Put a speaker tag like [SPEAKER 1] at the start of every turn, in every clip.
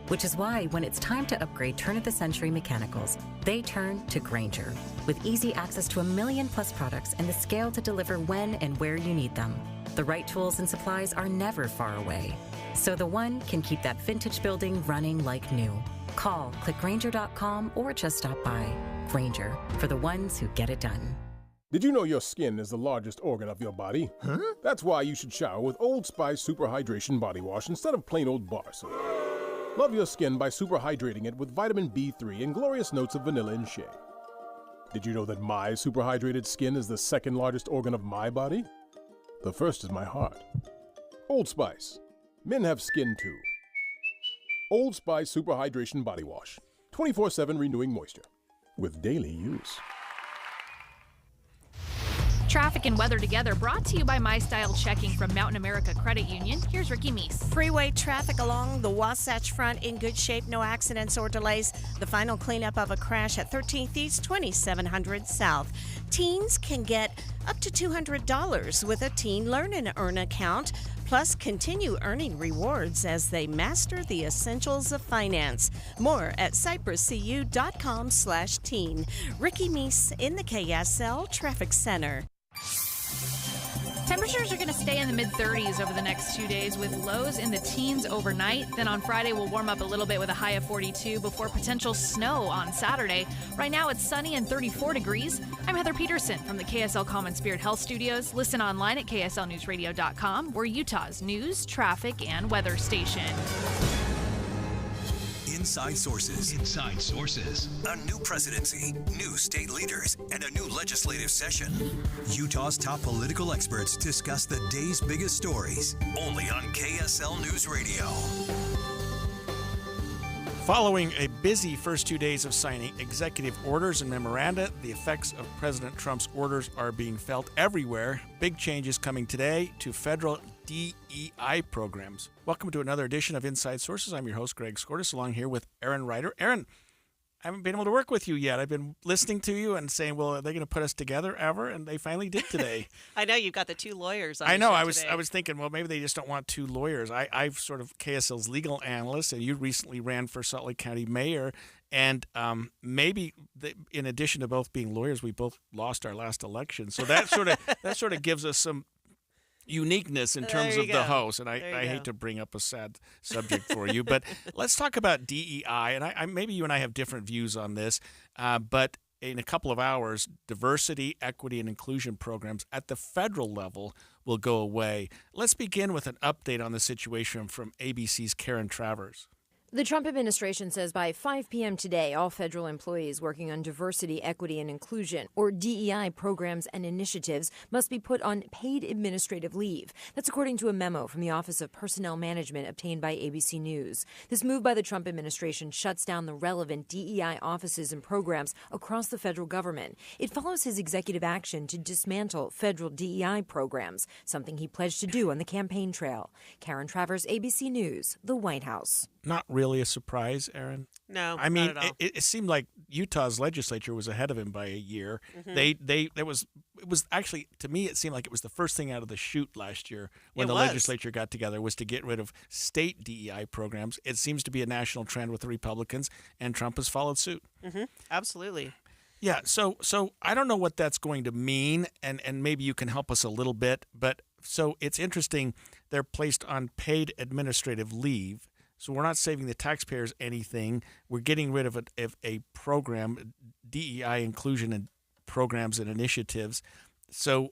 [SPEAKER 1] Which is why when it's time to upgrade turn-of-the-century mechanicals, they turn to Grainger. With easy access to 1 million plus products and the scale to deliver when and where you need them. The right tools and supplies are never far away. So the one can keep that vintage building running like new. Call, click Grainger.com, or just stop by. Grainger, for the ones who get it done.
[SPEAKER 2] Did you know your skin is the largest organ of your body?
[SPEAKER 3] Huh?
[SPEAKER 2] That's why you should shower with Old Spice Super Hydration Body Wash instead of plain old bar soap. Love your skin by super hydrating it with vitamin B3 and glorious notes of vanilla and shea. Did you know that my super hydrated skin is the second largest organ of my body? The first is my heart. Old Spice. Men have skin too. Old Spice Super Hydration Body Wash. 24/7 renewing moisture. With daily use.
[SPEAKER 4] Traffic and weather together brought to you by My Style Checking from Mountain America Credit Union. Here's Ricky Meese.
[SPEAKER 5] Freeway traffic along the Wasatch Front in good shape, no accidents or delays. The final cleanup of a crash at 13th East, 2700 South. Teens can get up to $200 with a Teen Learn and Earn account. Plus, continue earning rewards as they master the essentials of finance. More at cypresscu.com/teen. Ricky Meese in the KSL Traffic Center.
[SPEAKER 4] Temperatures are going to stay in the mid-30s over the next 2 days with lows in the teens overnight. Then on Friday, we'll warm up a little bit with a high of 42 before potential snow on Saturday. Right now, it's sunny and 34 degrees. I'm Heather Peterson from the KSL Common Spirit Health Studios. Listen online at kslnewsradio.com. We're Utah's news, traffic, and weather station.
[SPEAKER 6] Inside Sources. Inside Sources. A new presidency, new state leaders, and a new legislative session. Utah's top political experts discuss the day's biggest stories. Only on KSL News Radio.
[SPEAKER 3] Following a busy first 2 days of signing executive orders and memoranda, the effects of President Trump's orders are being felt everywhere. Big changes coming today to federal DEI programs. Welcome to another edition of Inside Sources. I'm your host, Greg Skordas, along here with Aaron Ryder. Aaron, I haven't been able to work with you yet. I've been listening to you and saying, well, are they going to put us together ever? And they finally did today.
[SPEAKER 5] I know you've got the two lawyers on
[SPEAKER 3] I know. I
[SPEAKER 5] today.
[SPEAKER 3] was thinking, well, maybe they just don't want two lawyers. I've sort of KSL's legal analyst, and you recently ran for Salt Lake County mayor. And maybe in addition to both being lawyers, we both lost our last election. So that sort of gives us some uniqueness in terms of the host, and I hate to bring up a sad subject for you, but let's talk about DEI, and I maybe you and I have different views on this, but in a couple of hours, diversity, equity, and inclusion programs at the federal level will go away. Let's begin with an update on the situation from ABC's Karen Travers.
[SPEAKER 7] The Trump administration says by 5 p.m. today, all federal employees working on diversity, equity, and inclusion, or DEI programs and initiatives, must be put on paid administrative leave. That's according to a memo from the Office of Personnel Management obtained by ABC News. This move by the Trump administration shuts down the relevant DEI offices and programs across the federal government. It follows his executive action to dismantle federal DEI programs, something he pledged to do on the campaign trail. Karen Travers, ABC News, the White House.
[SPEAKER 3] Not really a surprise, Aaron.
[SPEAKER 5] No,
[SPEAKER 3] I mean,
[SPEAKER 5] not at all.
[SPEAKER 3] it seemed like Utah's legislature was ahead of him by a year.
[SPEAKER 5] Mm-hmm.
[SPEAKER 3] It was actually, to me, it seemed like it was the first thing out of the chute last year when the
[SPEAKER 5] was.
[SPEAKER 3] legislature got together was to get rid of state DEI programs. It seems to be a national trend with the Republicans, and Trump has followed suit.
[SPEAKER 5] Mm-hmm. Absolutely.
[SPEAKER 3] Yeah, so I don't know what that's going to mean, and maybe you can help us a little bit. But so it's interesting, they're placed on paid administrative leave. So we're not saving the taxpayers anything. We're getting rid of a program, DEI inclusion and programs and initiatives. So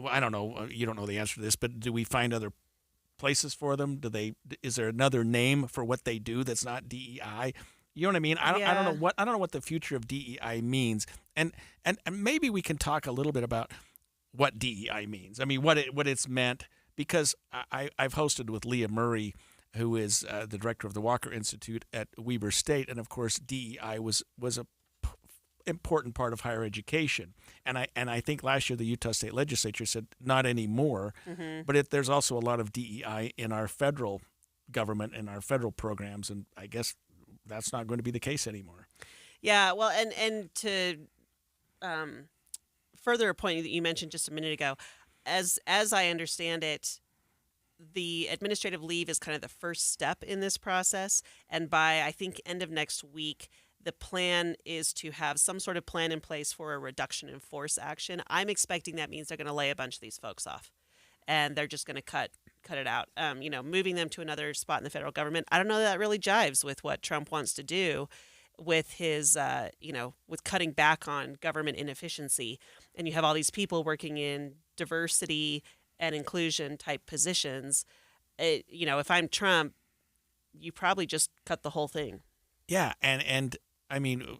[SPEAKER 3] I don't know. You don't know the answer to this, but do we find other places for them? Is there another name for what they do that's not DEI? You know what I mean? I don't know what the future of DEI means. And maybe we can talk a little bit about what DEI means. I mean, what it's meant, because I've hosted with Leah Murray, who is the director of the Walker Institute at Weber State, and of course DEI was a important part of higher education. And I think last year the Utah State Legislature said not anymore. Mm-hmm. But there's also a lot of DEI in our federal government and our federal programs, and I guess that's not going to be the case anymore.
[SPEAKER 5] Yeah, well, and to further a point that you mentioned just a minute ago, as I understand it,
[SPEAKER 8] the administrative leave is kind of the first step in this process. And by, I think, end of next week, the plan is to have some sort of plan in place for a reduction in force action. I'm expecting that means they're going to lay a bunch of these folks off, and they're just going to cut it out. Moving them to another spot in the federal government. I don't know that really jives with what Trump wants to do with his, with cutting back on government inefficiency. And you have all these people working in diversity and inclusion type positions. If I'm Trump, you probably just cut the whole thing.
[SPEAKER 3] Yeah, and I mean,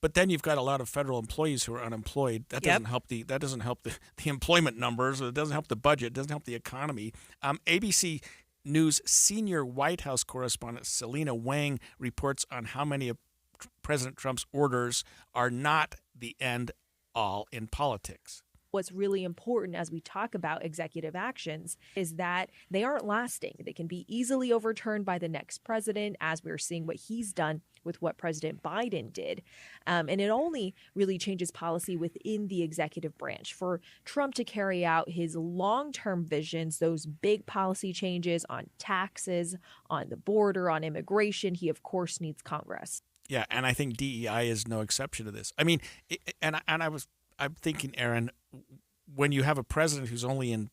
[SPEAKER 3] but then you've got a lot of federal employees who are unemployed. That doesn't help the employment numbers. It doesn't help the budget. It doesn't help the economy. ABC News senior White House correspondent Selena Wang reports on how many of President Trump's orders are not the end all in politics.
[SPEAKER 9] What's really important as we talk about executive actions is that they aren't lasting. They can be easily overturned by the next president, as we're seeing what he's done with what President Biden did. And it only really changes policy within the executive branch. For Trump to carry out his long-term visions, those big policy changes on taxes, on the border, on immigration, he, of course, needs Congress.
[SPEAKER 3] Yeah, and I think DEI is no exception to this. I mean, I'm thinking, Aaron, when you have a president who's only in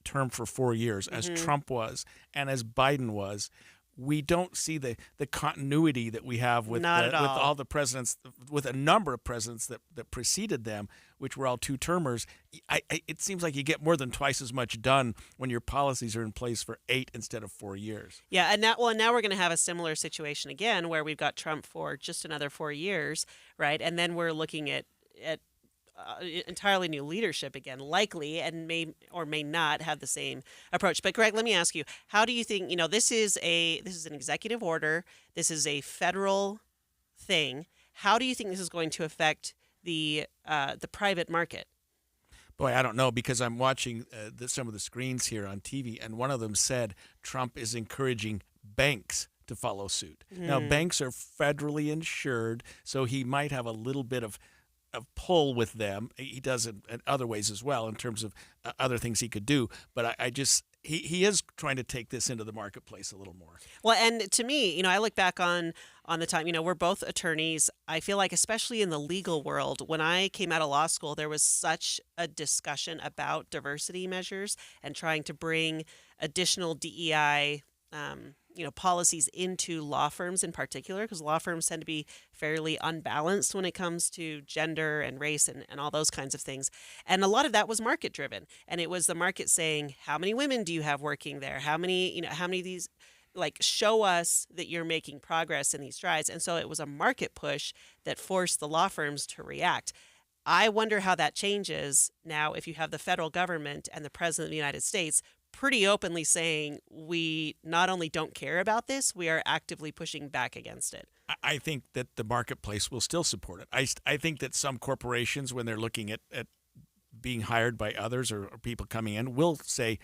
[SPEAKER 3] term for 4 years, as Trump was and as Biden was, we don't see the continuity that we have with all the presidents, with a number of presidents that preceded them, which were all two-termers. It seems like you get more than twice as much done when your policies are in place for 8 instead of 4 years.
[SPEAKER 8] Yeah, and now we're going to have a similar situation again where we've got Trump for just another 4 years, right? And then we're looking at entirely new leadership again, likely, and may or may not have the same approach. But Greg, let me ask you, how do you think, this is an executive order, this is a federal thing. How do you think this is going to affect the private market?
[SPEAKER 3] Boy, I don't know, because I'm watching some of the screens here on TV, and one of them said Trump is encouraging banks to follow suit. Now, banks are federally insured, so he might have a little bit of pull with them. He does it in other ways as well in terms of other things he could do. But he is trying to take this into the marketplace a little more.
[SPEAKER 8] Well, and to me, I look back on the time, we're both attorneys. I feel like, especially in the legal world, when I came out of law school, there was such a discussion about diversity measures and trying to bring additional DEI policies into law firms in particular, because law firms tend to be fairly unbalanced when it comes to gender and race and all those kinds of things. And a lot of that was market driven. And it was the market saying, how many women do you have working there? How many of these, show us that you're making progress in these strides. And so it was a market push that forced the law firms to react. I wonder how that changes now if you have the federal government and the president of the United States pretty openly saying, we not only don't care about this, we are actively pushing back against it.
[SPEAKER 3] I think that the marketplace will still support it. I think that some corporations, when they're looking at being hired by others or people coming in, will say,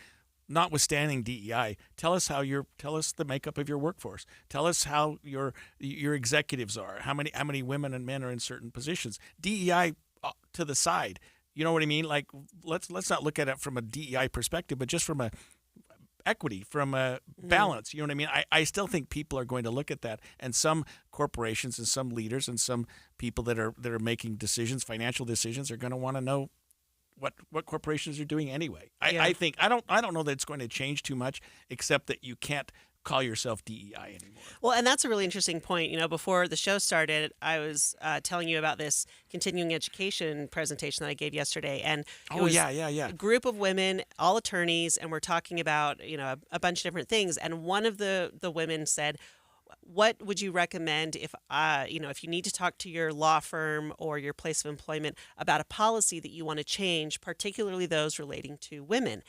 [SPEAKER 3] notwithstanding DEI, tell us the makeup of your workforce. Tell us how your executives are. How many women and men are in certain positions. DEI to the side. You know what I mean? Like, let's not look at it from a DEI perspective, but just from a equity, from a balance. You know what I mean? I still think people are going to look at that, and some corporations and some leaders and some people that are making decisions, financial decisions, are going to want to know what corporations are doing anyway. I think I don't know that it's going to change too much, except that you can't call yourself DEI anymore. Well,
[SPEAKER 8] and that's a really interesting point. Before the show started, I was telling you about this continuing education presentation that I gave yesterday, and it was a group of women, all attorneys, and we're talking about a bunch of different things. And one of the women said, what would you recommend if you need to talk to your law firm or your place of employment about a policy that you want to change, particularly those relating to women?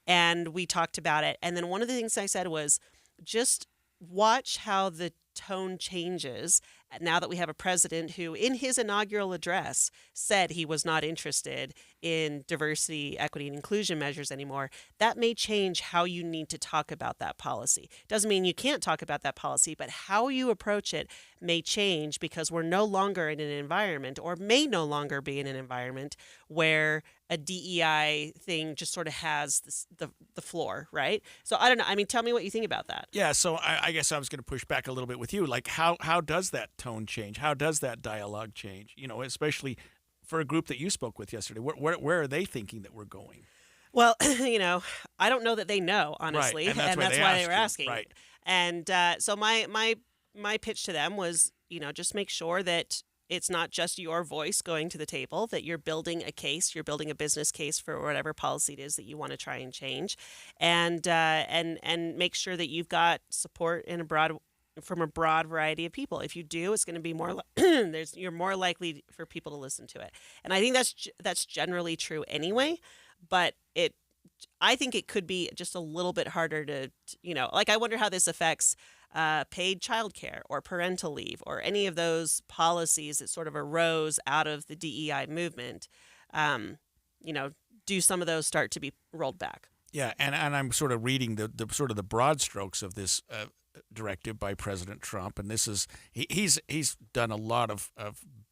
[SPEAKER 8] And we talked about it. And then one of the things I said was, just watch how the tone changes now that we have a president who, in his inaugural address, said he was not interested in diversity, equity, and inclusion measures anymore, that may change how you need to talk about that policy. Doesn't mean you can't talk about that policy, but how you approach it may change because we're no longer in an environment, or may no longer be in an environment, where a DEI thing just sort of has the floor, right? So I don't know. I mean, tell me what you think about that.
[SPEAKER 3] Yeah, so I guess I was going to push back a little bit with you. Like, how does that tone change? How does that dialogue change? You know, especially for a group that you spoke with yesterday. Where are they thinking that we're going?
[SPEAKER 8] Well, you know, I don't know that they know, honestly,
[SPEAKER 3] right.
[SPEAKER 8] and that's why they were asking.
[SPEAKER 3] Right.
[SPEAKER 8] And so my pitch to them was, you know, just make sure that it's not just your voice going to the table, that you're building a case, you're building a business case for whatever policy it is that you want to try and change, and make sure that you've got support from a broad variety of people. If you do, it's going to be more you're more likely for people to listen to it. And I think that's generally true anyway, but I think it could be just a little bit harder to, you know, like, I wonder how this affects paid childcare or parental leave or any of those policies that sort of arose out of the DEI movement. You know, do some of those start to be rolled back? Yeah,
[SPEAKER 3] and I'm sort of reading the sort of the broad strokes of this directive by President Trump, and this is he's done a lot of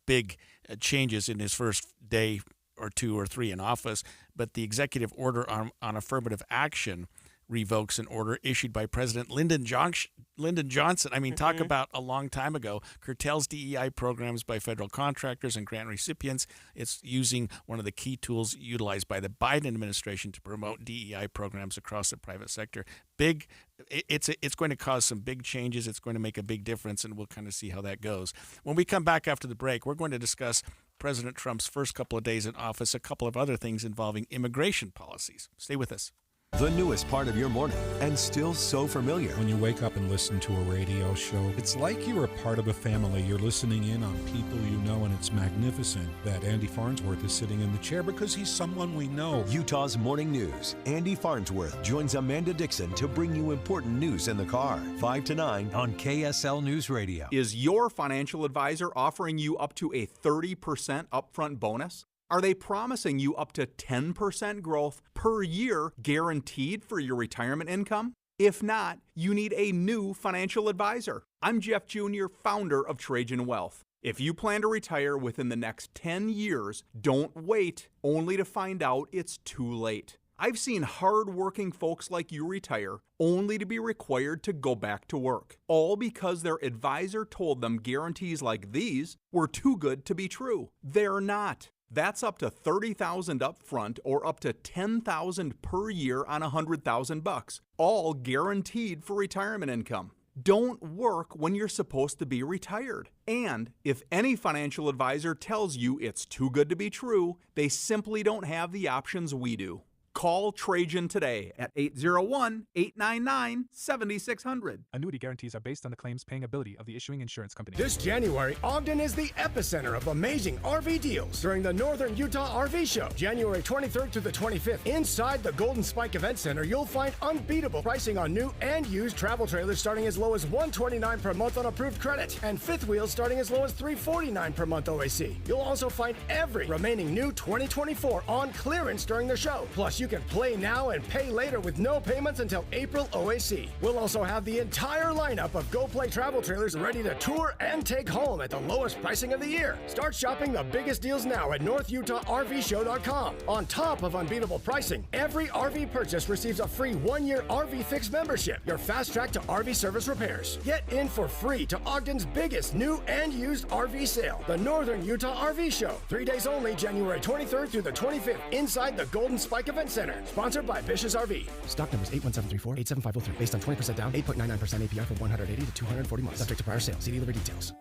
[SPEAKER 3] big changes in his first day or two or three in office, but the executive order on affirmative action revokes an order issued by President Lyndon Johnson. I mean, talk about a long time ago. Curtails DEI programs by federal contractors and grant recipients. It's using one of the key tools utilized by the Biden administration to promote DEI programs across the private sector. It's going to cause some big changes. It's going to make a big difference, and we'll kind of see how that goes. When we come back after the break, we're going to discuss President Trump's first couple of days in office, a couple of other things involving immigration policies. Stay with us.
[SPEAKER 6] The newest part of your morning, and still so familiar.
[SPEAKER 10] When you wake up and listen to a radio show, it's like you're a part of a family. You're listening in on people you know, and it's magnificent that Andy Farnsworth is sitting in the chair because he's someone we know.
[SPEAKER 6] Utah's Morning News. Andy Farnsworth joins Amanda Dixon to bring you important news in the car. 5 to 9 on KSL News Radio.
[SPEAKER 11] Is your financial advisor offering you up to a 30% upfront bonus? Are they promising you up to 10% growth per year guaranteed for your retirement income? If not, you need a new financial advisor. I'm Jeff Jr., founder of Trajan Wealth. If you plan to retire within the next 10 years, don't wait only to find out it's too late. I've seen hard-working folks like you retire only to be required to go back to work, all because their advisor told them guarantees like these were too good to be true. They're not. That's up to $30,000 up front or up to $10,000 per year on $100,000, all guaranteed for retirement income. Don't work when you're supposed to be retired. And if any financial advisor tells you it's too good to be true, they simply don't have the options we do. Call Trajan today at 801-899-7600.
[SPEAKER 12] Annuity guarantees are based on the claims paying ability of the issuing insurance company.
[SPEAKER 13] This January, Ogden is the epicenter of amazing RV deals during the Northern Utah RV Show, January 23rd to the 25th. Inside the Golden Spike Event Center, you'll find unbeatable pricing on new and used travel trailers starting as low as $129 per month on approved credit, and fifth wheels starting as low as $349 per month OAC. You'll also find every remaining new 2024 on clearance during the show. Plus, you can play now and pay later with no payments until April OAC. We'll also have the entire lineup of Go Play travel trailers ready to tour and take home at the lowest pricing of the year. Start shopping the biggest deals now at NorthUtahRVShow.com. On top of unbeatable pricing, every RV purchase receives a free 1-year RV Fix membership, your fast track to RV service repairs. Get in for free to Ogden's biggest new and used RV sale, the Northern Utah RV Show. 3 days only, January 23rd through the 25th, inside the Golden Spike Event Center. Sponsored by Vicious RV. Stock numbers 81734-87503. Based on 20% down, 8.99% APR for 180 to 240 months. Subject to prior sale. See dealer for details.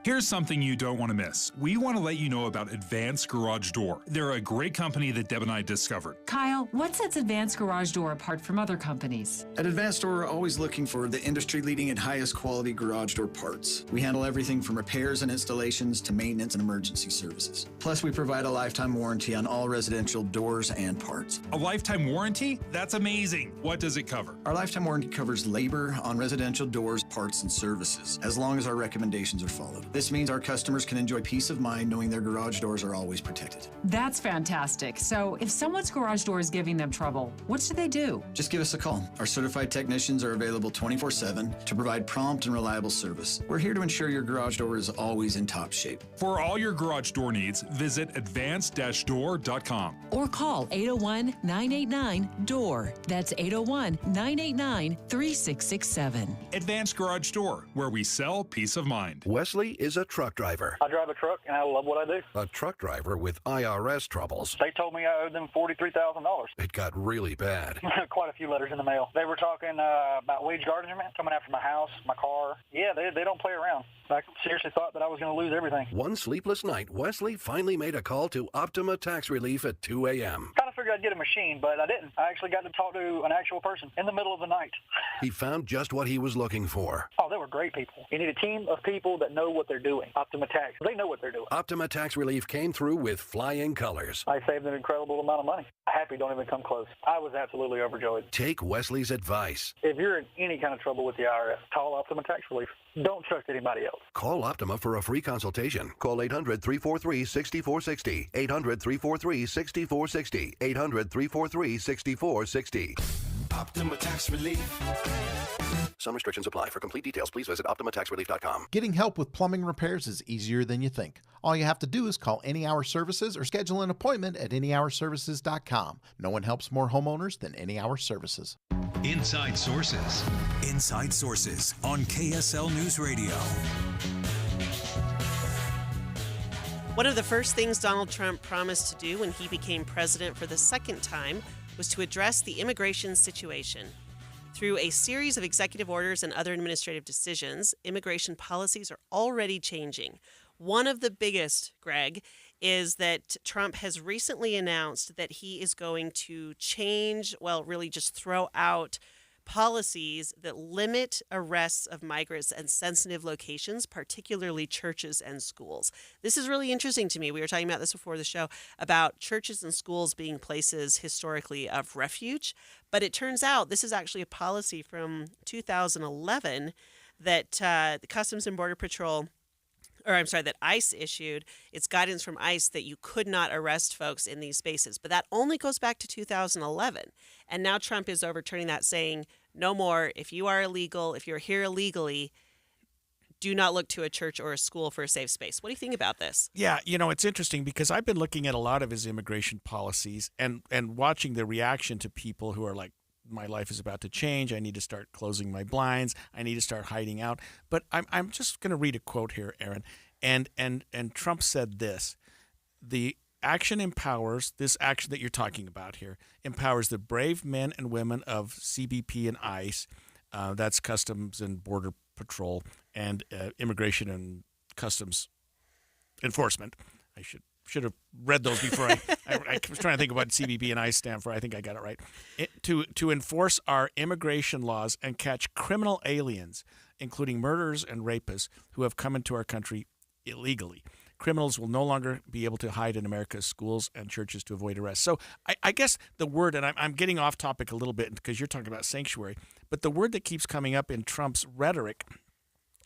[SPEAKER 14] Here's something you don't want to miss. We want to let you know about Advanced Garage Door. They're a great company that Deb and I discovered.
[SPEAKER 15] Kyle, what sets Advanced Garage Door apart from other companies?
[SPEAKER 16] At Advanced Door, we're always looking for the industry-leading and highest quality garage door parts. We handle everything from repairs and installations to maintenance and emergency services. Plus, we provide a lifetime warranty on all residential doors and parts.
[SPEAKER 14] A lifetime warranty? That's amazing. What does it cover?
[SPEAKER 16] Our lifetime warranty covers labor on residential doors, parts, and services, as long as our recommendations are followed. This means our customers can enjoy peace of mind knowing their garage doors are always protected.
[SPEAKER 15] That's fantastic. So if someone's garage door is giving them trouble, what should they do?
[SPEAKER 16] Just give us a call. Our certified technicians are available 24/7 to provide prompt and reliable service. We're here to ensure your garage door is always in top shape.
[SPEAKER 14] For all your garage door needs, visit advanced-door.com.
[SPEAKER 15] Or call 801-989-DOOR. That's 801-989-3667.
[SPEAKER 14] Advanced Garage Door, where we sell peace of mind.
[SPEAKER 17] Wesley is a truck driver.
[SPEAKER 18] I drive a truck, and I love what I do.
[SPEAKER 17] A truck driver with IRS troubles.
[SPEAKER 18] They told me I owed them $43,000.
[SPEAKER 17] It got really bad.
[SPEAKER 18] Quite a few letters in the mail. They were talking about wage garnishment, coming after my house, my car. Yeah, they don't play around. I seriously thought that I was going to lose everything.
[SPEAKER 17] One sleepless night, Wesley finally made a call to Optima Tax Relief at 2 a.m.
[SPEAKER 18] Kind of figured I'd get a machine, but I didn't. I actually got to talk to an actual person in the middle of the night.
[SPEAKER 17] He found just what he was looking for.
[SPEAKER 18] Oh, they were great people. You need a team of people that know what they're doing. Optima Tax. They know what they're doing.
[SPEAKER 17] Optima Tax Relief came through with flying colors.
[SPEAKER 18] I saved an incredible amount of money. Happy don't even come close. I was absolutely overjoyed.
[SPEAKER 17] Take Wesley's advice.
[SPEAKER 18] If you're in any kind of trouble with the IRS, call Optima Tax Relief. Don't trust anybody else.
[SPEAKER 17] Call Optima for a free consultation. Call 800-343-6460. 800-343-6460. 800-343-6460.
[SPEAKER 19] Optima Tax Relief.
[SPEAKER 17] Some restrictions apply. For complete details, please visit OptimaTaxRelief.com.
[SPEAKER 20] Getting help with plumbing repairs is easier than you think. All you have to do is call Any Hour Services or schedule an appointment at anyhourservices.com. No one helps more homeowners than Any Hour Services.
[SPEAKER 6] Inside Sources. Inside Sources on KSL News Radio.
[SPEAKER 8] One of the first things Donald Trump promised to do when he became president for the second time was to address the immigration situation. Through a series of executive orders and other administrative decisions, immigration policies are already changing. One of the biggest, Greg, is that Trump has recently announced that he is going to change, well, really just throw out policies that limit arrests of migrants in sensitive locations, particularly churches and schools. This is really interesting to me. We were talking about this before the show, about churches and schools being places historically of refuge. But it turns out this is actually a policy from 2011 that the Customs and Border Patrol, that ICE issued. It's guidance from ICE that you could not arrest folks in these spaces. But that only goes back to 2011. And now Trump is overturning that, saying, no more. If you are illegal, if you're here illegally, do not look to a church or a school for a safe space. What do you think about this?
[SPEAKER 3] Yeah, it's interesting because I've been looking at a lot of his immigration policies and watching the reaction to people who are like, my life is about to change. I need to start closing my blinds. I need to start hiding out. But I'm just going to read a quote here, Aaron. And Trump said this: the action empowers, this action that you're talking about here, empowers the brave men and women of CBP and ICE, that's Customs and Border Patrol, and Immigration and Customs Enforcement. I should have read those before. I was trying to think of what CBP and ICE stand for. I think I got it right. To enforce our immigration laws and catch criminal aliens, including murderers and rapists who have come into our country illegally. Criminals will no longer be able to hide in America's schools and churches to avoid arrest. So I guess the word, and I'm getting off topic a little bit because you're talking about sanctuary, but the word that keeps coming up in Trump's rhetoric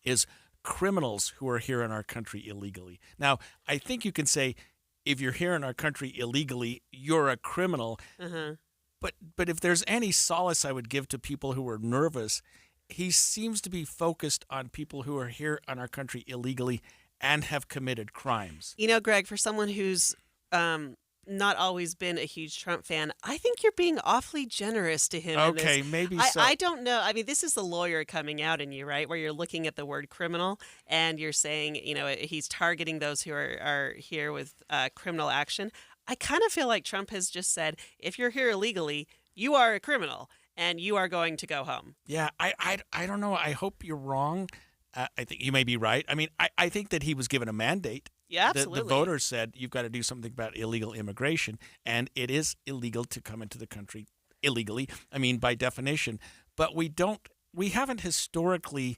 [SPEAKER 3] is criminals who are here in our country illegally. Now, I think you can say, if you're here in our country illegally, you're a criminal.
[SPEAKER 8] Uh-huh.
[SPEAKER 3] But if there's any solace I would give to people who are nervous, he seems to be focused on people who are here in our country illegally and have committed crimes.
[SPEAKER 8] Greg, for someone who's not always been a huge Trump fan, I think you're being awfully generous to him.
[SPEAKER 3] Okay, maybe so.
[SPEAKER 8] I don't know. I mean, this is the lawyer coming out in you, right? Where you're looking at the word criminal and you're saying, he's targeting those who are here with criminal action. I kind of feel like Trump has just said, if you're here illegally, you are a criminal and you are going to go home.
[SPEAKER 3] Yeah, I don't know. I hope you're wrong. I think you may be right. I mean, I think that he was given a mandate.
[SPEAKER 8] Yeah, absolutely.
[SPEAKER 3] The voters said you've got to do something about illegal immigration, and it is illegal to come into the country illegally. I mean, by definition. But we haven't historically,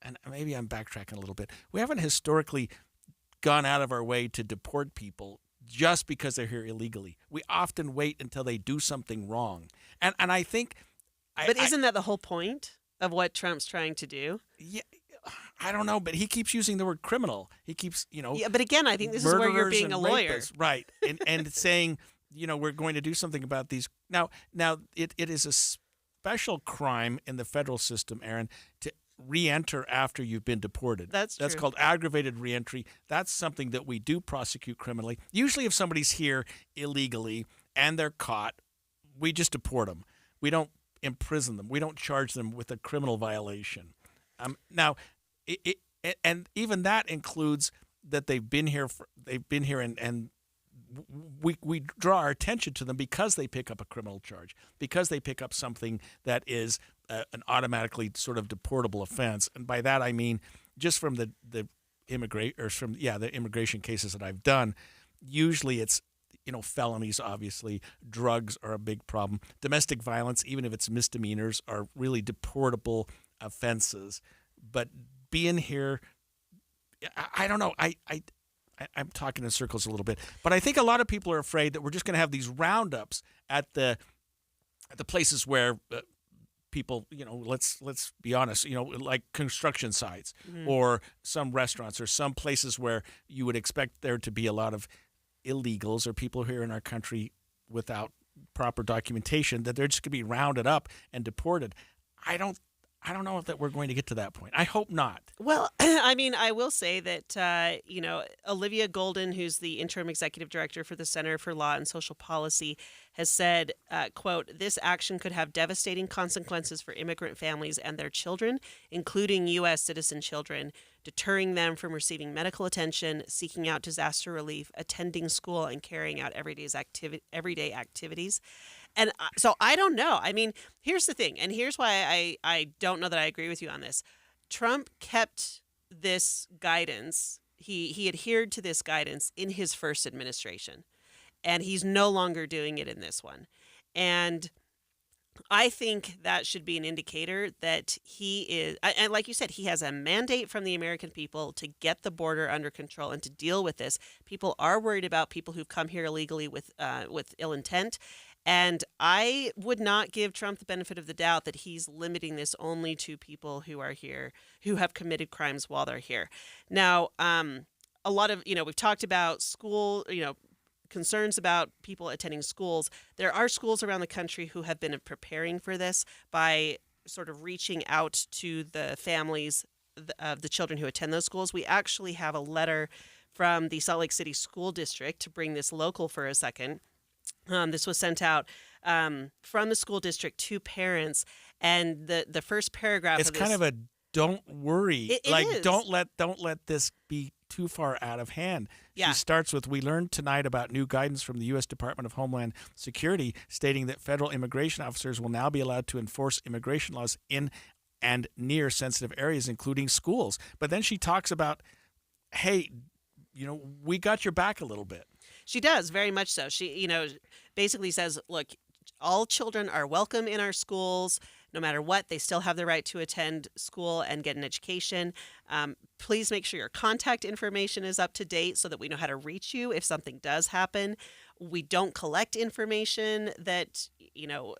[SPEAKER 3] and maybe I'm backtracking a little bit, we haven't historically gone out of our way to deport people just because they're here illegally. We often wait until they do something wrong. And I think...
[SPEAKER 8] But isn't that the whole point of what Trump's trying to do?
[SPEAKER 3] Yeah, I don't know, but he keeps using the word criminal. He keeps,
[SPEAKER 8] Yeah, but again, I think this is where you're being a lawyer.
[SPEAKER 3] Rapists, right, and saying, we're going to do something about these. Now, it is a special crime in the federal system, Aaron, to re-enter after you've been deported.
[SPEAKER 8] That's true.
[SPEAKER 3] Called aggravated re-entry. That's something that we do prosecute criminally. Usually if somebody's here illegally and they're caught, we just deport them. We don't imprison them. We don't charge them with a criminal violation. Now, and even that includes that they've been here and we draw our attention to them because they pick up a criminal charge, because they pick up something that is an automatically sort of deportable offense. And by that I mean just from the immigration cases that I've done, usually it's felonies, obviously. Drugs are a big problem. Domestic violence, even if it's misdemeanors, are really deportable offenses. But being here, I don't know. I'm talking in circles a little bit, but I think a lot of people are afraid that we're just going to have these roundups at the places where people, let's be honest, like construction sites or some restaurants or some places where you would expect there to be a lot of illegals or people here in our country without proper documentation, that they're just going to be rounded up and deported. I don't know if that we're going to get to that point. I hope not.
[SPEAKER 8] Well, I mean, I will say that, Olivia Golden, who's the interim executive director for the Center for Law and Social Policy, has said, quote, "This action could have devastating consequences for immigrant families and their children, including U.S. citizen children, deterring them from receiving medical attention, seeking out disaster relief, attending school, and carrying out everyday activities." And so I don't know. I mean, here's the thing, and here's why I don't know that I agree with you on this. Trump kept this guidance. He adhered to this guidance in his first administration, and he's no longer doing it in this one. And I think that should be an indicator that he is, and like you said, he has a mandate from the American people to get the border under control and to deal with this. People are worried about people who've come here illegally with ill intent. And I would not give Trump the benefit of the doubt that he's limiting this only to people who are here, who have committed crimes while they're here. Now, a lot of, we've talked about school, concerns about people attending schools. There are schools around the country who have been preparing for this by sort of reaching out to the families of the children who attend those schools. We actually have a letter from the Salt Lake City School District, to bring this local for a second. This was sent out from the school district to parents, and the first paragraph.
[SPEAKER 3] It's
[SPEAKER 8] of this,
[SPEAKER 3] kind of a don't worry,
[SPEAKER 8] it is.
[SPEAKER 3] don't let this be too far out of hand.
[SPEAKER 8] Yeah.
[SPEAKER 3] She starts with, "We learned tonight about new guidance from the U.S. Department of Homeland Security stating that federal immigration officers will now be allowed to enforce immigration laws in and near sensitive areas, including schools." But then she talks about, hey, we got your back a little bit.
[SPEAKER 8] She does, very much so. She, basically says, look, all children are welcome in our schools. No matter what, they still have the right to attend school and get an education. Please make sure your contact information is up to date so that we know how to reach you if something does happen. We don't collect information that,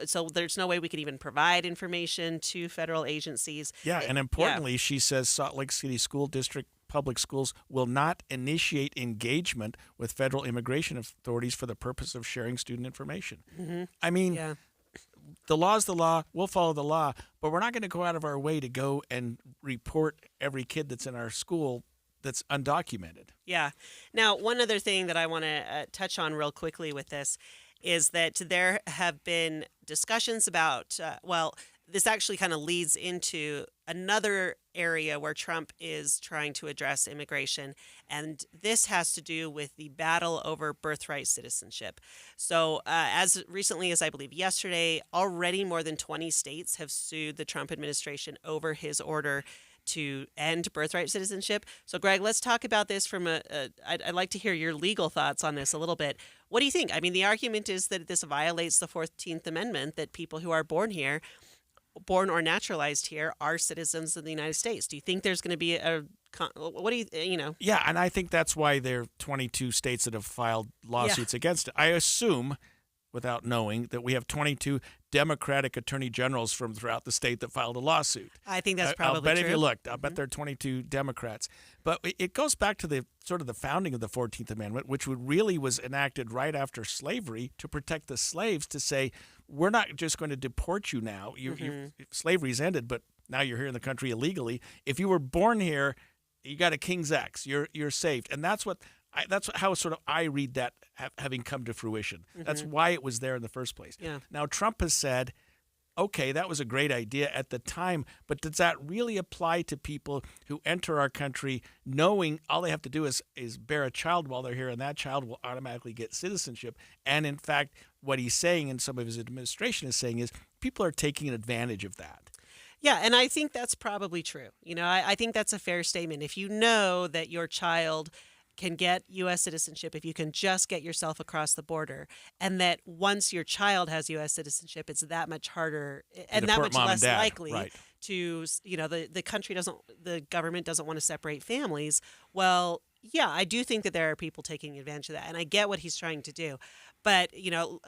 [SPEAKER 8] so there's no way we could even provide information to federal agencies.
[SPEAKER 3] Yeah, and importantly, she says Salt Lake City School District Public Schools will not initiate engagement with federal immigration authorities for the purpose of sharing student information.
[SPEAKER 8] Mm-hmm.
[SPEAKER 3] I mean, the law's the law. We'll follow the law, but we're not going to go out of our way to go and report every kid that's in our school that's undocumented.
[SPEAKER 8] Yeah. Now, one other thing that I want to touch on real quickly with this is that there have been discussions about, this actually kind of leads into another area where Trump is trying to address immigration, and this has to do with the battle over birthright citizenship. So as recently as I believe yesterday, already more than 20 states have sued the Trump administration over his order to end birthright citizenship. So, Greg, let's talk about this from I'd like to hear your legal thoughts on this a little bit. What do you think? I mean, the argument is that this violates the 14th Amendment, that people who are born or naturalized here, are citizens of the United States. Do you think there's going to be what do you know?
[SPEAKER 3] Yeah, and I think that's why there are 22 states that have filed lawsuits against it. I assume, without knowing, that we have 22 Democratic attorney generals from throughout the state that filed a lawsuit.
[SPEAKER 8] I think that's probably true.
[SPEAKER 3] I'll bet if you looked, I'll bet there are 22 Democrats. But it goes back to the sort of the founding of the 14th Amendment, which really was enacted right after slavery to protect the slaves, to say, we're not just going to deport you now. Slavery's ended, but now you're here in the country illegally. If you were born here, you got a King's X. You're saved. And that's how sort of I read that having come to fruition. That's why it was there in the first place.
[SPEAKER 8] Yeah.
[SPEAKER 3] Now, Trump has said, okay, that was a great idea at the time, but does that really apply to people who enter our country knowing all they have to do is bear a child while they're here, and that child will automatically get citizenship? And in fact, what he's saying, and some of his administration is saying, is people are taking advantage of that.
[SPEAKER 8] Yeah, and I think that's probably true. I think that's a fair statement. If you know that your child can get U.S. citizenship if you can just get yourself across the border, and that once your child has U.S. citizenship, it's that much harder and that much less likely to, the government doesn't want to separate families. Well, yeah, I do think that there are people taking advantage of that, and I get what he's trying to do. But,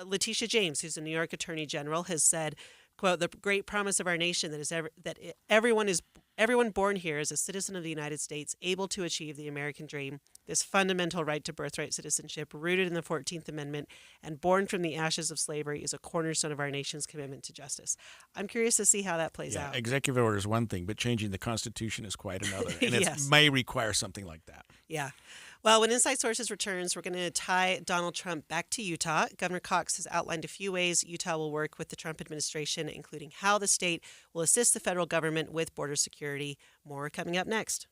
[SPEAKER 8] Letitia James, who's a New York Attorney General, has said, quote, "The great promise of our nation that everyone born here is a citizen of the United States, able to achieve the American dream, this fundamental right to birthright citizenship rooted in the 14th Amendment and born from the ashes of slavery is a cornerstone of our nation's commitment to justice." I'm curious to see how that plays out.
[SPEAKER 3] Executive order is one thing, but changing the Constitution is quite another. And it may require something like that.
[SPEAKER 8] Yeah. Well, when Inside Sources returns, we're going to tie Donald Trump back to Utah. Governor Cox has outlined a few ways Utah will work with the Trump administration, including how the state will assist the federal government with border security. More coming up next.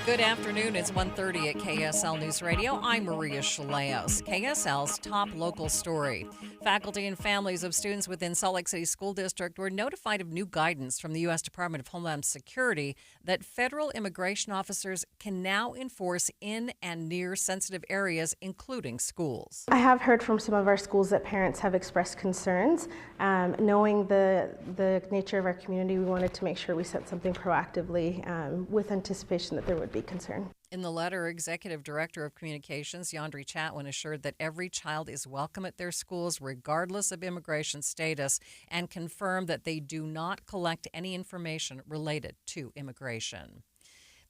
[SPEAKER 21] Good afternoon. It's 1:30 at KSL News Radio. I'm Maria Shilaos. KSL's top local story. Faculty and families of students within Salt Lake City School District were notified of new guidance from the U.S. Department of Homeland Security that federal immigration officers can now enforce in and near sensitive areas, including schools.
[SPEAKER 22] I have heard from some of our schools that parents have expressed concerns. Knowing the nature of our community, we wanted to make sure we set something proactively with anticipation that there would be concern.
[SPEAKER 21] In the letter, Executive Director of Communications Yandri Chatwin assured that every child is welcome at their schools regardless of immigration status, and confirmed that they do not collect any information related to immigration.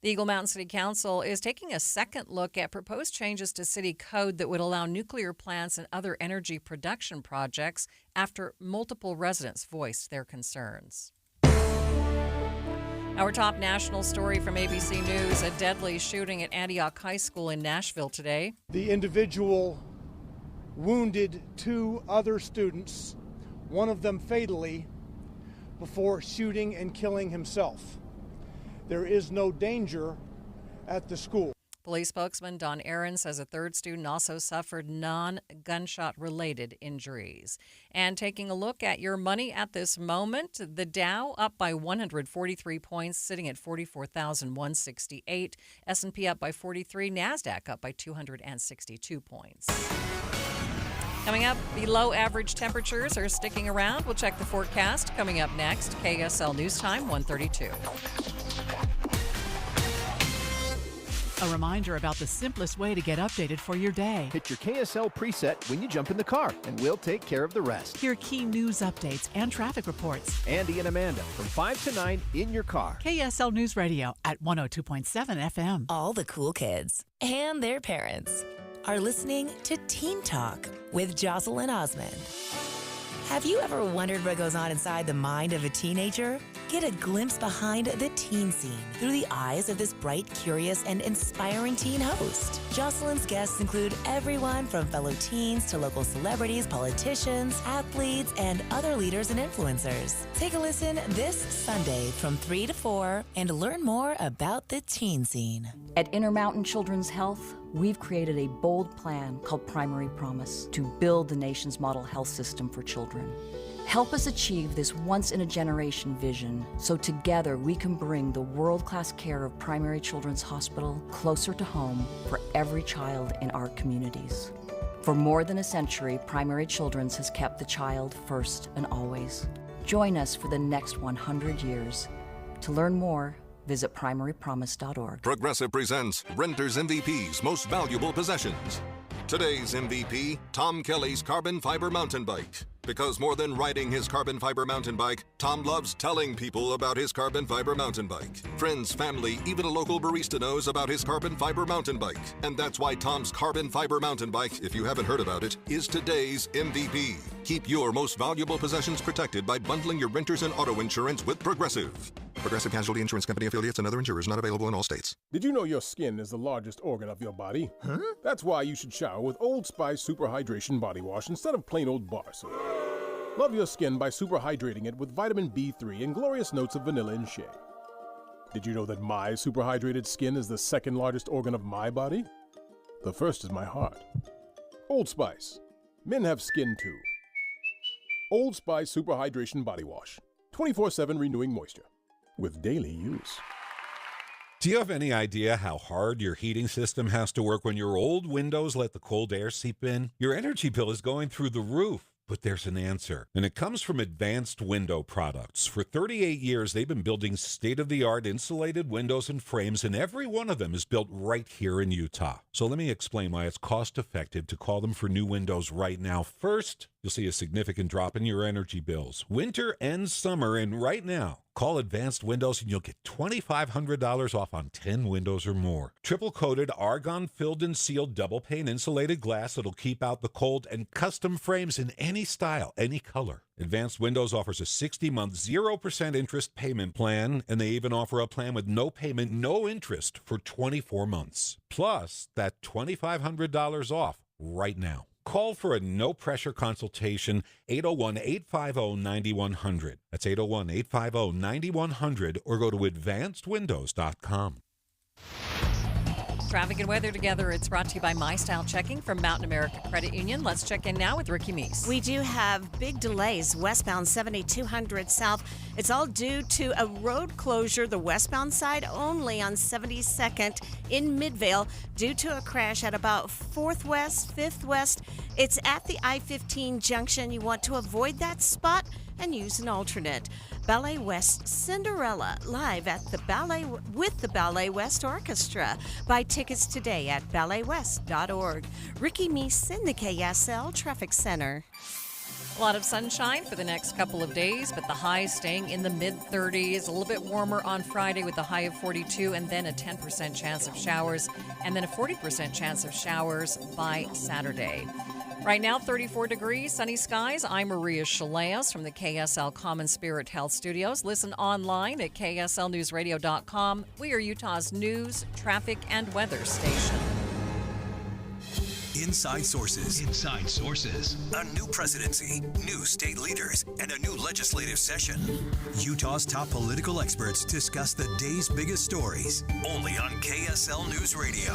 [SPEAKER 21] The Eagle Mountain City Council is taking a second look at proposed changes to city code that would allow nuclear plants and other energy production projects after multiple residents voiced their concerns. Our top national story from ABC News, a deadly shooting at Antioch High School in Nashville today.
[SPEAKER 23] The individual wounded 2 other students, one of them fatally, before shooting and killing himself. There is no danger at the school.
[SPEAKER 21] Police spokesman Don Aaron says a third student also suffered non-gunshot related injuries. And taking a look at your money at this moment, the Dow up by 143 points, sitting at 44,168. S&P up by 43, NASDAQ up by 262 points. Coming up, below average temperatures are sticking around. We'll check the forecast coming up next. KSL News Time, 1:32.
[SPEAKER 24] A reminder about the simplest way to get updated for your day.
[SPEAKER 25] Hit your KSL preset when you jump in the car, and we'll take care of the rest.
[SPEAKER 24] Hear key news updates and traffic reports.
[SPEAKER 25] Andy and Amanda from 5 to 9 in your car.
[SPEAKER 24] KSL News Radio at 102.7 FM.
[SPEAKER 26] All the cool kids and their parents are listening to Teen Talk with Jocelyn Osmond. Have you ever wondered what goes on inside the mind of a teenager? Get a glimpse behind the teen scene through the eyes of this bright, curious, and inspiring teen host. Jocelyn's guests include everyone from fellow teens to local celebrities, politicians, athletes, and other leaders and influencers. Take a listen this Sunday from 3 to 4 and learn more about the teen scene.
[SPEAKER 27] At Intermountain Children's Health, we've created a bold plan called Primary Promise to build the nation's model health system for children. Help us achieve this once-in-a-generation vision so together we can bring the world-class care of Primary Children's Hospital closer to home for every child in our communities. For more than a century, Primary Children's has kept the child first and always. Join us for the next 100 years. To learn more, visit primarypromise.org.
[SPEAKER 1] Progressive presents Renter's MVP's Most Valuable Possessions. Today's MVP, Tom Kelly's carbon fiber mountain bike. Because more than riding his carbon fiber mountain bike, Tom loves telling people about his carbon fiber mountain bike. Friends, family, even a local barista knows about his carbon fiber mountain bike. And that's why Tom's carbon fiber mountain bike, if you haven't heard about it, is today's MVP. Keep your most valuable possessions protected by bundling your renters and auto insurance with Progressive. Progressive Casualty Insurance Company affiliates and other insurers not available in all states.
[SPEAKER 2] Did you know your skin is the largest organ of your body? Huh? That's why you should shower with Old Spice Super Hydration Body Wash instead of plain old bar soap. Love your skin by super hydrating it with vitamin B3 and glorious notes of vanilla and shea. Did you know that my super hydrated skin is the second largest organ of my body? The first is my heart. Old Spice. Men have skin too. Old Spice Super Hydration Body Wash. 24/7 renewing moisture. With daily use.
[SPEAKER 4] Do you have any idea how hard your heating system has to work when your old windows let the cold air seep in? Your energy bill is going through the roof. But there's an answer, and it comes from Advanced Window Products. For 38 years, they've been building state-of-the-art insulated windows and frames, and every one of them is built right here in Utah. So let me explain why it's cost-effective to call them for new windows right now. First, you'll see a significant drop in your energy bills, winter and summer, and right now, call Advanced Windows and you'll get $2,500 off on 10 windows or more. Triple-coated, argon-filled and sealed double-pane insulated glass that'll keep out the cold, and custom frames in any style, any color. Advanced Windows offers a 60-month, 0% interest payment plan, and they even offer a plan with no payment, no interest for 24 months. Plus, that $2,500 off right now. Call for a no-pressure consultation, 801-850-9100. That's 801-850-9100, or go to advancedwindows.com.
[SPEAKER 21] Traffic and weather together. It's brought to you by My Style Checking from Mountain America Credit Union. Let's check in now with Ricky Meese.
[SPEAKER 5] We do have big delays westbound 7200 south. It's all due to a road closure, the westbound side only on 72nd in Midvale due to a crash at about 4th West, 5th West. It's at the I-15 junction. You want to avoid that spot and use an alternate. Ballet West Cinderella live at the Ballet with the Ballet West Orchestra. Buy tickets today at balletwest.org. Ricky Meese in the KSL Traffic Center.
[SPEAKER 21] A lot of sunshine for the next couple of days, but the high staying in the mid-30s. A little bit warmer on Friday with a high of 42, and then a 10% chance of showers, and then a 40% chance of showers by Saturday. Right now, 34 degrees, sunny skies. I'm Maria Chaleos from the KSL Common Spirit Health Studios. Listen online at kslnewsradio.com. We are Utah's news, traffic, and weather station.
[SPEAKER 6] Inside Sources. Inside Sources. A new presidency, new state leaders, and a new legislative session. Utah's top political experts discuss the day's biggest stories. Only on KSL News Radio.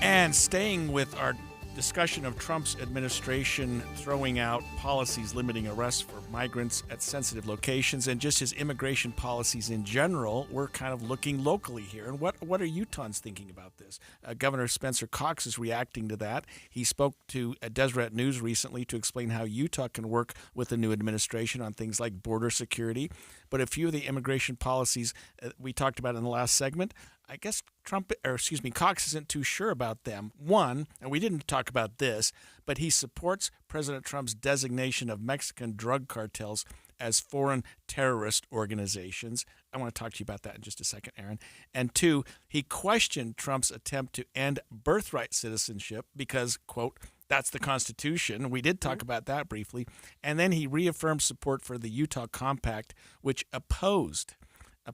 [SPEAKER 3] And staying with our discussion of Trump's administration throwing out policies limiting arrests for migrants at sensitive locations and just his immigration policies in general, we're kind of looking locally here. And what are Utahns thinking about this? Governor Spencer Cox is reacting to that. He spoke to Deseret News recently to explain how Utah can work with the new administration on things like border security. But a few of the immigration policies we talked about in the last segment, I guess Cox isn't too sure about them. One, and we didn't talk about this, but he supports President Trump's designation of Mexican drug cartels as foreign terrorist organizations. I want to talk to you about that in just a second, Aaron. And two, he questioned Trump's attempt to end birthright citizenship because, quote, that's the Constitution. We did talk about that briefly. And then he reaffirmed support for the Utah Compact, which opposed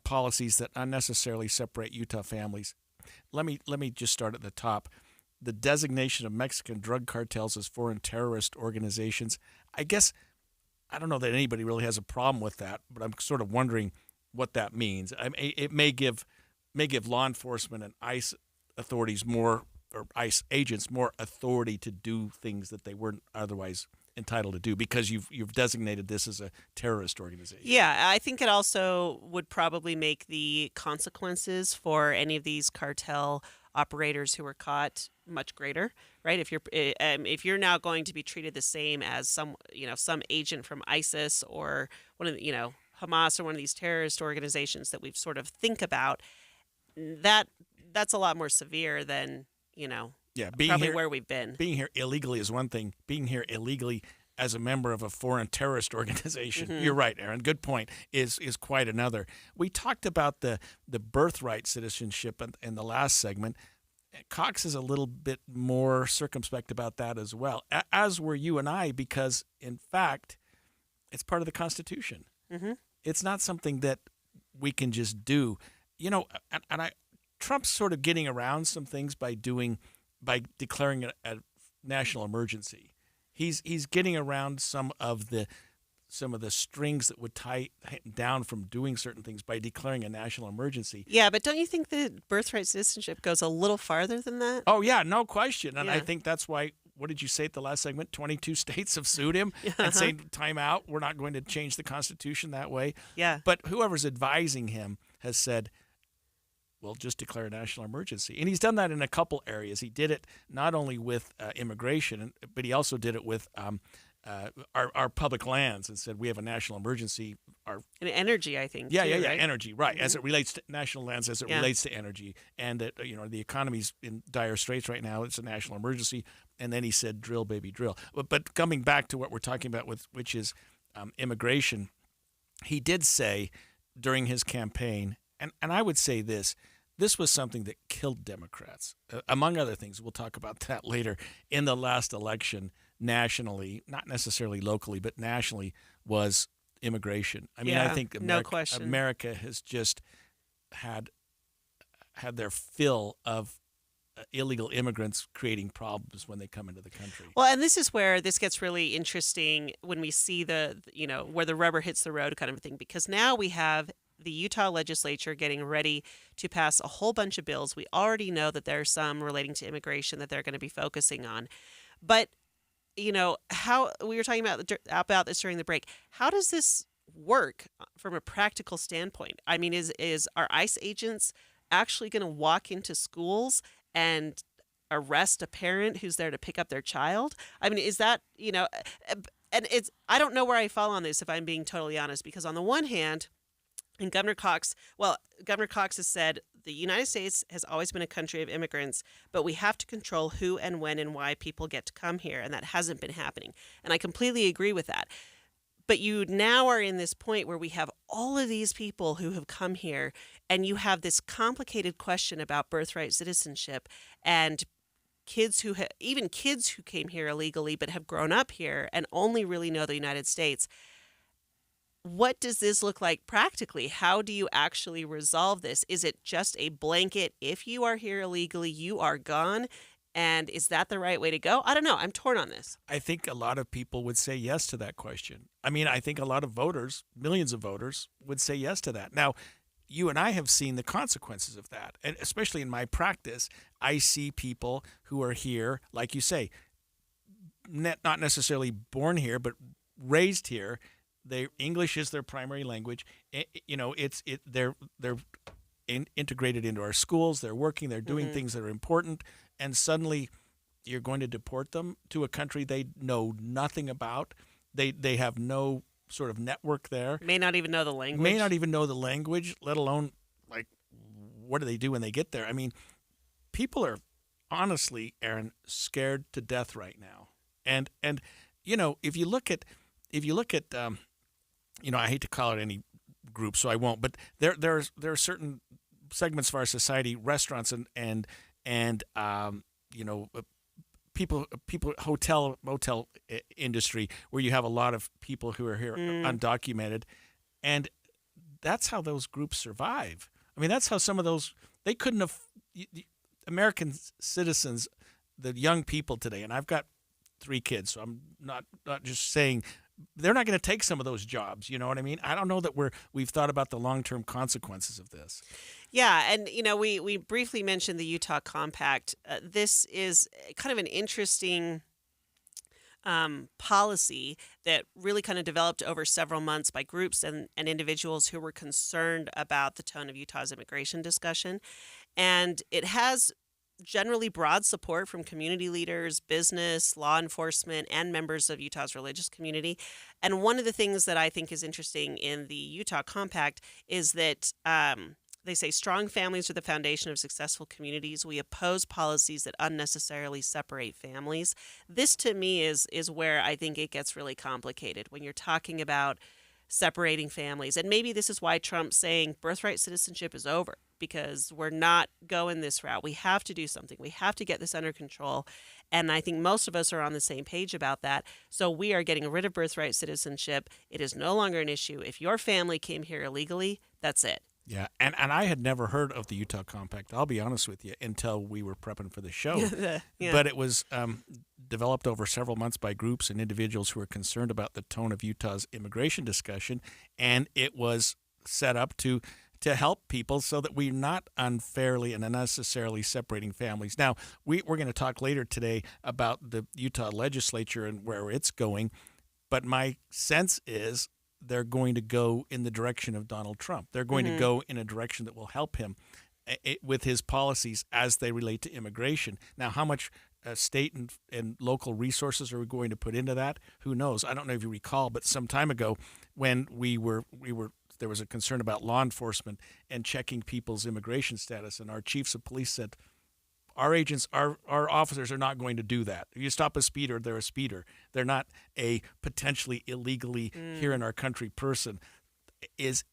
[SPEAKER 3] policies that unnecessarily separate Utah families. Let me just start at the top. The designation of Mexican drug cartels as foreign terrorist organizations. I guess I don't know that anybody really has a problem with that, but I'm sort of wondering what that means. It may give law enforcement and ICE authorities ICE agents more authority to do things that they weren't otherwise entitled to do because you've designated this as a terrorist organization.
[SPEAKER 8] Yeah, I think it also would probably make the consequences for any of these cartel operators who were caught much greater, right? If you're now going to be treated the same as some agent from ISIS or one of the, Hamas or one of these terrorist organizations that we've sort of think about, that's a lot more severe than
[SPEAKER 3] being
[SPEAKER 8] probably
[SPEAKER 3] here,
[SPEAKER 8] where we've been.
[SPEAKER 3] Being here illegally is one thing. Being here illegally as a member of a foreign terrorist organization, you're right, Aaron, good point, is quite another. We talked about the birthright citizenship in the last segment. Cox is a little bit more circumspect about that as well, as were you and I, because, in fact, it's part of the Constitution.
[SPEAKER 8] Mm-hmm.
[SPEAKER 3] It's not something that we can just do. Trump's sort of getting around some things by declaring it a national emergency. He's getting around some of the strings that would tie down from doing certain things by declaring a national emergency.
[SPEAKER 8] Yeah, but don't you think that birthright citizenship goes a little farther than that?
[SPEAKER 3] Oh, yeah, no question. And
[SPEAKER 8] Yeah.
[SPEAKER 3] I think that's why, what did you say at the last segment? 22 states have sued him and saying, time out, we're not going to change the Constitution that way.
[SPEAKER 8] Yeah.
[SPEAKER 3] But whoever's advising him has said, well, just declare a national emergency. And he's done that in a couple areas. He did it not only with immigration, but he also did it with our public lands and said, we have a national emergency.
[SPEAKER 8] And energy, I think.
[SPEAKER 3] Yeah,
[SPEAKER 8] too,
[SPEAKER 3] yeah,
[SPEAKER 8] right?
[SPEAKER 3] Energy, right.
[SPEAKER 8] Mm-hmm.
[SPEAKER 3] As it relates to national lands, as it relates to energy. And that, the economy's in dire straits right now. It's a national emergency. And then he said, drill, baby, drill. But coming back to what we're talking about, which is immigration, he did say during his campaign, and I would say this was something that killed Democrats, among other things. We'll talk about that later. In the last election, nationally, not necessarily locally, but nationally, was immigration. I mean, I think
[SPEAKER 8] no question.
[SPEAKER 3] America has just had their fill of illegal immigrants creating problems when they come into the country.
[SPEAKER 8] Well, and this is where this gets really interesting when we see where the rubber hits the road kind of thing, because now we have the Utah legislature getting ready to pass a whole bunch of bills. We already know that there are some relating to immigration that they're going to be focusing on. But, how we were talking about this during the break, how does this work from a practical standpoint? I mean, is our ICE agents actually going to walk into schools and arrest a parent who's there to pick up their child? I mean, is that, and I don't know where I fall on this, if I'm being totally honest, because on the one hand, and Governor Cox has said the United States has always been a country of immigrants, but we have to control who and when and why people get to come here, and that hasn't been happening. And I completely agree with that. But you now are in this point where we have all of these people who have come here, and you have this complicated question about birthright citizenship and kids who came here illegally but have grown up here and only really know the United States. What does this look like practically? How do you actually resolve this? Is it just a blanket, if you are here illegally, you are gone? And is that the right way to go? I don't know. I'm torn on this.
[SPEAKER 3] I think a lot of people would say yes to that question. I mean, I think a lot of voters, millions of voters, would say yes to that. Now, you and I have seen the consequences of that. And especially in my practice, I see people who are here, like you say, not necessarily born here, but raised here. English is their primary language. They're integrated into our schools. They're working. They're doing things that are important. And suddenly, you're going to deport them to a country they know nothing about. They have no sort of network there.
[SPEAKER 8] May not even know the language.
[SPEAKER 3] Let alone what do they do when they get there? I mean, people are honestly, Aaron, scared to death right now. And if you look at I hate to call it any group, so I won't. But there are certain segments of our society, restaurants and people, motel industry, where you have a lot of people who are here undocumented, and that's how those groups survive. I mean, that's how some of those they couldn't have American citizens, the young people today, and I've got 3 kids, so I'm not just saying. They're not going to take some of those jobs. You know what I mean? I don't know that we've thought about the long-term consequences of this.
[SPEAKER 8] Yeah, and we briefly mentioned the Utah Compact. This is kind of an interesting policy that really kind of developed over several months by groups and individuals who were concerned about the tone of Utah's immigration discussion. And it has generally broad support from community leaders, business, law enforcement, and members of Utah's religious community. And one of the things that I think is interesting in the Utah Compact is that they say strong families are the foundation of successful communities. We oppose policies that unnecessarily separate families. This, to me, is where I think it gets really complicated when you're talking about separating families. And maybe this is why Trump's saying birthright citizenship is over, because we're not going this route. We have to do something. We have to get this under control. And I think most of us are on the same page about that. So we are getting rid of birthright citizenship. It is no longer an issue. If your family came here illegally, that's it.
[SPEAKER 3] Yeah, and I had never heard of the Utah Compact, I'll be honest with you, until we were prepping for the show.
[SPEAKER 8] Yeah.
[SPEAKER 3] But it was developed over several months by groups and individuals who were concerned about the tone of Utah's immigration discussion, and it was set up to help people so that we're not unfairly and unnecessarily separating families. Now, we're going to talk later today about the Utah legislature and where it's going, but my sense is they're going to go in the direction of Donald Trump. They're going to go in a direction that will help him with his policies as they relate to immigration. Now, how much state and local resources are we going to put into that? Who knows? I don't know if you recall, but some time ago when there was a concern about law enforcement and checking people's immigration status, and our chiefs of police said, our agents, our officers are not going to do that. If you stop a speeder, they're a speeder. They're not a potentially illegally here in our country person. Is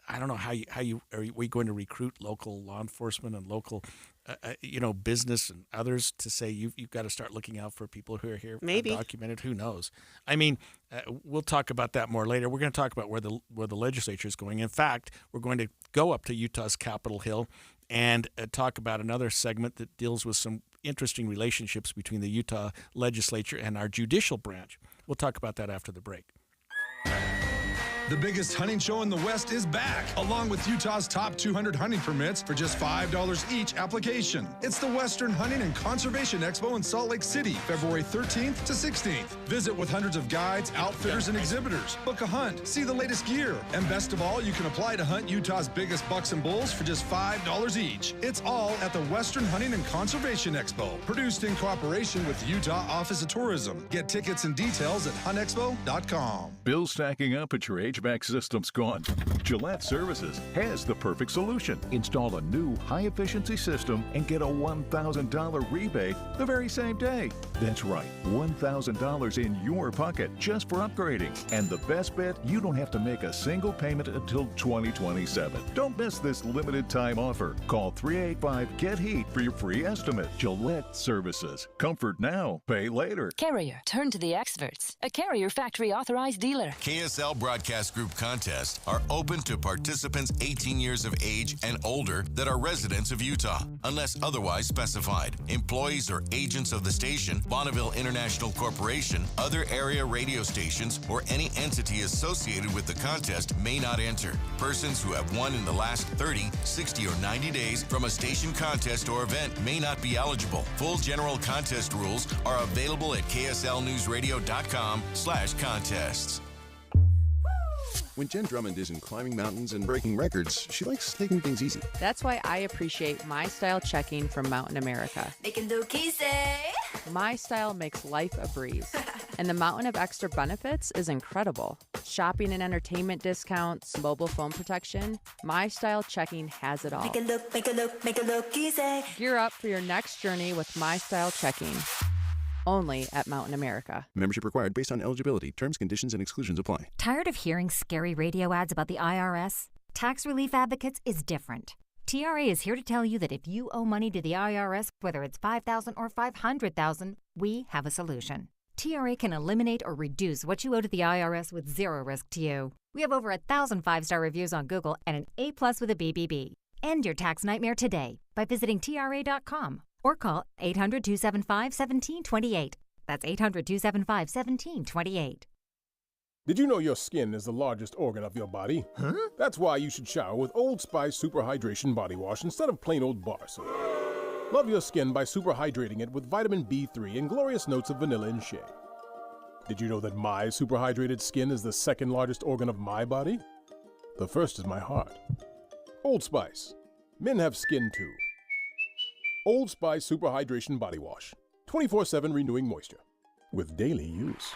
[SPEAKER 3] I don't know how you are we going to recruit local law enforcement and local business and others to say you've got to start looking out for people who are here undocumented. Who knows? I mean, we'll talk about that more later. We're going to talk about where the legislature is going. In fact, we're going to go up to Utah's Capitol Hill and talk about another segment that deals with some interesting relationships between the Utah legislature and our judicial branch. We'll talk about that after the break.
[SPEAKER 7] The biggest hunting show in the West is back, along with Utah's top 200 hunting permits for just $5 each application. It's the Western Hunting and Conservation Expo in Salt Lake City, February 13th to 16th. Visit with hundreds of guides, outfitters, and exhibitors. Book a hunt, see the latest gear, and best of all, you can apply to hunt Utah's biggest bucks and bulls for just $5 each. It's all at the Western Hunting and Conservation Expo, produced in cooperation with the Utah Office of Tourism. Get tickets and details at huntexpo.com.
[SPEAKER 9] Bills stacking up at your HVAC system's gone? Gillette Services has the perfect solution. Install a new high-efficiency system and get a $1,000 rebate the very same day. That's right, $1,000 in your pocket just for upgrading. And the best bet, you don't have to make a single payment until 2027. Don't miss this limited time offer. Call 385-GET-HEAT for your free estimate. Gillette Services. Comfort now, pay later.
[SPEAKER 10] Carrier, turn to the experts. A Carrier factory authorized dealer.
[SPEAKER 11] KSL Broadcast Group contests are open to participants 18 years of age and older that are residents of Utah, unless otherwise specified. Employees or agents of the station, Bonneville International Corporation, other area radio stations, or any entity associated with the contest may not enter. Persons who have won in the last 30, 60, or 90 days from a station contest or event may not be eligible. Full general contest rules are available at kslnewsradio.com/contests.
[SPEAKER 12] When Jen Drummond isn't climbing mountains and breaking records, she likes taking things easy.
[SPEAKER 13] That's why I appreciate My Style checking from Mountain America.
[SPEAKER 16] Make it look easy.
[SPEAKER 13] My Style makes life a breeze. And the mountain of extra benefits is incredible. Shopping and entertainment discounts, mobile phone protection. My Style checking has it all.
[SPEAKER 16] Make it look easy.
[SPEAKER 13] Gear up for your next journey with My Style checking. Only at Mountain America.
[SPEAKER 12] Membership required based on eligibility. Terms, conditions, and exclusions apply.
[SPEAKER 28] Tired of hearing scary radio ads about the IRS? Tax Relief Advocates is different. TRA is here to tell you that if you owe money to the IRS, whether it's $5,000 or $500,000, we have a solution. TRA can eliminate or reduce what you owe to the IRS with zero risk to you. We have over 1,000 5-star reviews on Google and an A+ with a BBB. End your tax nightmare today by visiting TRA.com. Or call 800-275-1728. That's 800-275-1728.
[SPEAKER 2] Did you know your skin is the largest organ of your body? Huh? That's why you should shower with Old Spice Super Hydration Body Wash instead of plain old bar soap. Love your skin by super hydrating it with vitamin B3 and glorious notes of vanilla and shea. Did you know that my superhydrated skin is the second largest organ of my body? The first is my heart. Old Spice. Men have skin too. Old Spice Superhydration Body Wash. 24/7 renewing moisture. With daily use.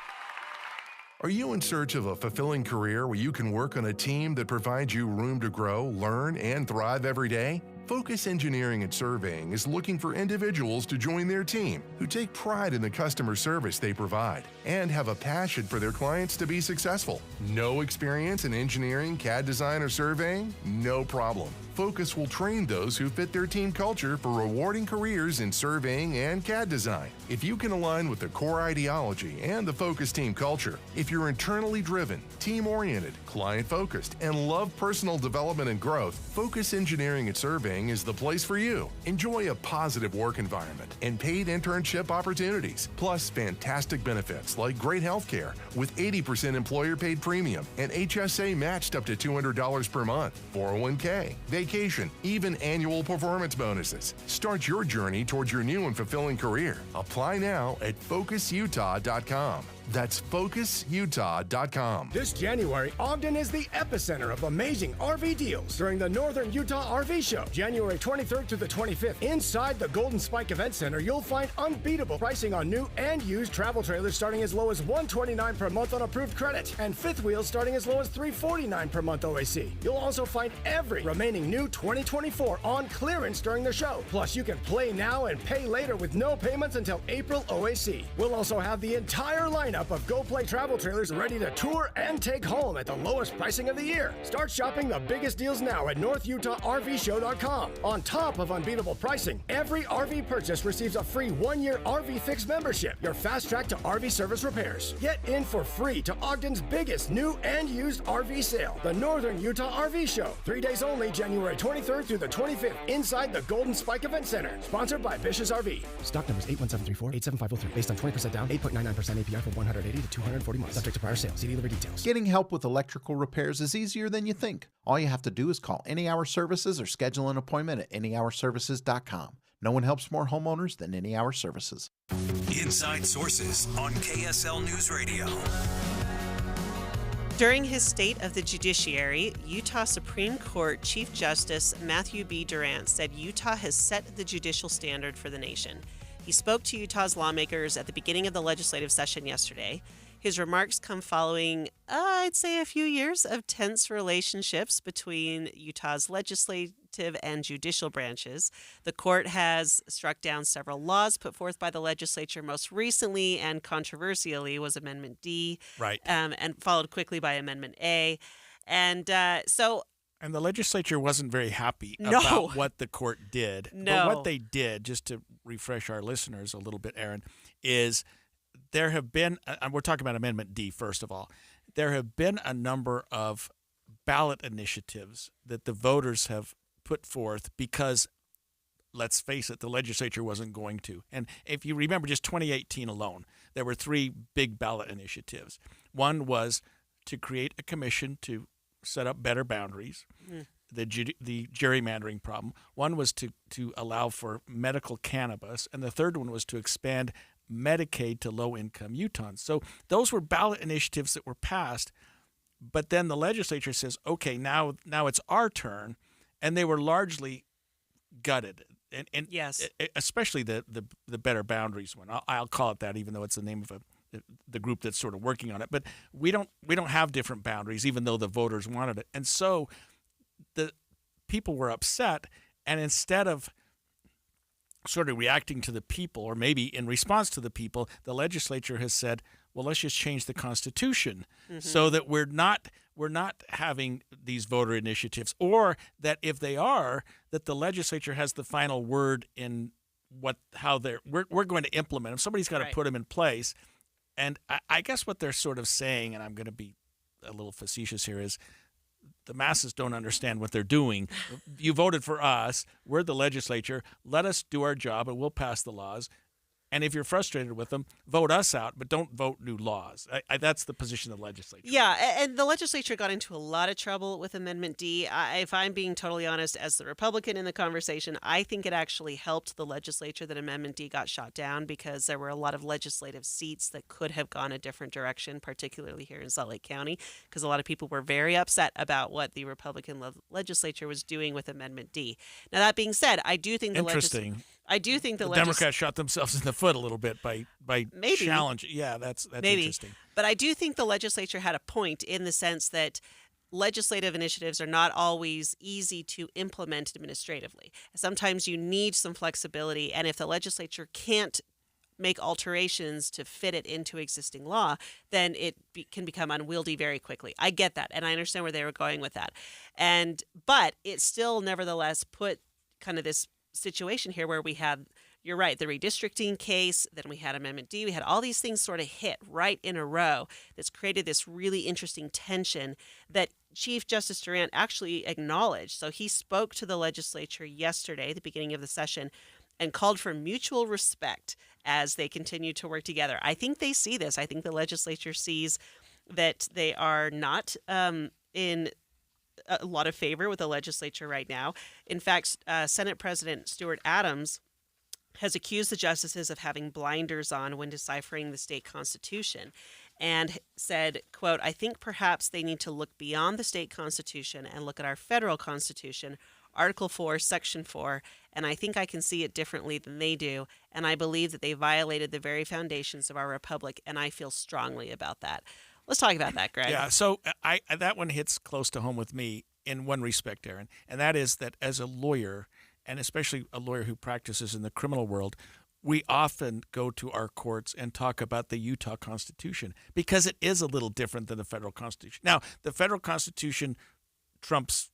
[SPEAKER 14] Are you in search of a fulfilling career where you can work on a team that provides you room to grow, learn, and thrive every day? Focus Engineering and Surveying is looking for individuals to join their team who take pride in the customer service they provide and have a passion for their clients to be successful. No experience in engineering, CAD design, or surveying? No problem. Focus will train those who fit their team culture for rewarding careers in surveying and CAD design. If you can align with the core ideology and the Focus team culture, if you're internally driven, team-oriented, client-focused, and love personal development and growth, Focus Engineering and Surveying is the place for you. Enjoy a positive work environment and paid internship opportunities, plus fantastic benefits like great health care with 80% employer-paid premium and HSA matched up to $200 per month, 401k, vacation, even annual performance bonuses. Start your journey towards your new and fulfilling career. Apply now at FocusUtah.com. That's FocusUtah.com.
[SPEAKER 15] This January, Ogden is the epicenter of amazing RV deals during the Northern Utah RV Show, January 23rd to the 25th. Inside the Golden Spike Event Center, you'll find unbeatable pricing on new and used travel trailers starting as low as $129 per month on approved credit, and fifth wheels starting as low as $349 per month OAC. You'll also find every remaining new 2024 on clearance during the show. Plus, you can play now and pay later with no payments until April OAC. We'll also have the entire lineup of Go Play travel trailers ready to tour and take home at the lowest pricing of the year. Start shopping the biggest deals now at NorthUtahRVShow.com. On top of unbeatable pricing, every RV purchase receives a free 1-year RV Fix membership, your fast track to RV service repairs. Get in for free to Ogden's biggest new and used RV sale, the Northern Utah RV Show. 3 days only, January 23rd through the 25th, inside the Golden Spike Event Center. Sponsored by Vicious RV.
[SPEAKER 17] Stock numbers 81734, 87503. Based on 20% down, 8.99% APR for 180 to 240 months. Subject to prior sale. See dealer details.
[SPEAKER 18] Getting help with electrical repairs is easier than you think. All you have to do is call Any Hour Services or schedule an appointment at anyhourservices.com. No one helps more homeowners than Any Hour Services.
[SPEAKER 6] Inside Sources on KSL News Radio.
[SPEAKER 8] During his State of the Judiciary, Utah Supreme Court Chief Justice Matthew B. Durant said Utah has set the judicial standard for the nation. He spoke to Utah's lawmakers at the beginning of the legislative session yesterday. His remarks come following, I'd say, a few years of tense relationships between Utah's legislative and judicial branches. The court has struck down several laws put forth by the legislature. Most recently and controversially was Amendment D,
[SPEAKER 3] right,
[SPEAKER 8] and followed quickly by Amendment A. And
[SPEAKER 3] And the legislature wasn't very happy about what the court did.
[SPEAKER 8] No.
[SPEAKER 3] But what they did, just to refresh our listeners a little bit, Aaron, is there have been, we're talking about Amendment D first of all, there have been a number of ballot initiatives that the voters have put forth because, let's face it, the legislature wasn't going to. And if you remember just 2018 alone, there were 3 big ballot initiatives. One was to create a commission to set up better boundaries, the gerrymandering problem. One was to allow for medical cannabis, and the third one was to expand Medicaid to low-income Utahns. So those were ballot initiatives that were passed, but then the legislature says, okay, now it's our turn, and they were largely gutted. And
[SPEAKER 8] yes,
[SPEAKER 3] especially the better boundaries one. I'll call it that, even though it's the name of the group that's sort of working on it. But we don't have different boundaries, even though the voters wanted it. And so the people were upset, and instead of sort of reacting to the people, or maybe in response to the people, the legislature has said, well, let's just change the Constitution so that we're not having these voter initiatives, or that if they are, that the legislature has the final word in how we're going to implement them. Somebody's got to put them in place. And I guess what they're sort of saying, and I'm going to be a little facetious here, is the masses don't understand what they're doing. You voted for us. We're the legislature. Let us do our job, and we'll pass the laws. And if you're frustrated with them, vote us out, but don't vote new laws. That's the position of the legislature.
[SPEAKER 8] Yeah, and the legislature got into a lot of trouble with Amendment D. If I'm being totally honest, as the Republican in the conversation, I think it actually helped the legislature that Amendment D got shot down because there were a lot of legislative seats that could have gone a different direction, particularly here in Salt Lake County, because a lot of people were very upset about what the Republican legislature was doing with Amendment D. Now, that being said, I do think the
[SPEAKER 3] Democrats shot themselves in the foot a little bit by challenge. Yeah, that's
[SPEAKER 8] maybe
[SPEAKER 3] interesting.
[SPEAKER 8] But I do think the legislature had a point in the sense that legislative initiatives are not always easy to implement administratively. Sometimes you need some flexibility, and if the legislature can't make alterations to fit it into existing law, then it can become unwieldy very quickly. I get that, and I understand where they were going with that. But it still nevertheless put kind of this situation here where we had, you're right, the redistricting case, then we had Amendment D, we had all these things sort of hit right in a row that's created this really interesting tension that Chief Justice Durant actually acknowledged. So he spoke to the legislature yesterday at the beginning of the session and called for mutual respect as they continue to work together. I think they see this. I think the legislature sees that they are not in a lot of favor with the legislature right now. In fact, Senate President Stuart Adams has accused the justices of having blinders on when deciphering the state constitution and said, quote, "I think perhaps they need to look beyond the state constitution and look at our federal constitution, Article 4, Section 4, and I think I can see it differently than they do, and I believe that they violated the very foundations of our republic, and I feel strongly about that." Let's talk about that, Greg.
[SPEAKER 3] Yeah, so that one hits close to home with me in one respect, Aaron, and that is that as a lawyer, and especially a lawyer who practices in the criminal world, we often go to our courts and talk about the Utah Constitution because it is a little different than the federal Constitution. Now, the federal Constitution trumps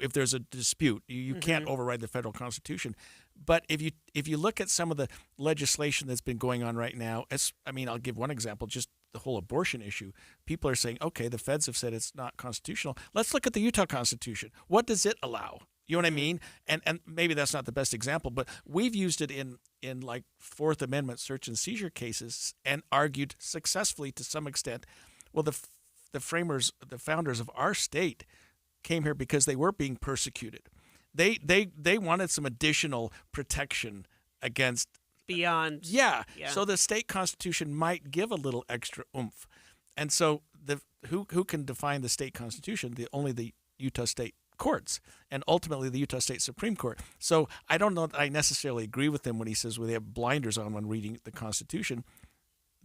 [SPEAKER 3] if there's a dispute, you can't override the federal Constitution. But if you look at some of the legislation that's been going on right now, I'll give one example, just the whole abortion issue. People are saying, okay, the feds have said it's not constitutional. Let's look at the Utah Constitution. What does it allow? You know what I mean? And maybe that's not the best example, but we've used it in like Fourth Amendment search and seizure cases and argued successfully to some extent. Well, the founders of our state came here because they were being persecuted. They wanted some additional protection against
[SPEAKER 8] beyond.
[SPEAKER 3] Yeah. So the state constitution might give a little extra oomph. And so who can define the state constitution? Only the Utah State courts and ultimately the Utah State Supreme Court. So I don't know that I necessarily agree with him when he says they have blinders on when reading the Constitution.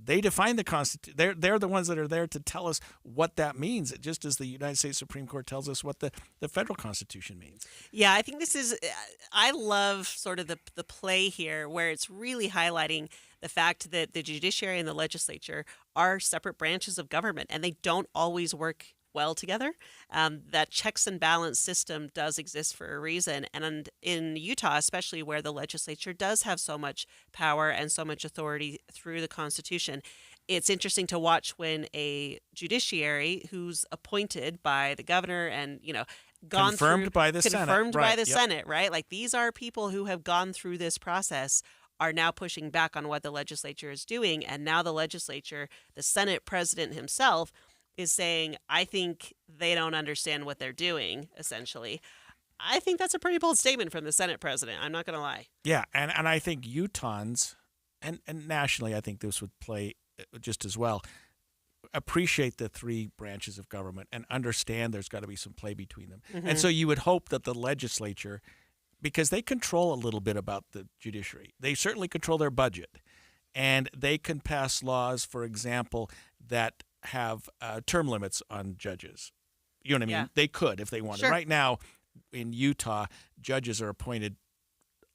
[SPEAKER 3] They define the Constitution. They're the ones that are there to tell us what that means, just as the United States Supreme Court tells us what the federal Constitution means.
[SPEAKER 8] Yeah, I think this is – I love sort of the play here where it's really highlighting the fact that the judiciary and the legislature are separate branches of government, and they don't always work well together. That checks and balance system does exist for a reason. And in Utah, especially where the legislature does have so much power and so much authority through the Constitution, it's interesting to watch when a judiciary who's appointed by the governor and,
[SPEAKER 3] confirmed by the
[SPEAKER 8] Senate, right? Like these are people who have gone through this process, are now pushing back on what the legislature is doing. And now the legislature, the Senate president himself, is saying, I think they don't understand what they're doing, essentially. I think that's a pretty bold statement from the Senate president. I'm not going to lie.
[SPEAKER 3] Yeah, and I think Utahns, and nationally I think this would play just as well, appreciate the three branches of government and understand there's got to be some play between them.
[SPEAKER 8] Mm-hmm.
[SPEAKER 3] And so you would hope that the legislature, because they control a little bit about the judiciary, they certainly control their budget, and they can pass laws, for example, that have term limits on judges. You know what I mean?
[SPEAKER 8] Yeah.
[SPEAKER 3] They could if they wanted.
[SPEAKER 8] Sure.
[SPEAKER 3] Right now, in Utah, judges are appointed,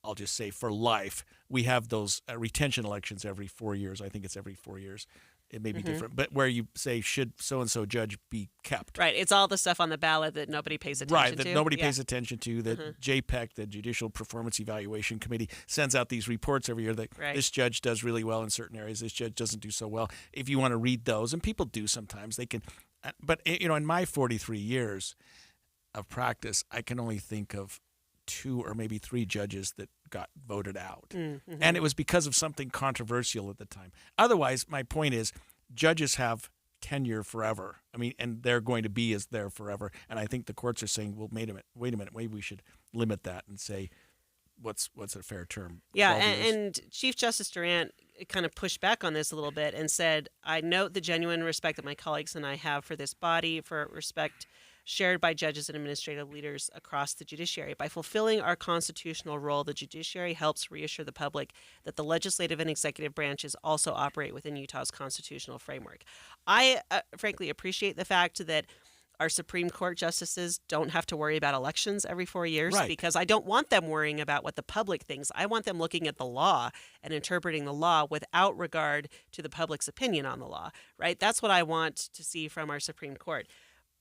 [SPEAKER 3] I'll just say, for life. We have those retention elections every 4 years. I think it's every 4 years. It may be different, but where you say, should so-and-so judge be kept?
[SPEAKER 8] Right. It's all the stuff on the ballot that nobody pays attention to.
[SPEAKER 3] Right, that nobody pays attention to, that JPEC, the Judicial Performance Evaluation Committee, sends out these reports every year that this judge does really well in certain areas, this judge doesn't do so well. If you want to read those, and people do sometimes, they can. But, in my 43 years of practice, I can only think of 2 or maybe 3 judges that got voted out.
[SPEAKER 8] Mm-hmm.
[SPEAKER 3] And it was because of something controversial at the time. Otherwise, my point is, judges have tenure forever. I mean, and they're going to be as there forever. And I think the courts are saying, well, wait a minute, maybe we should limit that and say, what's a fair term?
[SPEAKER 8] Yeah, and Chief Justice Durant kind of pushed back on this a little bit and said, I note the genuine respect that my colleagues and I have for this body, for respect shared by judges and administrative leaders across the judiciary. By fulfilling our constitutional role, the judiciary helps reassure the public that the legislative and executive branches also operate within Utah's constitutional framework. I frankly appreciate the fact that our Supreme Court justices don't have to worry about elections every 4 years,
[SPEAKER 3] Right.
[SPEAKER 8] because I don't want them worrying about what the public thinks. I want them looking at the law and interpreting the law without regard to the public's opinion on the law, right? That's what I want to see from our Supreme Court.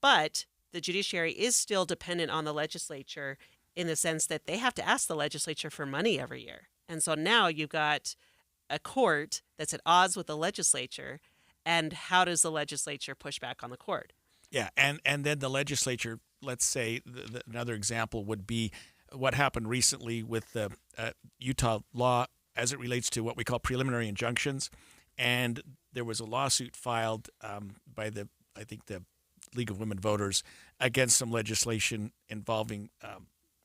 [SPEAKER 8] But the judiciary is still dependent on the legislature in the sense that they have to ask the legislature for money every year. And so now you've got a court that's at odds with the legislature, and how does the legislature push back on the court?
[SPEAKER 3] Yeah, and then the legislature, let's say, another example would be what happened recently with the Utah law as it relates to what we call preliminary injunctions. And there was a lawsuit filed by the League of Women Voters against some legislation involving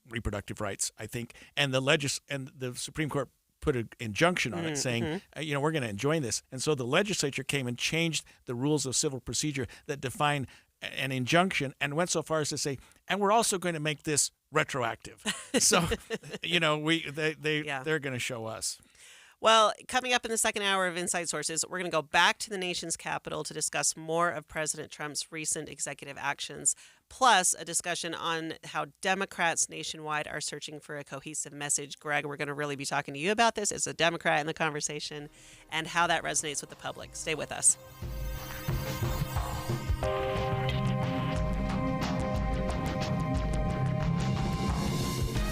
[SPEAKER 3] reproductive rights, I think. And the Supreme Court put an injunction on it saying, we're going to enjoin this. And so the legislature came and changed the rules of civil procedure that define an injunction and went so far as to say, and we're also going to make this retroactive. So, they're going to show us.
[SPEAKER 8] Well, coming up in the second hour of Inside Sources, we're going to go back to the nation's capital to discuss more of President Trump's recent executive actions, plus a discussion on how Democrats nationwide are searching for a cohesive message. Greg, we're going to really be talking to you about this as a Democrat in the conversation and how that resonates with the public. Stay with us.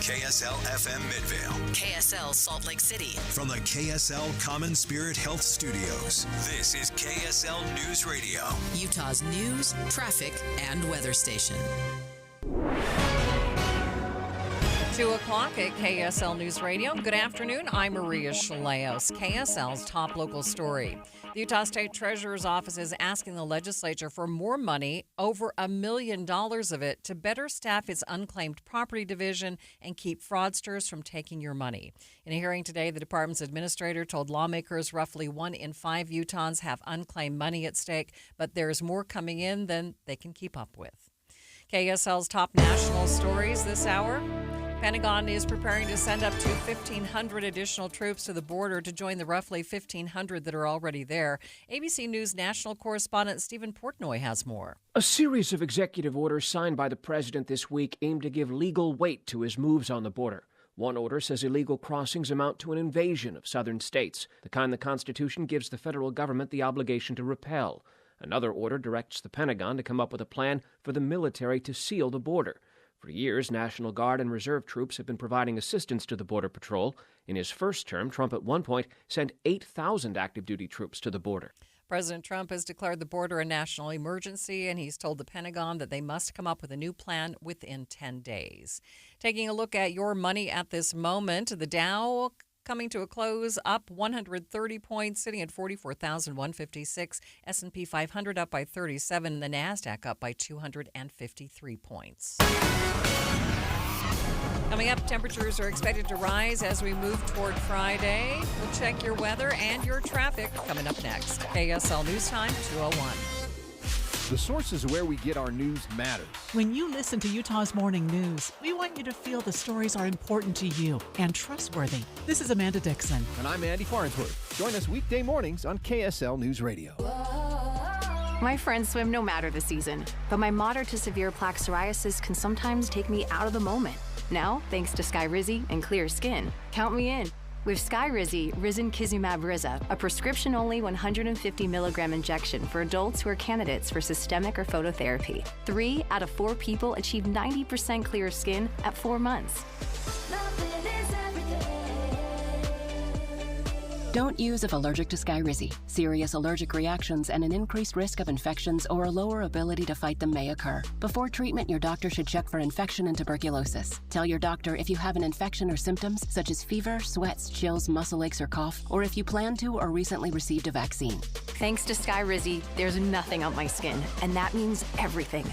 [SPEAKER 6] KSL FM Midvale.
[SPEAKER 19] KSL Salt Lake City.
[SPEAKER 6] From the KSL Common Spirit Health Studios, this is KSL News Radio.
[SPEAKER 19] Utah's news, traffic, and weather station.
[SPEAKER 21] 2 o'clock at KSL News Radio. Good afternoon. I'm Maria Chaleos. KSL's top local story. The Utah State Treasurer's Office is asking the legislature for more money, over $1 million of it, to better staff its unclaimed property division and keep fraudsters from taking your money. In a hearing today, the department's administrator told lawmakers roughly 1 in 5 Utahns have unclaimed money at stake, but there's more coming in than they can keep up with. KSL's top national stories this hour. Pentagon is preparing to send up to 1,500 additional troops to the border to join the roughly 1,500 that are already there. ABC News national correspondent Stephen Portnoy has more.
[SPEAKER 20] A series of executive orders signed by the president this week aim to give legal weight to his moves on the border. One order says illegal crossings amount to an invasion of southern states, the kind the Constitution gives the federal government the obligation to repel. Another order directs the Pentagon to come up with a plan for the military to seal the border. For years, National Guard and Reserve troops have been providing assistance to the Border Patrol. In his first term, Trump at one point sent 8,000 active-duty troops to the border.
[SPEAKER 21] President Trump has declared the border a national emergency, and he's told the Pentagon that they must come up with a new plan within 10 days. Taking a look at your money at this moment, the Dow coming to a close up 130 points, sitting at 44,156. S&P 500 up by 37. The NASDAQ up by 253 points. Coming up, temperatures are expected to rise as we move toward Friday. We'll check your weather and your traffic coming up next. KSL News Time, 2:01.
[SPEAKER 22] The sources where we get our news matters.
[SPEAKER 23] When you listen to Utah's Morning News, we want you to feel the stories are important to you and trustworthy. This is Amanda Dixon.
[SPEAKER 22] And I'm Andy Farnsworth. Join us weekday mornings on KSL News Radio.
[SPEAKER 24] My friends swim no matter the season, but my moderate to severe plaque psoriasis can sometimes take me out of the moment. Now, thanks to Skyrizi and clear skin, count me in. With Skyrizi, Risankizumab Riza, a prescription-only 150 milligram injection for adults who are candidates for systemic or phototherapy. 3 out of 4 people achieve 90% clear skin at 4 months.
[SPEAKER 1] Don't use if allergic to Skyrizi. Serious allergic reactions and an increased risk of infections or a lower ability to fight them may occur. Before treatment, your doctor should check for infection and tuberculosis. Tell your doctor if you have an infection or symptoms such as fever, sweats, chills, muscle aches, or cough, or if you plan to or recently received a vaccine.
[SPEAKER 24] Thanks to Skyrizi, there's nothing on my skin, and that means everything.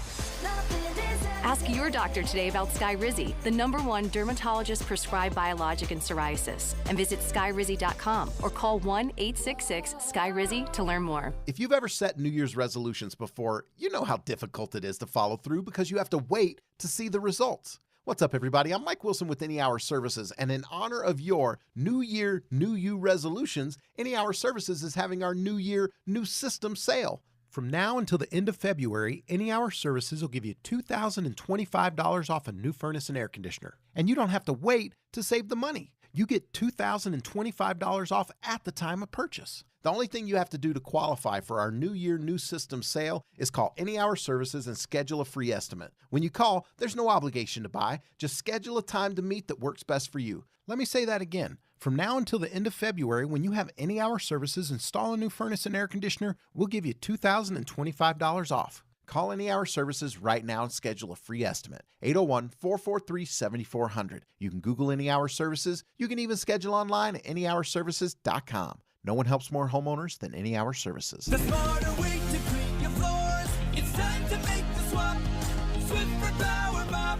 [SPEAKER 24] Ask your doctor today about Skyrizi, the #1 dermatologist-prescribed biologic in psoriasis, and visit skyrizi.com or call 1-866-SKYRIZI to learn more.
[SPEAKER 18] If you've ever set New Year's resolutions before, you know how difficult it is to follow through because you have to wait to see the results. What's up, everybody? I'm Mike Wilson with Any Hour Services, and in honor of your New Year, New You resolutions, Any Hour Services is having our New Year, New System sale. From now until the end of February, Any Hour Services will give you $2,025 off a new furnace and air conditioner. And you don't have to wait to save the money. You get $2,025 off at the time of purchase. The only thing you have to do to qualify for our New Year, New System sale is call Any Hour Services and schedule a free estimate. When you call, there's no obligation to buy. Just schedule a time to meet that works best for you. Let me say that again. From now until the end of February, when you have Any Hour Services install a new furnace and air conditioner, we'll give you $2,025 off. Call Any Hour Services right now and schedule a free estimate. 801-443-7400. You can Google Any Hour Services. You can even schedule online at anyhourservices.com. No one helps more homeowners than Any Hour Services.
[SPEAKER 4] The smarter way to clean your floors. It's time to make the swap. Swiffer Power Mop.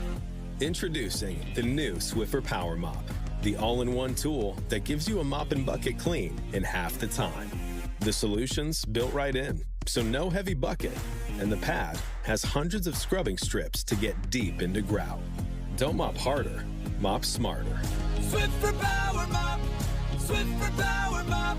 [SPEAKER 5] Introducing the new Swiffer Power Mop, the all-in-one tool that gives you a mop and bucket clean in half the time. The solution's built right in, so no heavy bucket, and the pad has hundreds of scrubbing strips to get deep into grout. Don't mop harder, mop smarter.
[SPEAKER 4] Swiffer Power Mop. Swiffer Power Mop.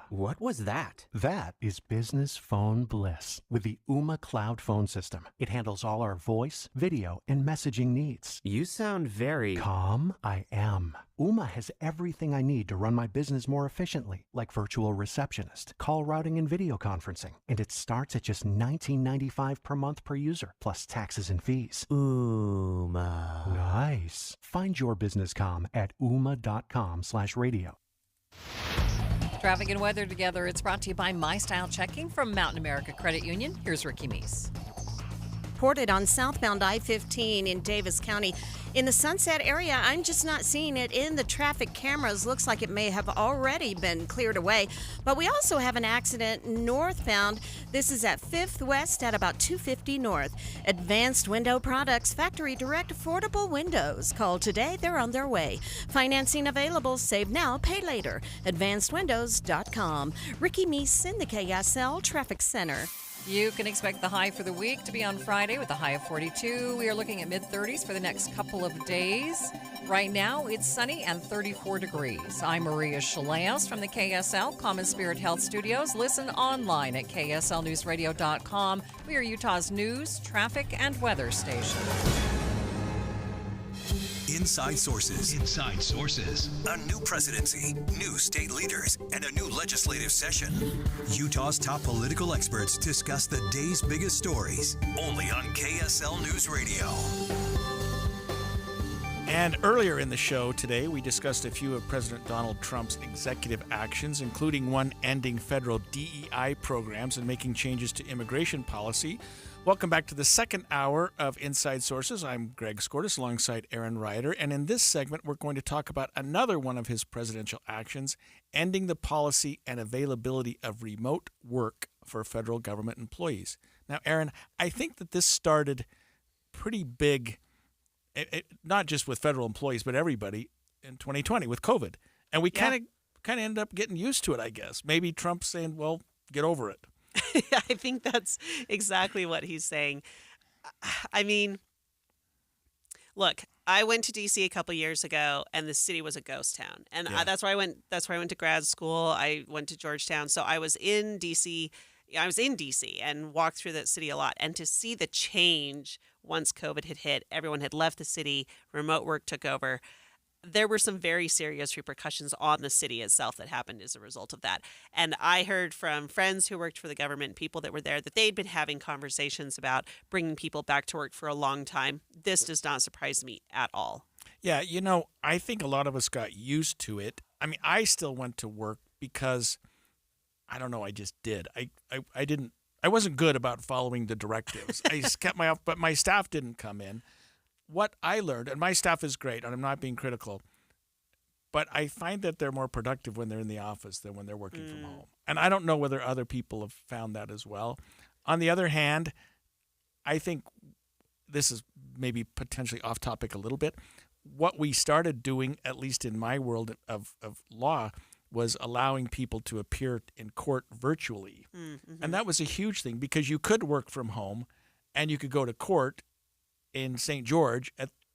[SPEAKER 7] What was that? That is business phone bliss with the Ooma Cloud phone system. It handles all our voice, video, and messaging needs.
[SPEAKER 9] You sound very...
[SPEAKER 7] Calm? I am. Ooma has everything I need to run my business more efficiently, like virtual receptionist, call routing, and video conferencing. And it starts at just $19.95 per month per user, plus taxes and fees.
[SPEAKER 9] Ooma.
[SPEAKER 7] Nice. Find your business calm at ooma.com/radio.
[SPEAKER 21] Traffic and weather together. It's brought to you by My Style Checking from Mountain America Credit Union. Here's Ricky Meese.
[SPEAKER 25] Reported on southbound I-15 in Davis County. In the Sunset area, I'm just not seeing it in the traffic cameras. Looks like it may have already been cleared away. But we also have an accident northbound. This is at 5th West at about 250 North. Advanced Window Products, factory direct affordable windows. Call today, they're on their way. Financing available, save now, pay later. AdvancedWindows.com. Ricky Meese in the KSL Traffic Center.
[SPEAKER 21] You can expect the high for the week to be on Friday with a high of 42. We are looking at mid-30s for the next couple of days. Right now, it's sunny and 34 degrees. I'm Maria Chaleos from the KSL Common Spirit Health Studios. Listen online at kslnewsradio.com. We are Utah's news, traffic, and weather station.
[SPEAKER 6] Inside Sources. Inside Sources. A new presidency, new state leaders, and a new legislative session. Utah's top political experts discuss the day's biggest stories. Only on KSL News Radio.
[SPEAKER 3] And earlier in the show today, we discussed a few of President Donald Trump's executive actions, including one ending federal DEI programs and making changes to immigration policy. Welcome back to the second hour of Inside Sources. I'm Greg Skordas alongside Aaron Ryder. And in this segment, we're going to talk about another one of his presidential actions, ending the policy and availability of remote work for federal government employees. Now, Aaron, I think that this started pretty big, not just with federal employees, but everybody in 2020 with COVID. And we kind of ended up getting used to it, I guess. Maybe Trump's saying, well, get over it.
[SPEAKER 8] I think that's exactly what he's saying. I mean, look, I went to DC a couple years ago, and the city was a ghost town, and that's where I went. That's where I went to grad school. I went to Georgetown, so I was in DC. I was in DC and walked through that city a lot. And to see the change once COVID had hit, everyone had left the city. Remote work took over. There were some very serious repercussions on the city itself that happened as a result of that. And I heard from friends who worked for the government, people that were there, that they'd been having conversations about bringing people back to work for a long time. This does not surprise me at all.
[SPEAKER 3] Yeah, I think a lot of us got used to it. I mean, I still went to work because, I don't know, I just did. I wasn't good about following the directives. I just kept but my staff didn't come in. What I learned, and my staff is great, and I'm not being critical, but I find that they're more productive when they're in the office than when they're working from home. And I don't know whether other people have found that as well. On the other hand, I think this is maybe potentially off topic a little bit. What we started doing, at least in my world of law, was allowing people to appear in court virtually. Mm-hmm. And that was a huge thing because you could work from home and you could go to court in St. George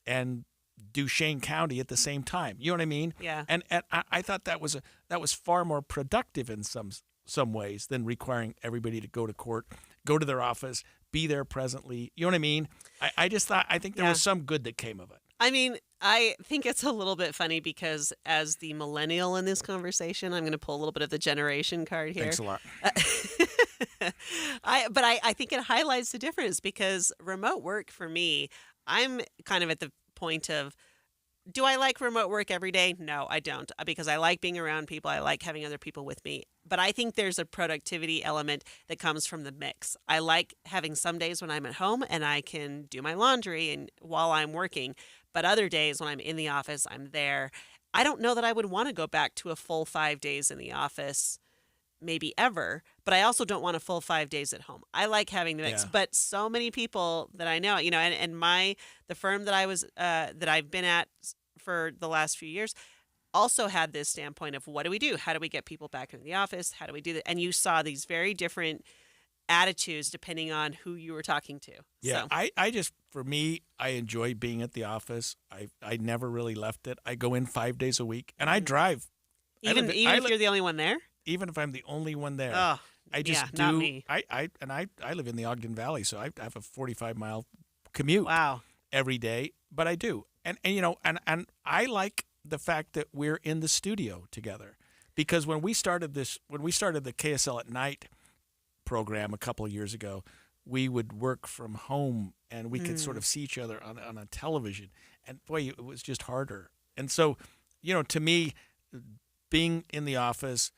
[SPEAKER 3] and do Shane County at the same time. You know what I mean?
[SPEAKER 8] Yeah.
[SPEAKER 3] And I thought that was far more productive in some ways than requiring everybody to go to court, go to their office, be there presently. You know what I mean? I think there was some good that came of it.
[SPEAKER 8] I mean, I think it's a little bit funny because as the millennial in this conversation, I'm going to pull a little bit of the generation card here.
[SPEAKER 3] Thanks a lot.
[SPEAKER 8] I think it highlights the difference because remote work for me, I'm kind of at the point of, do I like remote work every day? No, I don't, because I like being around people. I like having other people with me. But I think there's a productivity element that comes from the mix. I like having some days when I'm at home and I can do my laundry and while I'm working. But other days when I'm in the office, I'm there. I don't know that I would want to go back to a full 5 days in the office, maybe ever. But I also don't want a full 5 days at home. I like having the mix.
[SPEAKER 3] Yeah.
[SPEAKER 8] But so many people that I know, and the firm that that I've been at for the last few years also had this standpoint of what do we do? How do we get people back into the office? How do we do that? And you saw these very different attitudes depending on who you were talking to.
[SPEAKER 3] Yeah,
[SPEAKER 8] So.
[SPEAKER 3] I just, for me, I enjoy being at the office. I never really left it. I go in 5 days a week, and I drive.
[SPEAKER 8] Even if you're the only one there?
[SPEAKER 3] Even if I'm the only one there.
[SPEAKER 8] Oh,
[SPEAKER 3] I just do.
[SPEAKER 8] not me.
[SPEAKER 3] I live in the Ogden Valley, so I have a 45-mile commute.
[SPEAKER 8] Wow.
[SPEAKER 3] Every day, but I do. And I like the fact that we're in the studio together, because when we started the KSL at Night program a couple of years ago, we would work from home and we could sort of see each other on a television, and boy, it was just harder. And so, to me, being in the office,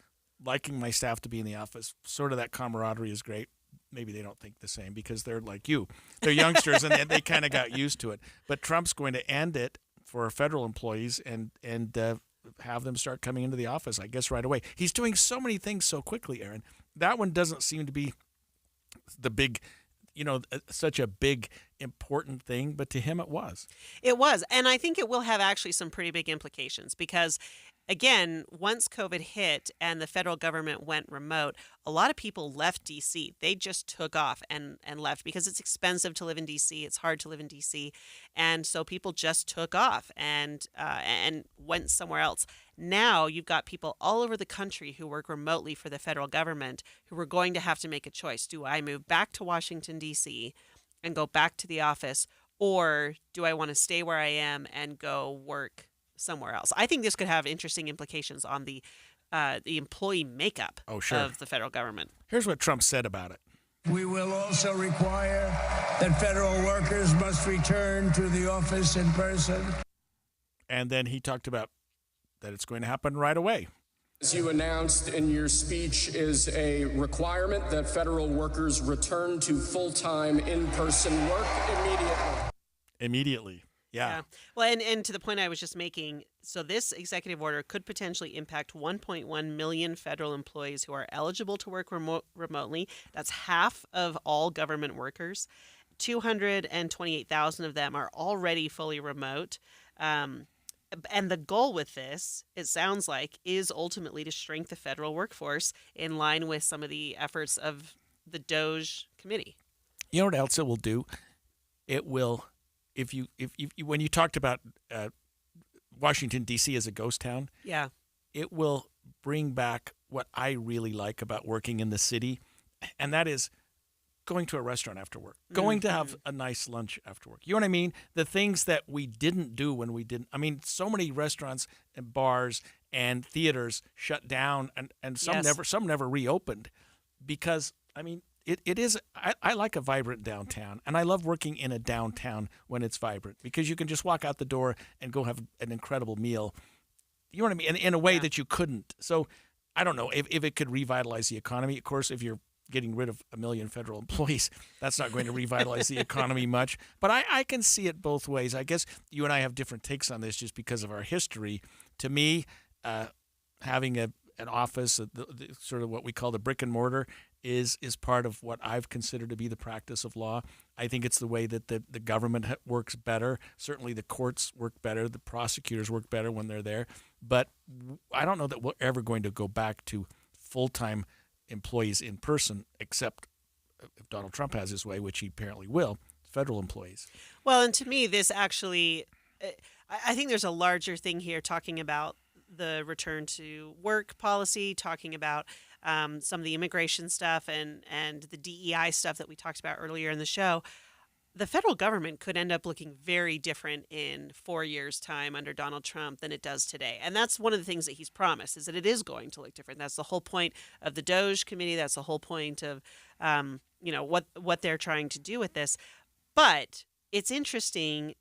[SPEAKER 3] liking my staff to be in the office, sort of that camaraderie is great. Maybe they don't think the same because they're like you. They're youngsters and they kind of got used to it. But Trump's going to end it for federal employees and have them start coming into the office, I guess, right away. He's doing so many things so quickly, Aaron. That one doesn't seem to be the big, such a big, important thing, but to him it was.
[SPEAKER 8] It was. And I think it will have actually some pretty big implications because, again, once COVID hit and the federal government went remote, a lot of people left D.C. They just took off and left because it's expensive to live in D.C. It's hard to live in D.C. And so people just took off and went somewhere else. Now you've got people all over the country who work remotely for the federal government who are going to have to make a choice. Do I move back to Washington, D.C. and go back to the office, or do I want to stay where I am and go work somewhere else? I think this could have interesting implications on the employee makeup of the federal government.
[SPEAKER 3] Here's what Trump said about it.
[SPEAKER 10] We will also require that federal workers must return to the office in person.
[SPEAKER 3] And then he talked about that it's going to happen right away.
[SPEAKER 11] As you announced in your speech, is a requirement that federal workers return to full-time in-person work immediately.
[SPEAKER 3] Immediately. Yeah.
[SPEAKER 8] Well, and to the point I was just making, so this executive order could potentially impact 1.1 million federal employees who are eligible to work remotely. That's half of all government workers. 228,000 of them are already fully remote. And the goal with this, it sounds like, is ultimately to shrink the federal workforce in line with some of the efforts of the DOJ committee.
[SPEAKER 3] You know what else it will do? It will, if you when you talked about Washington, D.C. as a ghost town,
[SPEAKER 8] yeah,
[SPEAKER 3] it will bring back what I really like about working in the city, and that is going to a restaurant after work, going to have a nice lunch after work. You know what I mean? The things that we didn't do when we didn't. I mean, so many restaurants and bars and theaters shut down, and some never reopened because, I mean, it is. I like a vibrant downtown, and I love working in a downtown when it's vibrant because you can just walk out the door and go have an incredible meal. You know what I mean? In a way that you couldn't. So I don't know if it could revitalize the economy. Of course, if you're getting rid of 1 million federal employees, that's not going to revitalize the economy much. But I can see it both ways. I guess you and I have different takes on this just because of our history. To me, having an office, sort of what we call the brick and mortar, is part of what I've considered to be the practice of law. I think it's the way that the government works better. Certainly the courts work better. The prosecutors work better when they're there. But I don't know that we're ever going to go back to full-time employees in person, except if Donald Trump has his way, which he apparently will, federal employees.
[SPEAKER 8] Well, and to me, this actually, I think there's a larger thing here talking about the return to work policy, talking about some of the immigration stuff and the DEI stuff that we talked about earlier in the show. The federal government could end up looking very different in 4 years' time under Donald Trump than it does today. And that's one of the things that he's promised, is that it is going to look different. That's the whole point of the DOJ committee. That's the whole point of, what they're trying to do with this. But it's interesting.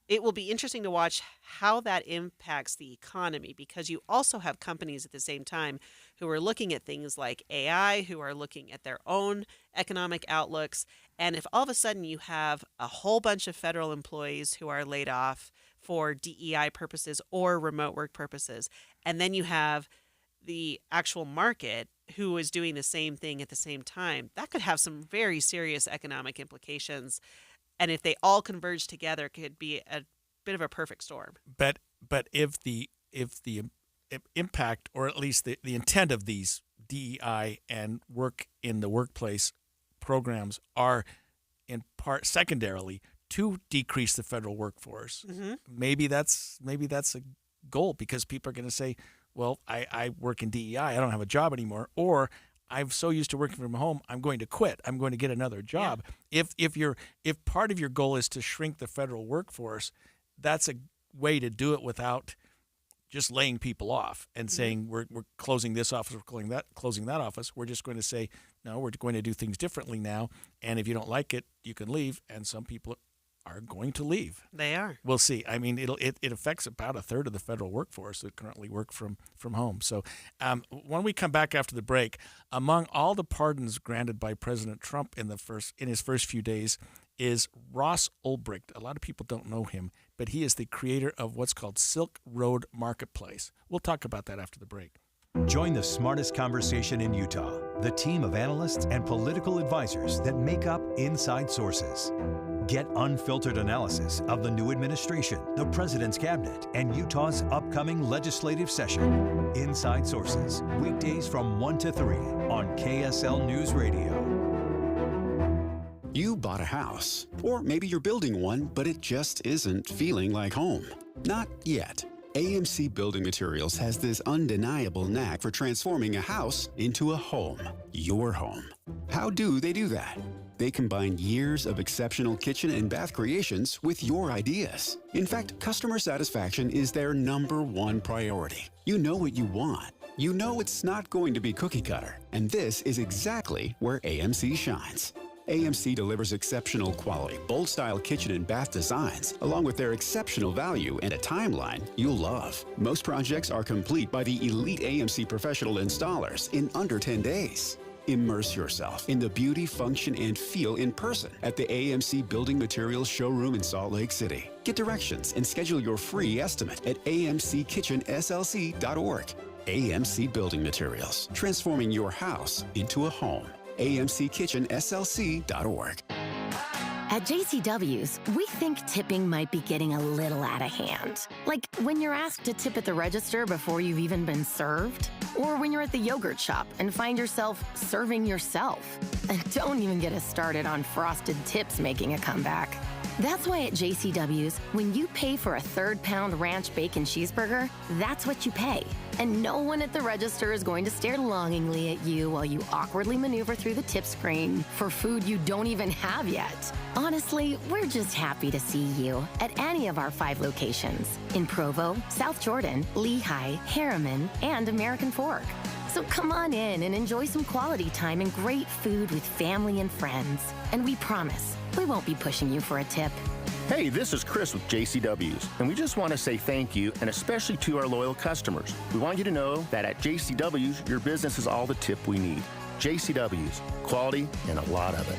[SPEAKER 8] It will be interesting to watch how that impacts the economy, because you also have companies at the same time who are looking at things like AI, who are looking at their own economic outlooks. And if all of a sudden you have a whole bunch of federal employees who are laid off for DEI purposes or remote work purposes, and then you have the actual market who is doing the same thing at the same time, that could have some very serious economic implications. And if they all converge together, it could be a bit of a perfect storm.
[SPEAKER 3] But if the impact, or at least the intent of these DEI and work in the workplace programs are in part secondarily to decrease the federal workforce, maybe that's a goal, because people are going to say, well, I work in DEI, I don't have a job anymore, or I'm so used to working from home, I'm going to quit. I'm going to get another job. Yeah. If part of your goal is to shrink the federal workforce, that's a way to do it without just laying people off and saying we're closing this office, we're closing that office. We're just going to say, no, we're going to do things differently now. And if you don't like it, you can leave. And some people are going to leave.
[SPEAKER 8] They are.
[SPEAKER 3] We'll see. I mean, it affects about a third of the federal workforce that currently work from home. So when we come back after the break, among all the pardons granted by President Trump in his first few days is Ross Ulbricht. A lot of people don't know him, but he is the creator of what's called Silk Road Marketplace. We'll talk about that after the break.
[SPEAKER 2] Join the smartest conversation in Utah, the team of analysts and political advisors that make up Inside Sources. Get unfiltered analysis of the new administration, the president's cabinet, and Utah's upcoming legislative session. Inside Sources, weekdays from 1 to 3 on KSL News Radio.
[SPEAKER 12] You bought a house, or maybe you're building one, but it just isn't feeling like home. Not yet. AMC Building Materials has this undeniable knack for transforming a house into a home, your home. How do they do that? They combine years of exceptional kitchen and bath creations with your ideas. In fact, customer satisfaction is their #1 priority. You know what you want. You know it's not going to be cookie cutter, and this is exactly where AMC shines. AMC delivers exceptional quality, bold-style kitchen and bath designs, along with their exceptional value and a timeline you'll love. Most projects are complete by the elite AMC professional installers in under 10 days. Immerse yourself in the beauty, function, and feel in person at the AMC Building Materials showroom in Salt Lake City. Get directions and schedule your free estimate at amckitchenslc.org. AMC Building Materials, transforming your house into a home. amckitchenslc.org.
[SPEAKER 13] At JCW's, we think tipping might be getting a little out of hand. Like when you're asked to tip at the register before you've even been served, or when you're at the yogurt shop and find yourself serving yourself. And don't even get us started on frosted tips making a comeback. That's why at JCW's, when you pay for a 3rd-pound ranch bacon cheeseburger, that's what you pay. And no one at the register is going to stare longingly at you while you awkwardly maneuver through the tip screen for food you don't even have yet. Honestly, we're just happy to see you at any of our 5 locations in Provo, South Jordan, Lehigh, Harriman, and American Fork. So So come on in and enjoy some quality time and great food with family and friends. And we promise, we won't be pushing you for a tip.
[SPEAKER 14] Hey, this is Chris with JCW's, and we just want to say thank you, and especially to our loyal customers. We want you to know that at JCW's, your business is all the tip we need. JCW's, quality and a lot of it.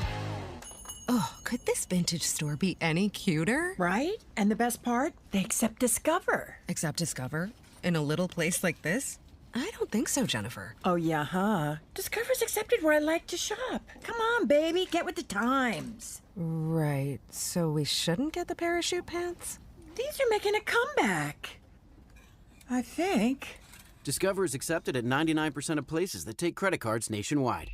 [SPEAKER 15] Oh, could this vintage store be any cuter?
[SPEAKER 16] Right? And the best part? They accept Discover.
[SPEAKER 15] Accept Discover? In a little place like this? I don't think so, Jennifer.
[SPEAKER 16] Oh, yeah, huh? Discover's accepted where I like to shop. Come on, baby, get with the times.
[SPEAKER 15] Right, so we shouldn't get the parachute pants?
[SPEAKER 16] These are making a comeback. I think.
[SPEAKER 17] Discover is accepted at 99% of places that take credit cards nationwide.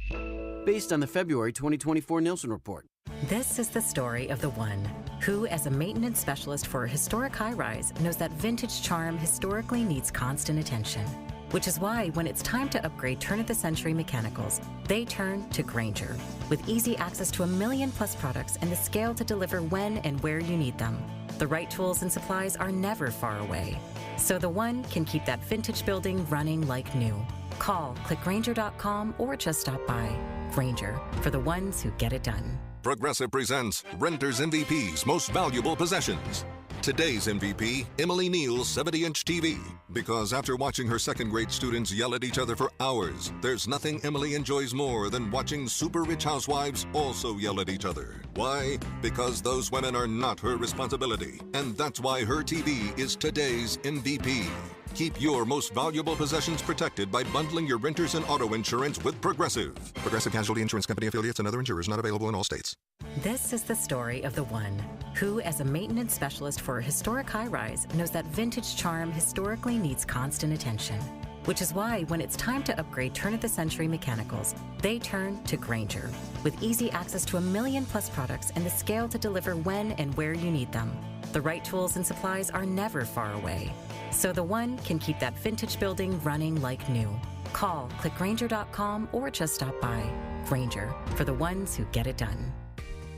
[SPEAKER 17] Based on the February 2024 Nielsen report.
[SPEAKER 19] This is the story of the one who, as a maintenance specialist for a historic high-rise, knows that vintage charm historically needs constant attention. Which is why, when it's time to upgrade turn-of-the-century mechanicals, they turn to Grainger. With easy access to 1 million-plus products and the scale to deliver when and where you need them. The right tools and supplies are never far away. So the one can keep that vintage building running like new. Call, click Grainger.com, or just stop by. Grainger, for the ones who get it done.
[SPEAKER 26] Progressive presents Renter's MVP's Most Valuable Possessions. Today's MVP, Emily Neal's 70-inch TV. Because after watching her second-grade students yell at each other for hours, there's nothing Emily enjoys more than watching super-rich housewives also yell at each other. Why? Because those women are not her responsibility. And that's why her TV is today's MVP. Keep your most valuable possessions protected by bundling your renters and auto insurance with Progressive. Progressive Casualty Insurance Company affiliates and other insurers not available in all states.
[SPEAKER 19] This is the story of the one who, as a maintenance specialist for a historic high-rise, knows that vintage charm historically needs constant attention. Which is why, when it's time to upgrade turn-of-the-century mechanicals, they turn to Grainger. With easy access to 1 million-plus products and the scale to deliver when and where you need them. The right tools and supplies are never far away. So the one can keep that vintage building running like new. Call, click Grainger.com, or just stop by. Grainger, for the ones who get it done.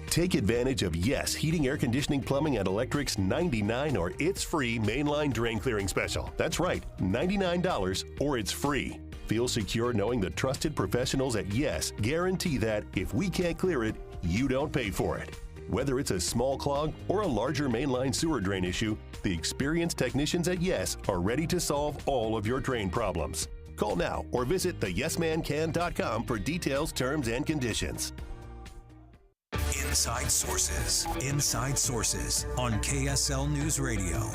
[SPEAKER 27] Take advantage of Yes Heating, Air Conditioning, Plumbing, and Electric's $99 or it's free mainline drain clearing special. That's right, $99 or it's free. Feel secure knowing the trusted professionals at Yes guarantee that if we can't clear it, you don't pay for it. Whether it's a small clog or a larger mainline sewer drain issue, the experienced technicians at Yes are ready to solve all of your drain problems. Call now or visit theyesmancan.com for details, terms, and conditions.
[SPEAKER 6] Inside Sources. Inside Sources on KSL News Radio.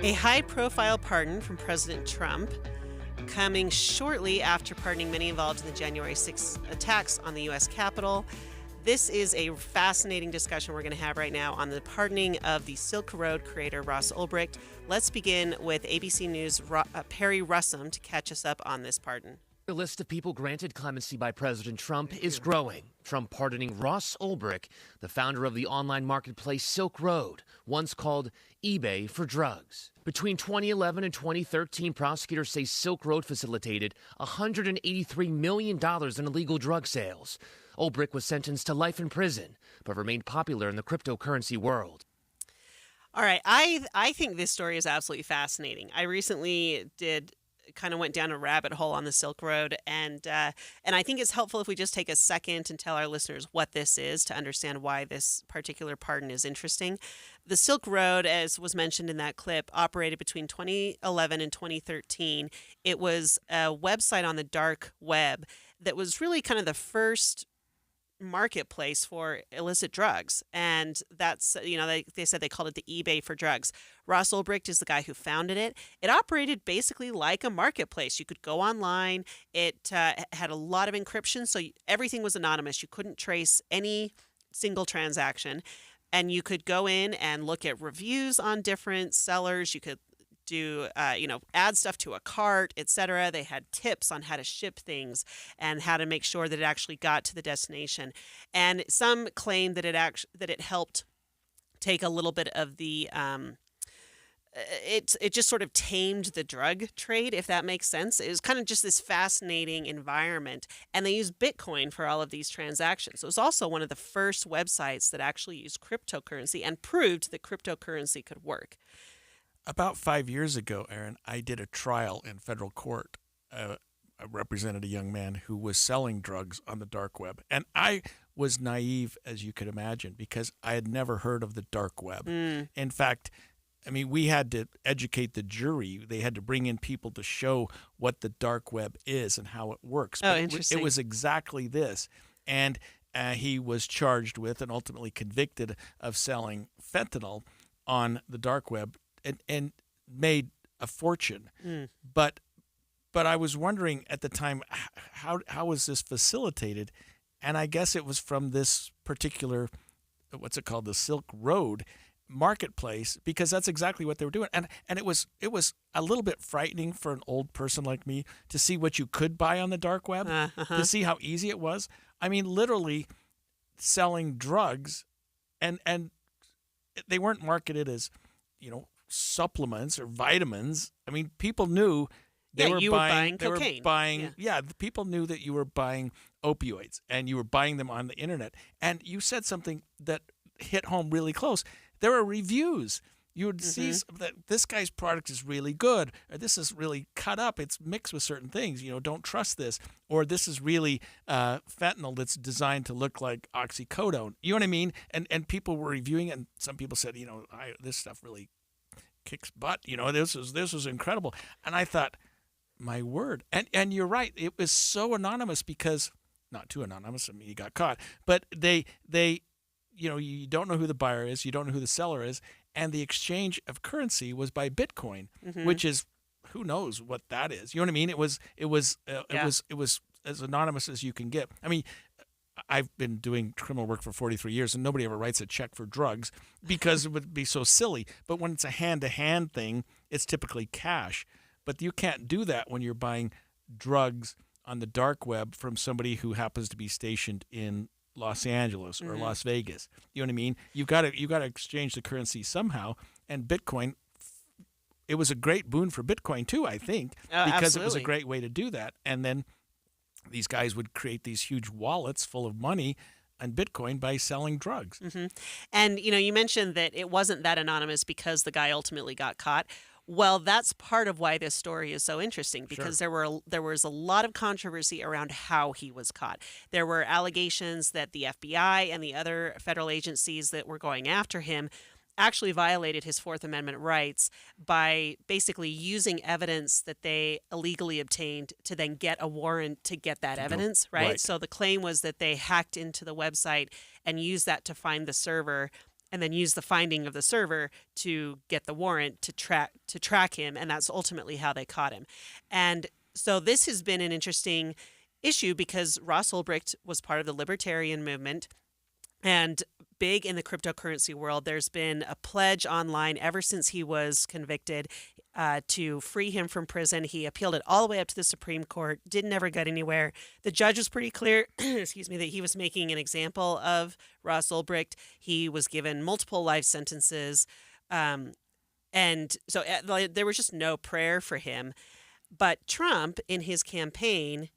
[SPEAKER 8] A high-profile pardon from President Trump coming shortly after pardoning many involved in the January 6th attacks on the U.S. Capitol. This is a fascinating discussion we're going to have right now on the pardoning of the Silk Road creator Ross Ulbricht. Let's begin with ABC News' Perry Russum to catch us up on this pardon.
[SPEAKER 28] The list of people granted clemency by President Trump is growing. Trump pardoning Ross Ulbricht, the founder of the online marketplace Silk Road, once called eBay for drugs. Between 2011 and 2013, prosecutors say Silk Road facilitated $183 million in illegal drug sales. Ulbricht was sentenced to life in prison, but remained popular in the cryptocurrency world.
[SPEAKER 8] All right, I think this story is absolutely fascinating. I recently went down a rabbit hole on the Silk Road, and I think it's helpful if we just take a second and tell our listeners what this is to understand why this particular pardon is interesting. The Silk Road, as was mentioned in that clip, operated between 2011 and 2013. It was a website on the dark web that was really kind of the first marketplace for illicit drugs, and that's, they said they called it the eBay for drugs. Ross Ulbricht is the guy who founded it. It operated basically like a marketplace. You could go online. It had a lot of encryption, so everything was anonymous. You couldn't trace any single transaction, and you could go in and look at reviews on different sellers. You could do, add stuff to a cart, etc. They had tips on how to ship things and how to make sure that it actually got to the destination. And some claim that it helped take a little bit of the it just sort of tamed the drug trade, if that makes sense. It was kind of just this fascinating environment, and they used Bitcoin for all of these transactions. So it was also one of the first websites that actually used cryptocurrency and proved that cryptocurrency could work.
[SPEAKER 3] About 5 years ago, Aaron, I did a trial in federal court represented a young man who was selling drugs on the dark web. And I was naive, as you could imagine, because I had never heard of the dark web. In fact, I mean, we had to educate the jury. They had to bring in people to show what the dark web is and how it works.
[SPEAKER 8] Oh,
[SPEAKER 3] But
[SPEAKER 8] interesting.
[SPEAKER 3] It was exactly this. And he was charged with and ultimately convicted of selling fentanyl on the dark web and made a fortune. But I was wondering at the time, how was this facilitated? And I guess it was from this particular, what's it called, the Silk Road marketplace, because that's exactly what they were doing. And it was a little bit frightening for an old person like me to see what you could buy on the dark web, to see how easy it was. I mean, literally selling drugs, and they weren't marketed as, supplements or vitamins. I mean, people knew they were buying
[SPEAKER 8] cocaine.
[SPEAKER 3] The people knew that you were buying opioids and you were buying them on the internet. And you said something that hit home really close. There were reviews. You would see that this guy's product is really good, or this is really cut up. It's mixed with certain things. Don't trust this. Or this is really fentanyl that's designed to look like oxycodone. You know what I mean? And people were reviewing it, and some people said, this stuff really kicks butt. This was incredible. And I thought, my word. And you're right. It was so anonymous because, not too anonymous, I mean, he got caught. But they you don't know who the buyer is. You don't know who the seller is. And the exchange of currency was by Bitcoin, which is, who knows what that is. You know what I mean? It was as anonymous as you can get. I mean, I've been doing criminal work for 43 years, and nobody ever writes a check for drugs because it would be so silly. But when it's a hand-to-hand thing, it's typically cash. But you can't do that when you're buying drugs on the dark web from somebody who happens to be stationed in Los Angeles or Las Vegas. You know what I mean? You got to exchange the currency somehow. And Bitcoin, it was a great boon for Bitcoin too, I think, because it was a great way to do that. And then these guys would create these huge wallets full of money and Bitcoin by selling drugs.
[SPEAKER 8] And you mentioned that it wasn't that anonymous because the guy ultimately got caught. Well, that's part of why this story is so interesting, because there was a lot of controversy around how he was caught. There were allegations that the FBI and the other federal agencies that were going after him actually violated his Fourth Amendment rights by basically using evidence that they illegally obtained to then get a warrant to get that evidence, right? So the claim was that they hacked into the website and used that to find the server, and then use the finding of the server to get the warrant to track him, and that's ultimately how they caught him. And so this has been an interesting issue because Ross Ulbricht was part of the libertarian movement, and big in the cryptocurrency world. There's been a pledge online ever since he was convicted to free him from prison. He appealed it all the way up to the Supreme Court, didn't ever get anywhere. The judge was pretty clear, excuse me, that he was making an example of Ross Ulbricht. He was given multiple life sentences. And so there was just no prayer for him. But Trump, in his campaign,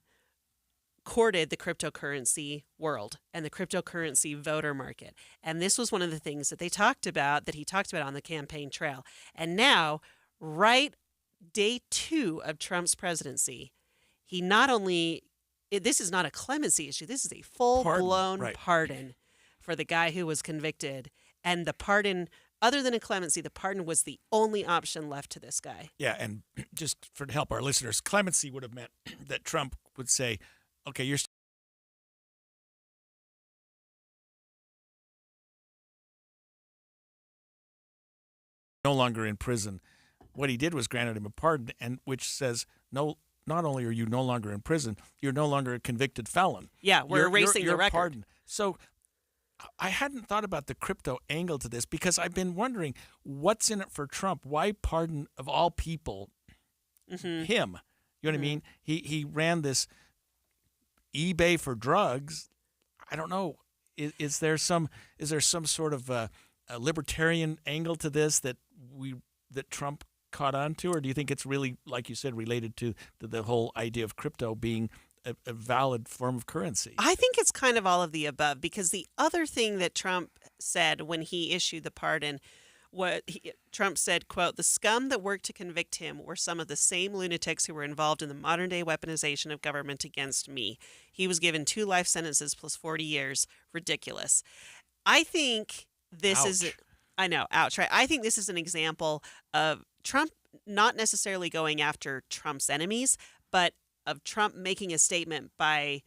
[SPEAKER 8] courted the cryptocurrency world and the cryptocurrency voter market. And this was one of the things that he talked about on the campaign trail. And now, right day 2 of Trump's presidency, he not only, this is not a clemency issue, this is a full-blown pardon for the guy who was convicted. And the pardon, other than a clemency, the pardon was the only option left to this guy.
[SPEAKER 3] Yeah, and just to help our listeners, clemency would have meant that Trump would say, okay, you're no longer in prison. What he did was granted him a pardon, and which says, no, not only are you no longer in prison, you're no longer a convicted felon.
[SPEAKER 8] Yeah, we're erasing the record.
[SPEAKER 3] Pardon. So I hadn't thought about the crypto angle to this because I've been wondering what's in it for Trump. Why pardon, of all people, him? You know what I mean? He ran this eBay for drugs. I don't know. Is there some sort of a libertarian angle to this that Trump caught on to, or do you think it's really, like you said, related to the whole idea of crypto being a valid form of currency?
[SPEAKER 8] I think it's kind of all of the above, because the other thing that Trump said when he issued the pardon Trump said, quote, "The scum that worked to convict him were some of the same lunatics who were involved in the modern-day weaponization of government against me. He was given 2 life sentences plus 40 years. Ridiculous." I think this is... I know, ouch, right? I think this is an example of Trump not necessarily going after Trump's enemies, but of Trump making a statement by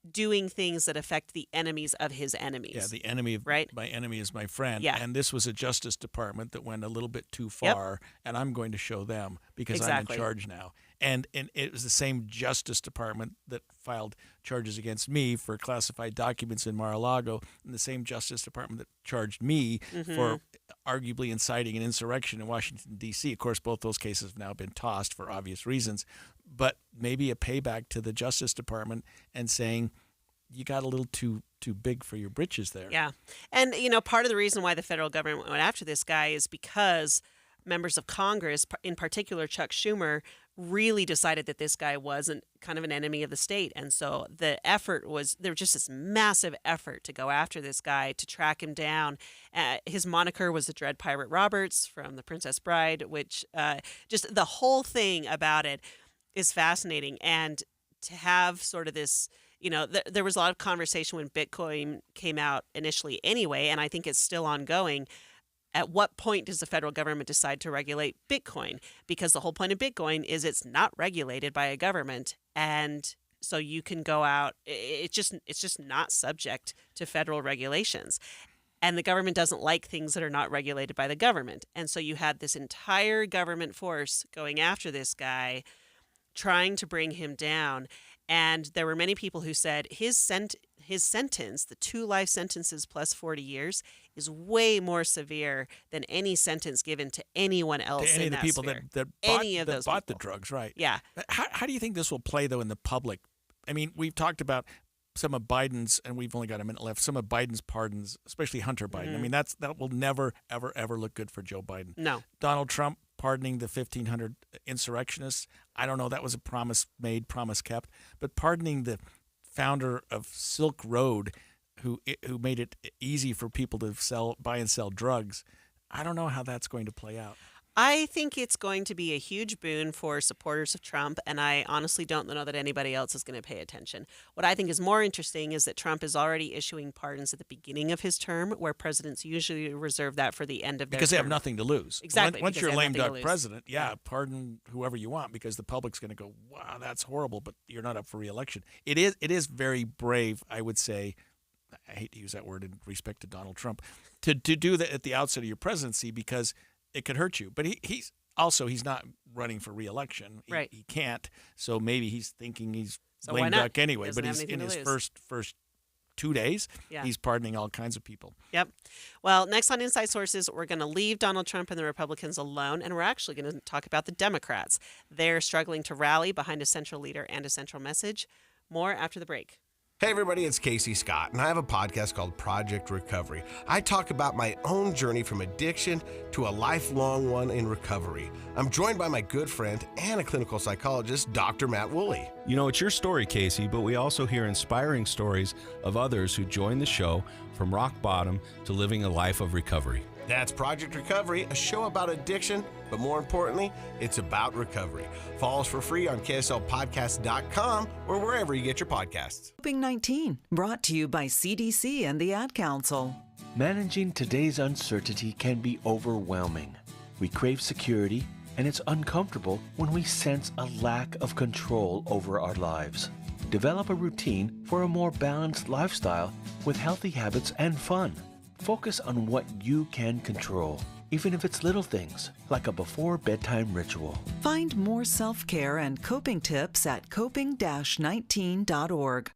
[SPEAKER 8] doing things that affect the enemies of his enemies.
[SPEAKER 3] Yeah, the enemy of my enemy is my friend.
[SPEAKER 8] Yeah.
[SPEAKER 3] And this was a Justice Department that went a little bit too far, and I'm going to show them because I'm in charge now. And it was the same Justice Department that filed charges against me for classified documents in Mar-a-Lago, and the same Justice Department that charged me for arguably inciting an insurrection in Washington, D.C. Of course, both those cases have now been tossed for obvious reasons, but maybe a payback to the Justice Department and saying, you got a little too big for your britches there.
[SPEAKER 8] Yeah. And, part of the reason why the federal government went after this guy is because members of Congress, in particular Chuck Schumer, really decided that this guy wasn't kind of an enemy of the state. And so there was just this massive effort to go after this guy, to track him down. His moniker was the Dread Pirate Roberts from The Princess Bride, which just the whole thing about it is fascinating. And to have sort of this, there was a lot of conversation when Bitcoin came out initially anyway, and I think it's still ongoing. At what point does the federal government decide to regulate Bitcoin? Because the whole point of Bitcoin is it's not regulated by a government, and so you can go out. It's just not subject to federal regulations, and the government doesn't like things that are not regulated by the government. And so you had this entire government force going after this guy, trying to bring him down. And there were many people who said his sentence, the 2 life sentences plus 40 years, is way more severe than any sentence given to anyone else.
[SPEAKER 3] To any
[SPEAKER 8] in
[SPEAKER 3] of the people
[SPEAKER 8] sphere.
[SPEAKER 3] that bought the drugs, right?
[SPEAKER 8] Yeah.
[SPEAKER 3] How do you think this will play, though, in the public? I mean, we've talked about some of Biden's, and we've only got a minute left, some of Biden's pardons, especially Hunter Biden. I mean, that will never, ever, ever look good for Joe Biden.
[SPEAKER 8] No.
[SPEAKER 3] Donald Trump pardoning the 1,500 insurrectionists, I don't know, that was a promise made, promise kept. But pardoning the founder of Silk Road, who made it easy for people to buy and sell drugs, I don't know how that's going to play out.
[SPEAKER 8] I think it's going to be a huge boon for supporters of Trump, and I honestly don't know that anybody else is going to pay attention. What I think is more interesting is that Trump is already issuing pardons at the beginning of his term, where presidents usually reserve that for the end of their
[SPEAKER 3] because
[SPEAKER 8] term.
[SPEAKER 3] they have nothing to lose.
[SPEAKER 8] Exactly.
[SPEAKER 3] Once you're a lame duck president, pardon whoever you want, because the public's going to go, wow, that's horrible, but you're not up for re-election. It is very brave, I would say. I hate to use that word in respect to Donald Trump, to do that at the outset of your presidency, because it could hurt you. But he's not running for re-election.
[SPEAKER 8] Right.
[SPEAKER 3] He can't. So maybe he's thinking he's
[SPEAKER 8] So
[SPEAKER 3] lame
[SPEAKER 8] why not?
[SPEAKER 3] duck anyway.
[SPEAKER 8] Doesn't
[SPEAKER 3] But
[SPEAKER 8] have
[SPEAKER 3] he's in
[SPEAKER 8] anything
[SPEAKER 3] his
[SPEAKER 8] to lose.
[SPEAKER 3] first 2 days.
[SPEAKER 8] Yeah.
[SPEAKER 3] He's pardoning all kinds of people.
[SPEAKER 8] Yep. Well, next on Inside Sources, we're going to leave Donald Trump and the Republicans alone, and we're actually going to talk about the Democrats. They're struggling to rally behind a central leader and a central message. More after the break.
[SPEAKER 1] Hey everybody, it's Casey Scott, and I have a podcast called Project Recovery. I talk about my own journey from addiction to a lifelong one in recovery. I'm joined by my good friend and a clinical psychologist, Dr. Matt Woolley.
[SPEAKER 4] You know, it's your story, Casey, but we also hear inspiring stories of others who join the show from rock bottom to living a life of recovery.
[SPEAKER 1] That's Project Recovery, a show about addiction, but more importantly, it's about recovery. Follow us for free on KSLpodcast.com or wherever you get your podcasts.
[SPEAKER 5] Coping-19, brought to you by CDC and the Ad Council.
[SPEAKER 18] Managing today's uncertainty can be overwhelming. We crave security, and it's uncomfortable when we sense a lack of control over our lives. Develop a routine for a more balanced lifestyle with healthy habits and fun. Focus on what you can control, even if it's little things, like a before-bedtime ritual.
[SPEAKER 5] Find more self-care and coping tips at coping-19.org.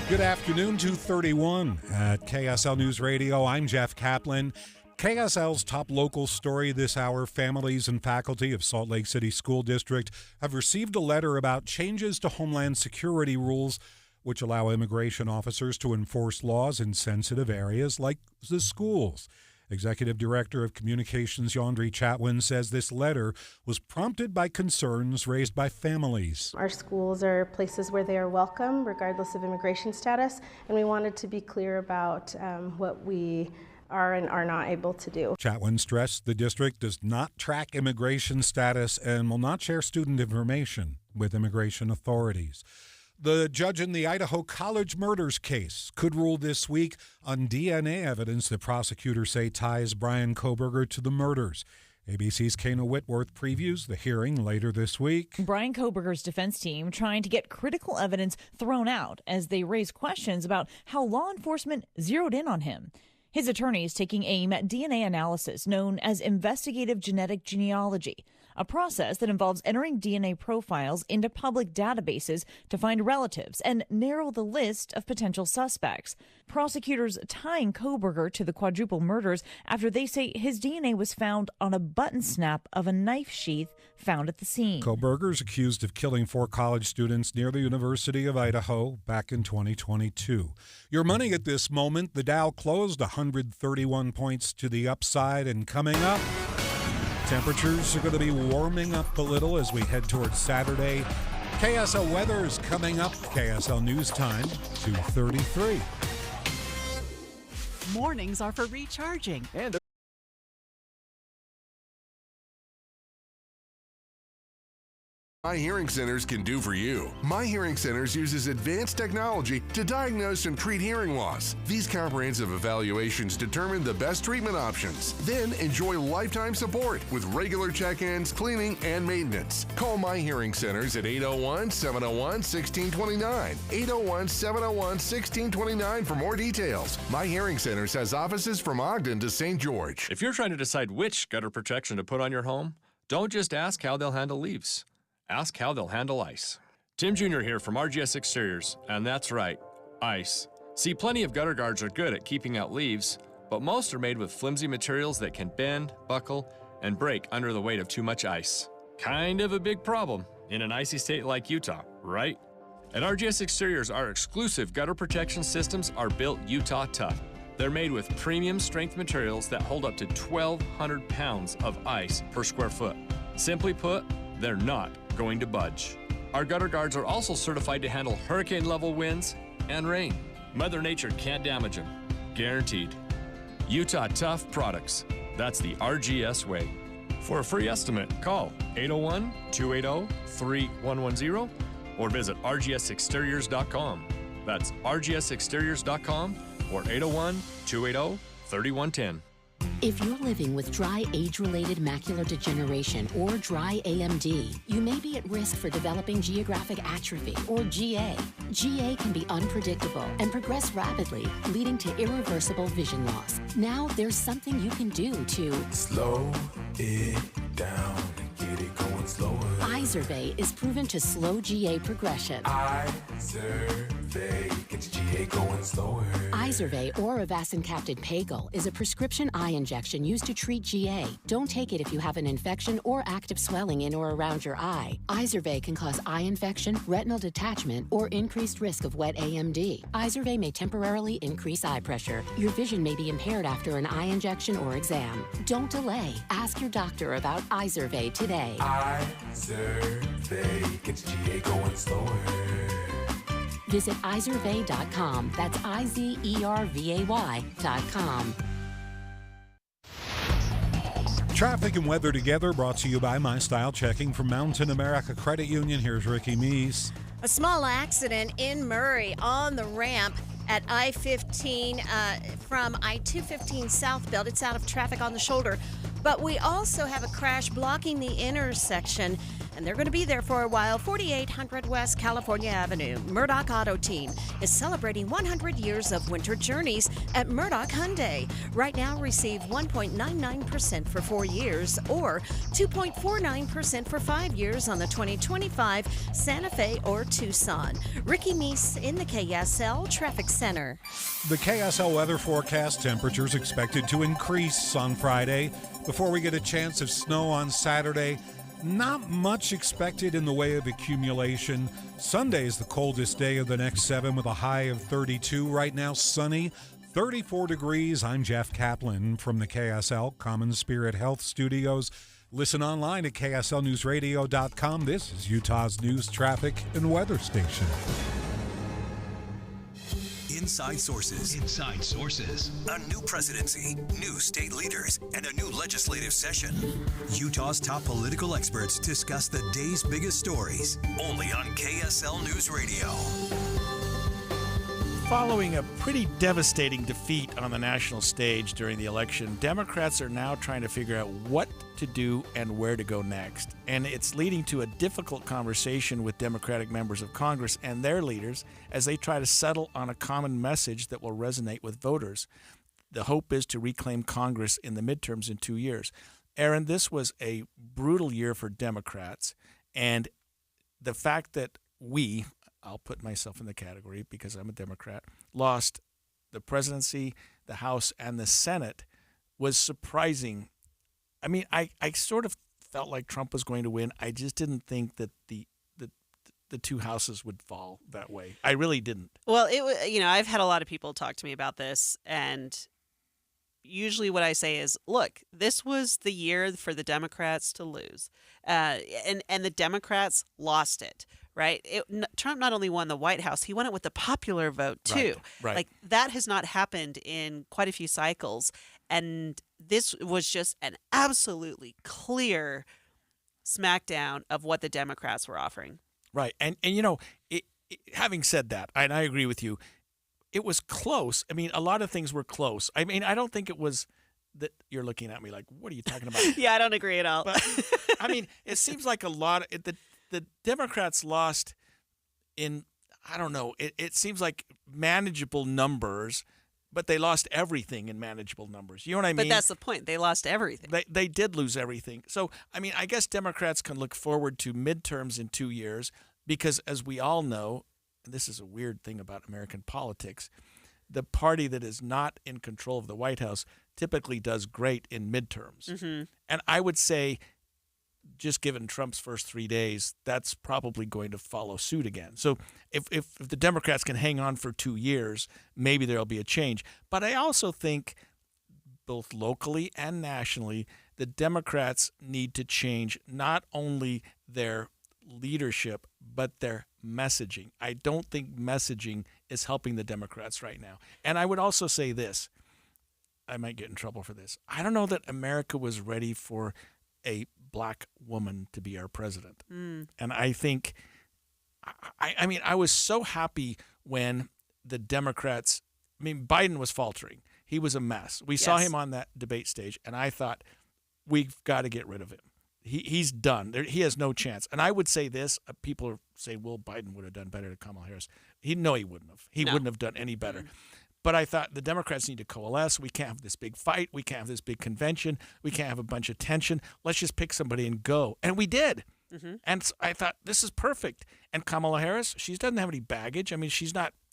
[SPEAKER 20] Good afternoon, 2:31 at KSL News Radio. I'm Jeff Kaplan. KSL's top local story this hour: families and faculty of Salt Lake City School District have received a letter about changes to Homeland Security rules which allow immigration officers to enforce laws in sensitive areas like the schools. Executive Director of Communications Yandri Chatwin says this letter was prompted by concerns raised by families.
[SPEAKER 22] Our schools are places where they are welcome, regardless of immigration status, and we wanted to be clear about what we are and are not able to do.
[SPEAKER 20] Chatwin stressed the district does not track immigration status and will not share student information with immigration authorities. The judge in the Idaho college murders case could rule this week on DNA evidence that prosecutors say ties Bryan Kohberger to the murders. ABC's Kana Whitworth previews the hearing later this week.
[SPEAKER 7] Bryan Kohberger's defense team trying to get critical evidence thrown out as they raise questions about how law enforcement zeroed in on him. His attorneys taking aim at DNA analysis known as investigative genetic genealogy, a process that involves entering DNA profiles into public databases to find relatives and narrow the list of potential suspects. Prosecutors tying Kohberger to the quadruple murders after they say his DNA was found on a button snap of a knife sheath found at the scene.
[SPEAKER 20] Kohberger is accused of killing 4 college students near the University of Idaho back in 2022. Your money at this moment, the Dow closed 131 points to the upside, and coming up, temperatures are going to be warming up a little as we head towards Saturday. KSL weather is coming up. KSL News Time, 2:33.
[SPEAKER 9] Mornings are for recharging.
[SPEAKER 10] And
[SPEAKER 11] My Hearing Centers can do for you. My Hearing Centers uses advanced technology to diagnose and treat hearing loss. These comprehensive evaluations determine the best treatment options. Then enjoy lifetime support with regular check-ins, cleaning, and maintenance. Call My Hearing Centers at 801-701-1629. 801-701-1629 for more details. My Hearing Centers has offices from Ogden to St. George.
[SPEAKER 10] if you're trying to decide which gutter protection to put on your home, don't just ask how they'll handle leaves. Ask how they'll handle ice. Tim Jr. here from RGS Exteriors, and that's right, ice. See, plenty of gutter guards are good at keeping out leaves, but most are made with flimsy materials that can bend, buckle, and break under the weight of too much ice. Kind of a big problem in an icy state like Utah, right? At RGS Exteriors, our exclusive gutter protection systems are built Utah tough. They're made with premium strength materials that hold up to 1,200 pounds of ice per square foot. Simply put, they're not going to budge. Our gutter guards are also certified to handle hurricane-level winds and rain. Mother Nature can't damage them. Guaranteed. Utah Tough Products. That's the RGS way. For a free estimate, call 801-280-3110 or visit rgsexteriors.com. That's rgsexteriors.com or 801-280-3110.
[SPEAKER 21] If you're living with dry age-related macular degeneration or dry AMD, you may be at risk for developing geographic atrophy or GA. GA can be unpredictable and progress rapidly, leading to irreversible vision loss. Now there's something you can do to
[SPEAKER 23] slow it down and get it going slower.
[SPEAKER 21] Izervay is proven to slow GA progression.
[SPEAKER 23] Izervay gets GA going slower.
[SPEAKER 21] Izervay or avacincaptad pagel is a prescription eye injection used to treat GA. Don't take it if you have an infection or active swelling in or around your eye. Izervay can cause eye infection, retinal detachment, or increased risk of wet AMD. Izervay may temporarily increase eye pressure. Your vision may be impaired after an eye injection or exam. Don't delay. Ask your doctor about Izervay today.
[SPEAKER 23] Izervay gets GA going slower.
[SPEAKER 21] Visit Izervay.com. That's IZERVAY.com.
[SPEAKER 20] Traffic and weather together brought to you by My Style Checking from Mountain America Credit Union. Here's Ricky Meese.
[SPEAKER 24] A small accident in Murray on the ramp at I-15 from I-215 southbound. It's out of traffic on the shoulder. But we also have a crash blocking the intersection, and they're going to be there for a while. 4800 West California Avenue. Murdoch Auto Team is celebrating 100 years of winter journeys at Murdoch Hyundai. Right now, receive 1.99% for 4 years or 2.49% for 5 years on the 2025 Santa Fe or Tucson. Ricky Meese in the KSL Traffic Center.
[SPEAKER 20] The KSL weather forecast, temperatures expected to increase on Friday before we get a chance of snow on Saturday. Not much expected in the way of accumulation. Sunday is the coldest day of the next 7 with a high of 32. Right now, sunny, 34 degrees. I'm Jeff Kaplan from the KSL Common Spirit Health Studios. Listen online at kslnewsradio.com. This is Utah's news, traffic, and weather station.
[SPEAKER 6] Inside Sources. Inside Sources. A new presidency, new state leaders, and a new legislative session. Utah's top political experts discuss the day's biggest stories. Only on KSL News Radio.
[SPEAKER 3] Following a pretty devastating defeat on the national stage during the election, Democrats are now trying to figure out what to do and where to go next. And it's leading to a difficult conversation with Democratic members of Congress and their leaders as they try to settle on a common message that will resonate with voters. The hope is to reclaim Congress in the midterms in 2 years. Aaron, this was a brutal year for Democrats, and the fact that I'll put myself in the category because I'm a Democrat, lost the presidency, the House, and the Senate was surprising. I mean, I sort of felt like Trump was going to win. I just didn't think that the two houses would fall that way. I really didn't.
[SPEAKER 8] Well, I've had a lot of people talk to me about this, and usually what I say is, look, this was the year for the Democrats to lose, and the Democrats lost it. Right. Trump not only won the White House, he won it with the popular vote, too.
[SPEAKER 3] Right.
[SPEAKER 8] Like, that has not happened in quite a few cycles. And this was just an absolutely clear smackdown of what the Democrats were offering.
[SPEAKER 3] Right. And having said that, and I agree with you, it was close. I mean, a lot of things were close. I mean, I don't think it was that you're looking at me like, what are you talking about?
[SPEAKER 8] Yeah, I don't agree at all.
[SPEAKER 3] But, I mean, it seems like a lot of the Democrats lost in, I don't know, it seems like manageable numbers, but they lost everything in manageable numbers. You know what I mean?
[SPEAKER 8] But that's the point. They lost everything.
[SPEAKER 3] They did lose everything. So, I mean, I guess Democrats can look forward to midterms in 2 years because, as we all know, and this is a weird thing about American politics, the party that is not in control of the White House typically does great in midterms.
[SPEAKER 8] Mm-hmm.
[SPEAKER 3] And I would say, just given Trump's first 3 days, that's probably going to follow suit again. So if the Democrats can hang on for 2 years, maybe there'll be a change. But I also think both locally and nationally, the Democrats need to change not only their leadership, but their messaging. I don't think messaging is helping the Democrats right now. And I would also say this. I might get in trouble for this. I don't know that America was ready for a black woman to be our president. And I think, I mean, I was so happy when the Democrats, Biden was faltering. He was a mess. We saw him on that debate stage, and I thought, we've got to get rid of him. He's done. He has no chance. And I would say this, people say, well, Biden would have done better to Kamala Harris. He wouldn't have. He wouldn't have done any better. But I thought the Democrats need to coalesce. We can't have this big fight. We can't have this big convention. We can't have a bunch of tension. Let's just pick somebody and go. And we did.
[SPEAKER 8] Mm-hmm.
[SPEAKER 3] And so I thought, this is perfect. And Kamala Harris, she doesn't have any baggage. I mean, she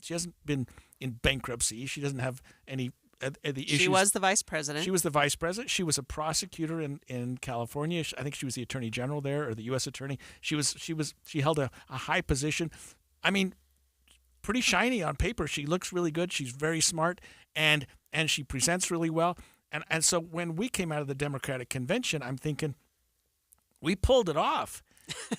[SPEAKER 3] hasn't been in bankruptcy. She doesn't have any the issues.
[SPEAKER 8] She was the vice president.
[SPEAKER 3] She was the vice president. She was a prosecutor in California. I think she was the attorney general there, or the U.S. attorney. She held a high position. I mean, pretty shiny on paper. She looks really good. She's very smart, and she presents really well. And so when we came out of the Democratic convention, I'm thinking, we pulled it off.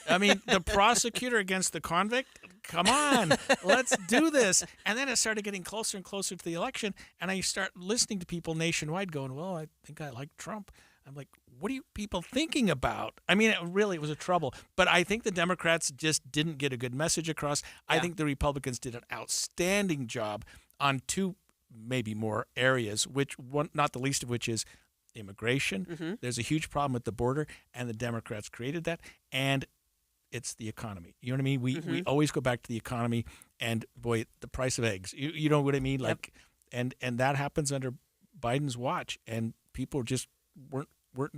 [SPEAKER 3] I mean, the prosecutor against the convict, come on, let's do this. And then it started getting closer and closer to the election, and I start listening to people nationwide going, well, I think I like Trump. I'm like, what are you people thinking about? I mean, it was a trouble. But I think the Democrats just didn't get a good message across. Yeah. I think the Republicans did an outstanding job on two, maybe more areas, not the least of which is immigration.
[SPEAKER 8] Mm-hmm.
[SPEAKER 3] There's a huge problem at the border, and the Democrats created that. And it's the economy. You know what I mean? We always go back to the economy, and boy, the price of eggs. You know what I mean? Like, and that happens under Biden's watch, and people just weren't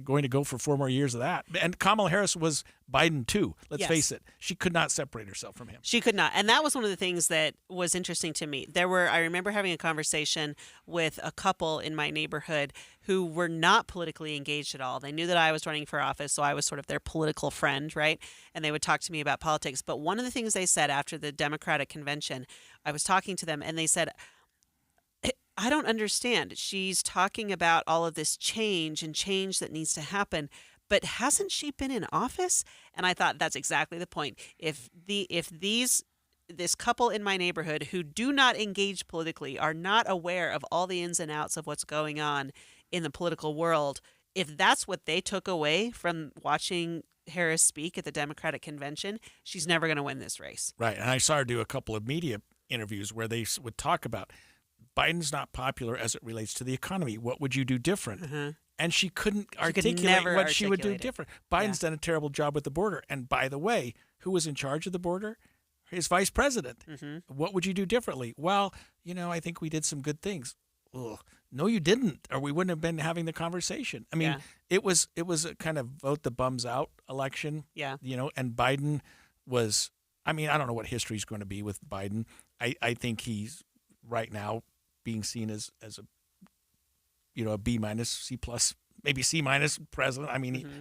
[SPEAKER 3] going to go for 4 more years of that. And Kamala Harris was Biden too. Let's face it. She could not separate herself from him.
[SPEAKER 8] She could not. And that was one of the things that was interesting to me. I remember having a conversation with a couple in my neighborhood who were not politically engaged at all. They knew that I was running for office, so I was sort of their political friend, right? And they would talk to me about politics. But one of the things they said after the Democratic convention, I was talking to them, and they said, I don't understand. She's talking about all of this change that needs to happen, but hasn't she been in office? And I thought that's exactly the point. If these this couple in my neighborhood who do not engage politically, are not aware of all the ins and outs of what's going on in the political world. If that's what they took away from watching Harris speak at the Democratic convention, she's never going to win this race.
[SPEAKER 3] Right. And I saw her do a couple of media interviews where they would talk about Biden's not popular as it relates to the economy. What would you do different? And she couldn't articulate what she would do different. Biden's done a terrible job with the border. And by the way, who was in charge of the border? His vice president. What would you do differently? Well, I think we did some good things. Ugh. No, you didn't, or we wouldn't have been having the conversation. I mean, it was a kind of vote the bums out election.
[SPEAKER 8] Yeah.
[SPEAKER 3] And Biden was, I don't know what history's going to be with Biden. I think he's right now being seen as a B minus, C plus, maybe C minus president.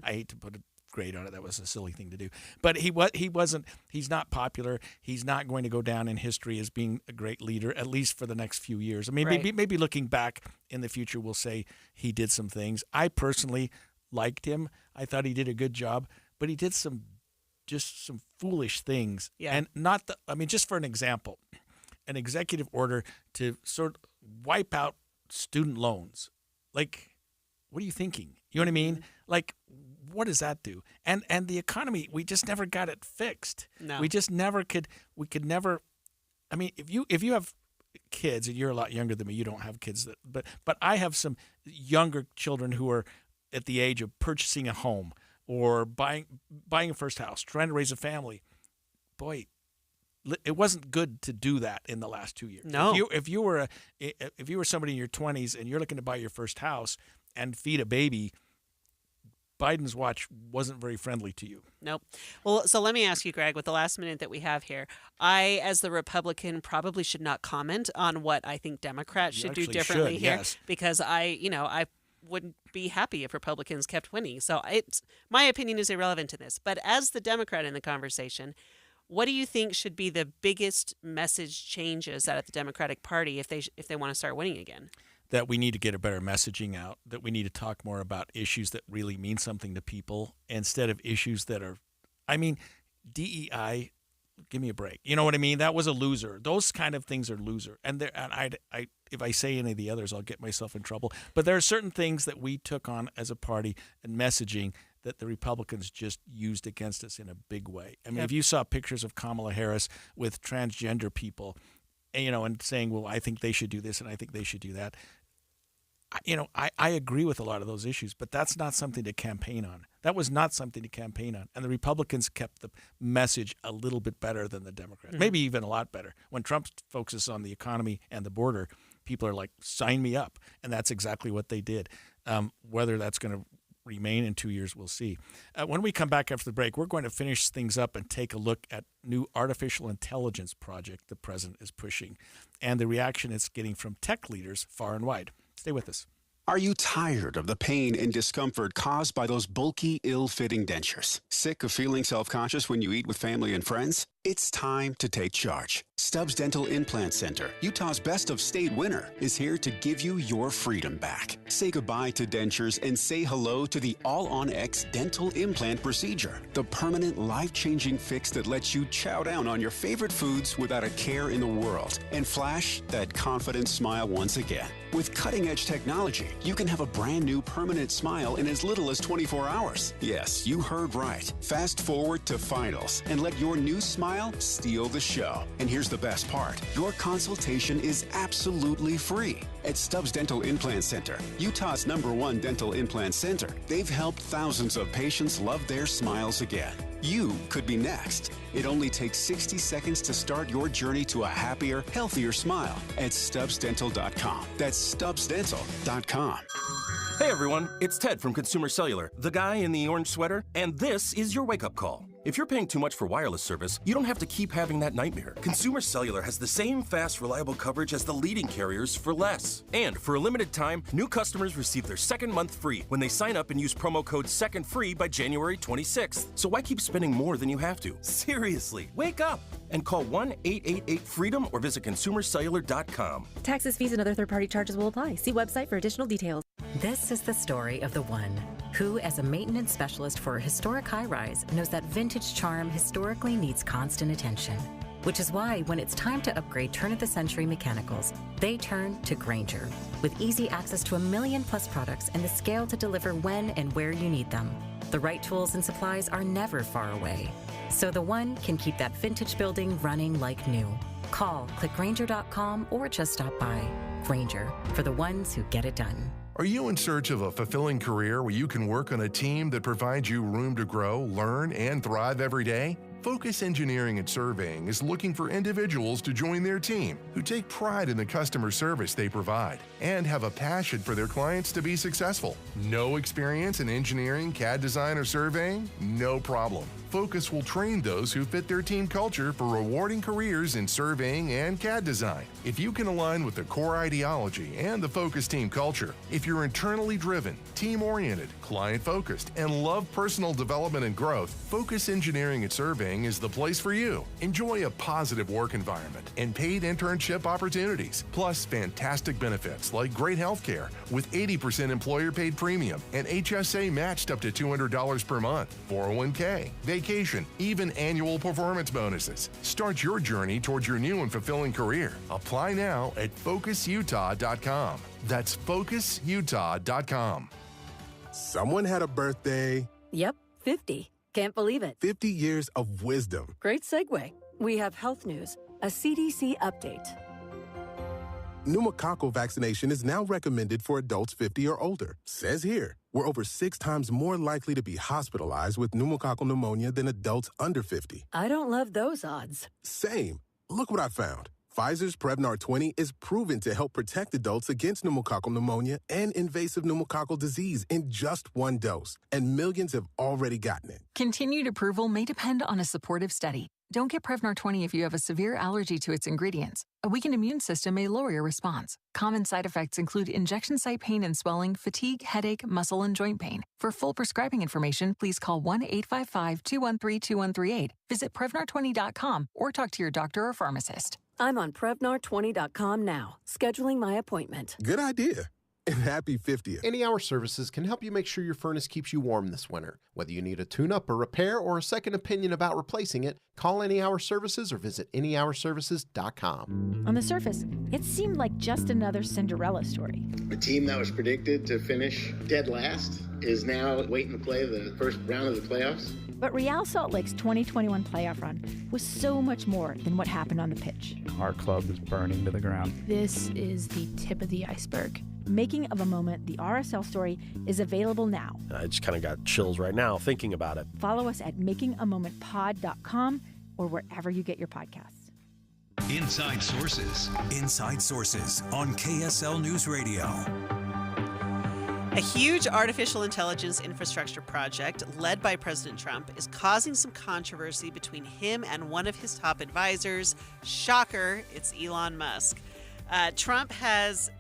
[SPEAKER 3] I hate to put a grade on it. That was a silly thing to do. But he's not popular. He's not going to go down in history as being a great leader, at least for the next few years. Maybe looking back in the future, we'll say he did some things. I personally liked him. I thought he did a good job, but he did some foolish things.
[SPEAKER 8] Yeah.
[SPEAKER 3] And just for an example, an executive order to sort of wipe out student loans. Like, what are you thinking? You know what I mean? Like, what does that do? And the economy, we just never got it fixed.
[SPEAKER 8] No.
[SPEAKER 3] We just never could. We could never. If you have kids, and you're a lot younger than me, you don't have kids. But I have some younger children who are at the age of purchasing a home or buying a first house, trying to raise a family. Boy, it wasn't good to do that in the last 2 years.
[SPEAKER 8] No.
[SPEAKER 3] If you were somebody in your 20s and you're looking to buy your first house and feed a baby, Biden's watch wasn't very friendly to you.
[SPEAKER 8] Nope. Well, so let me ask you, Greg, with the last minute that we have here, I, as the Republican, probably should not comment on what I think Democrats should do differently here, because I wouldn't be happy if Republicans kept winning. So my opinion is irrelevant in this. But as the Democrat in the conversation, what do you think should be the biggest message changes out of the Democratic Party if they want to start winning again?
[SPEAKER 3] That we need to get a better messaging out, that we need to talk more about issues that really mean something to people instead of issues that are, DEI, give me a break. You know what I mean? That was a loser. Those kind of things are loser. And if I say any of the others, I'll get myself in trouble. But there are certain things that we took on as a party and messaging that the Republicans just used against us in a big way. If you saw pictures of Kamala Harris with transgender people, and saying, well, I think they should do this and I think they should do that. I agree with a lot of those issues, but that's not something to campaign on. That was not something to campaign on. And the Republicans kept the message a little bit better than the Democrats, maybe even a lot better. When Trump focuses on the economy and the border, people are like, sign me up. And that's exactly what they did. Whether that's going to remain in 2 years, we'll see. When we come back after the break, we're going to finish things up and take a look at new artificial intelligence project the president is pushing and the reaction it's getting from tech leaders far and wide. Stay with us.
[SPEAKER 2] Are you tired of the pain and discomfort caused by those bulky, ill-fitting dentures? Sick of feeling self-conscious when you eat with family and friends? It's time to take charge. Stubbs Dental Implant Center, Utah's best of state winner, is here to give you your freedom back. Say goodbye to dentures and say hello to the All-On-X dental implant procedure. The permanent, life-changing fix that lets you chow down on your favorite foods without a care in the world and flash that confident smile once again. With cutting-edge technology, you can have a brand new permanent smile in as little as 24 hours. Yes, you heard right. Fast forward to finals and let your new smile steal the show. And here's the best part. Your consultation is absolutely free. At Stubbs Dental Implant Center, Utah's #1 dental implant center, they've helped thousands of patients love their smiles again. You could be next. It only takes 60 seconds to start your journey to a happier, healthier smile at StubbsDental.com. That's StubbsDental.com.
[SPEAKER 12] Hey everyone, it's Ted from Consumer Cellular, the guy in the orange sweater, and this is your wake-up call. If you're paying too much for wireless service, you don't have to keep having that nightmare. Consumer Cellular has the same fast, reliable coverage as the leading carriers for less. And for a limited time, new customers receive their second month free when they sign up and use promo code SECONDFREE by January 26th. So why keep spending more than you have to? Seriously, wake up and call 1-888-FREEDOM or visit ConsumerCellular.com.
[SPEAKER 13] Taxes, fees, and other third-party charges will apply. See website for additional details.
[SPEAKER 19] This is the story of the one who, as a maintenance specialist for a historic high-rise, knows that vintage charm historically needs constant attention, which is why when it's time to upgrade turn-of-the-century mechanicals, they turn to Grainger. With easy access to 1 million-plus products and the scale to deliver when and where you need them. The right tools and supplies are never far away. So the one can keep that vintage building running like new. Call, click Grainger.com, or just stop by. Grainger, for the ones who get it done.
[SPEAKER 11] Are you in search of a fulfilling career where you can work on a team that provides you room to grow, learn, and thrive every day? Focus Engineering and Surveying is looking for individuals to join their team who take pride in the customer service they provide and have a passion for their clients to be successful. No experience in engineering, CAD design, or surveying? No problem. Focus will train those who fit their team culture for rewarding careers in surveying and CAD design. If you can align with the core ideology and the Focus team culture, if you're internally driven, team-oriented, client-focused, and love personal development and growth, Focus Engineering and Surveying is the place for you. Enjoy a positive work environment and paid internship opportunities, plus fantastic benefits like great health care with 80% employer-paid premium and HSA matched up to $200 per month, 401k, vacation, even annual performance bonuses. Start your journey towards your new and fulfilling career. Apply now at FocusUtah.com. That's FocusUtah.com.
[SPEAKER 14] Someone had a birthday.
[SPEAKER 15] Yep, 50. Can't believe it.
[SPEAKER 14] 50 years of wisdom.
[SPEAKER 15] Great segue. We have health news, a CDC update.
[SPEAKER 14] Pneumococcal vaccination is now recommended for adults 50 or older. Says here, we're over 6 times more likely to be hospitalized with pneumococcal pneumonia than adults under 50.
[SPEAKER 15] I don't love those odds.
[SPEAKER 14] Same. Look what I found. Pfizer's Prevnar 20 is proven to help protect adults against pneumococcal pneumonia and invasive pneumococcal disease in just 1 dose, and millions have already gotten it.
[SPEAKER 16] Continued approval may depend on a supportive study. Don't get Prevnar 20 if you have a severe allergy to its ingredients. A weakened immune system may lower your response. Common side effects include injection site pain and swelling, fatigue, headache, muscle, and joint pain. For full prescribing information, please call 1-855-213-2138, visit Prevnar20.com, or talk to your doctor or pharmacist.
[SPEAKER 15] I'm on Prevnar20.com now, scheduling my appointment.
[SPEAKER 14] Good idea. And happy 50th.
[SPEAKER 17] Any Hour Services can help you make sure your furnace keeps you warm this winter. Whether you need a tune-up, a repair, or a second opinion about replacing it, call Any Hour Services or visit anyhourservices.com.
[SPEAKER 25] On the surface, it seemed like just another Cinderella story.
[SPEAKER 26] A team that was predicted to finish dead last is now waiting to play the first round of the playoffs.
[SPEAKER 25] But Real Salt Lake's 2021 playoff run was so much more than what happened on the pitch.
[SPEAKER 27] Our club is burning to the ground.
[SPEAKER 25] This is the tip of the iceberg. Making of a Moment, the RSL story, is available now.
[SPEAKER 28] I just kind of got chills right now thinking about it.
[SPEAKER 25] Follow us at makingamomentpod.com or wherever you get your podcasts.
[SPEAKER 6] Inside Sources. Inside Sources on KSL News Radio.
[SPEAKER 8] A huge artificial intelligence infrastructure project led by President Trump is causing some controversy between him and one of his top advisors. Shocker, it's Elon Musk. Trump has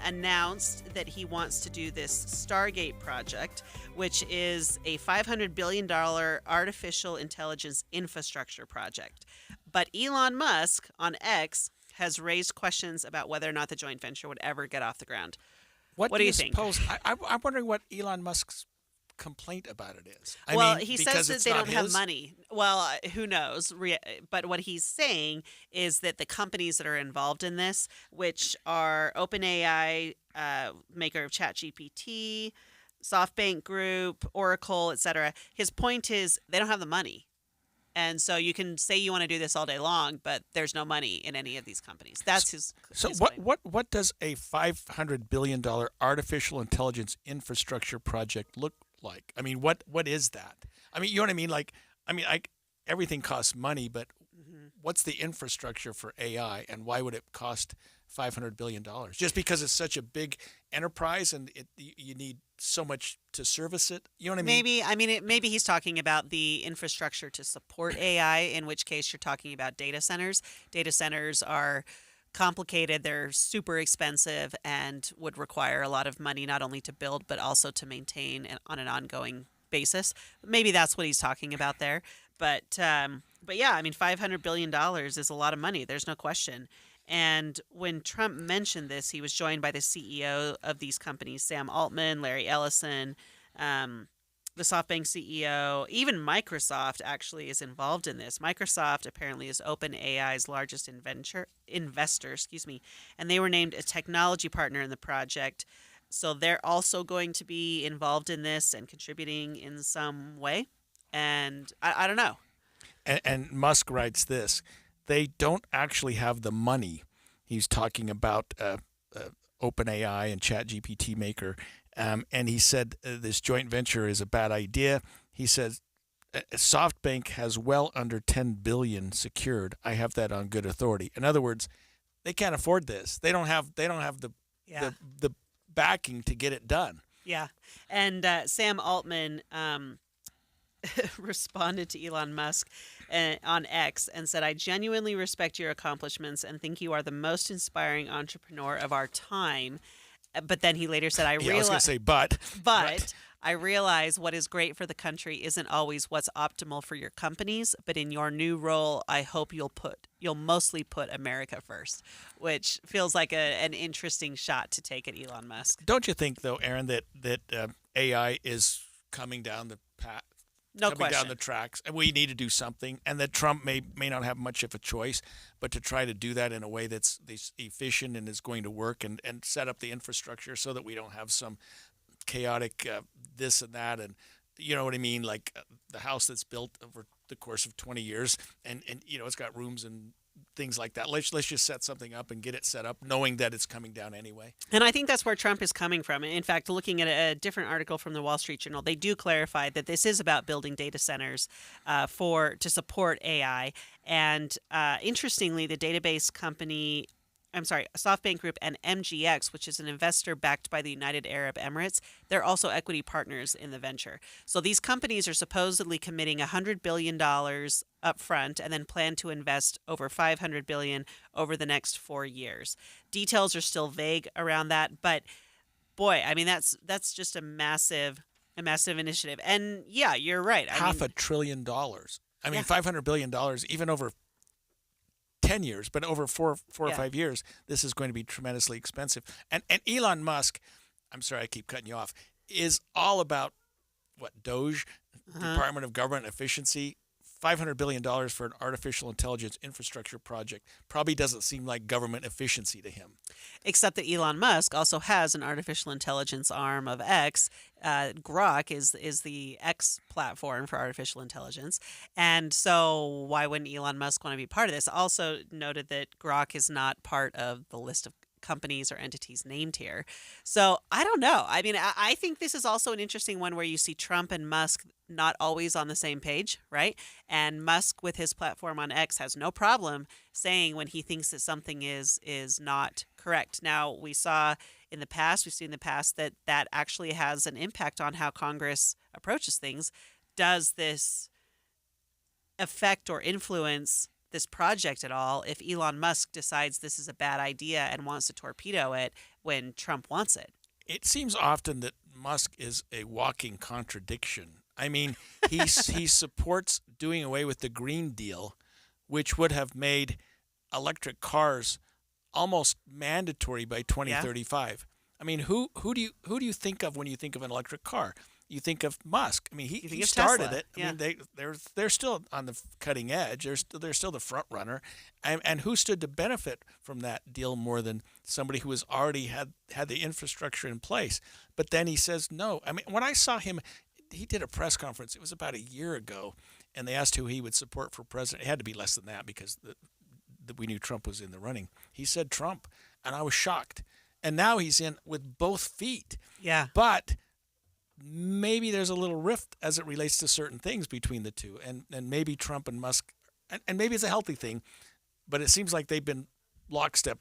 [SPEAKER 8] announced that he wants to do this Stargate project, which is a $500 billion artificial intelligence infrastructure project. But Elon Musk on X has raised questions about whether or not the joint venture would ever get off the ground. What do you think?
[SPEAKER 3] I'm wondering what Elon Musk's complaint about it is.
[SPEAKER 8] He says that they don't have money. Well, who knows? But what he's saying is that the companies that are involved in this, which are OpenAI, maker of ChatGPT, SoftBank Group, Oracle, etc., his point is they don't have the money. And so you can say you want to do this all day long, but there's no money in any of these companies. That's his.
[SPEAKER 3] So what does a $500 billion artificial intelligence infrastructure project look like? I mean, what is that? I mean, you know what I mean? Everything costs money, but what's the infrastructure for AI, and why would it cost $500 billion? Just because it's such a big enterprise and you need so much to service it? You know what I mean?
[SPEAKER 8] Maybe he's talking about the infrastructure to support AI, in which case you're talking about data centers. Data centers are complicated, they're super expensive, and would require a lot of money not only to build but also to maintain on an ongoing basis. Maybe that's what he's talking about there. But yeah, $500 billion is a lot of money. There's no question. And when Trump mentioned this, he was joined by the CEO of these companies, Sam Altman, Larry Ellison, the SoftBank CEO, even Microsoft actually is involved in this. Microsoft apparently is OpenAI's largest investor, and they were named a technology partner in the project. So they're also going to be involved in this and contributing in some way. And I don't know.
[SPEAKER 3] And Musk writes this: they don't actually have the money. He's talking about OpenAI and ChatGPT maker. And he said this joint venture is a bad idea. He says SoftBank has well under $10 billion secured. I have that on good authority. In other words, they can't afford this. They don't have the backing to get it done.
[SPEAKER 8] Yeah, and Sam Altman responded to Elon Musk on X and said, "I genuinely respect your accomplishments and think you are the most inspiring entrepreneur of our time." But then he later said, I was
[SPEAKER 3] going to say, but
[SPEAKER 8] I realize what is great for the country isn't always what's optimal for your companies, but in your new role, I hope you'll mostly put America first," which feels like an interesting shot to take at Elon Musk.
[SPEAKER 3] Don't you think, though, Aaron, that AI is coming down the path? Down the tracks, and we need to do something, and that Trump may not have much of a choice, but to try to do that in a way that's efficient and is going to work and set up the infrastructure so that we don't have some chaotic this and that, and you know what I mean, like the house that's built over the course of 20 years, and it's got rooms and things like that. Let's just set something up and get it set up, knowing that it's coming down anyway.
[SPEAKER 8] And I think that's where Trump is coming from. In fact, looking at a different article from the Wall Street Journal, they do clarify that this is about building data centers to support AI. And interestingly, the database company, SoftBank Group and MGX, which is an investor backed by the United Arab Emirates, they're also equity partners in the venture. So these companies are supposedly committing $100 billion up front and then plan to invest over $500 billion over the next 4 years. Details are still vague around that, but boy, I mean, that's just a massive initiative. And yeah, you're right.
[SPEAKER 3] $500 billion. I mean, $500 billion, even over 10 years, but over four or 5 years, this is going to be tremendously expensive. And Elon Musk, I'm sorry, I keep cutting you off, is all about DOGE, Department of Government Efficiency. $500 billion for an artificial intelligence infrastructure project probably doesn't seem like government efficiency to him.
[SPEAKER 8] Except that Elon Musk also has an artificial intelligence arm of X. Grok is the X platform for artificial intelligence. And so why wouldn't Elon Musk want to be part of this? Also noted that Grok is not part of the list of companies or entities named here. So I don't know. I mean, I think this is also an interesting one where you see Trump and Musk not always on the same page, right? And Musk with his platform on X has no problem saying when he thinks that something is not correct. Now, we've seen in the past that actually has an impact on how Congress approaches things. Does this affect or influence this project at all if Elon Musk decides this is a bad idea and wants to torpedo it when Trump wants it?
[SPEAKER 3] It seems often that Musk is a walking contradiction. I mean, he supports doing away with the Green Deal, which would have made electric cars almost mandatory by 2035. Yeah. I mean, who do you think of when you think of an electric car? You think of Musk. I mean, he started Tesla. It. I mean, they're still on the cutting edge. They're still the front runner, and who stood to benefit from that deal more than somebody who has already had the infrastructure in place? But then he says no. I mean, when I saw him, he did a press conference. It was about a year ago, and they asked who he would support for president. It had to be less than that because we knew Trump was in the running. He said Trump, and I was shocked. And now he's in with both feet.
[SPEAKER 8] Yeah,
[SPEAKER 3] but maybe there's a little rift as it relates to certain things between the two, and maybe Trump and Musk, and maybe it's a healthy thing, but it seems like they've been lockstep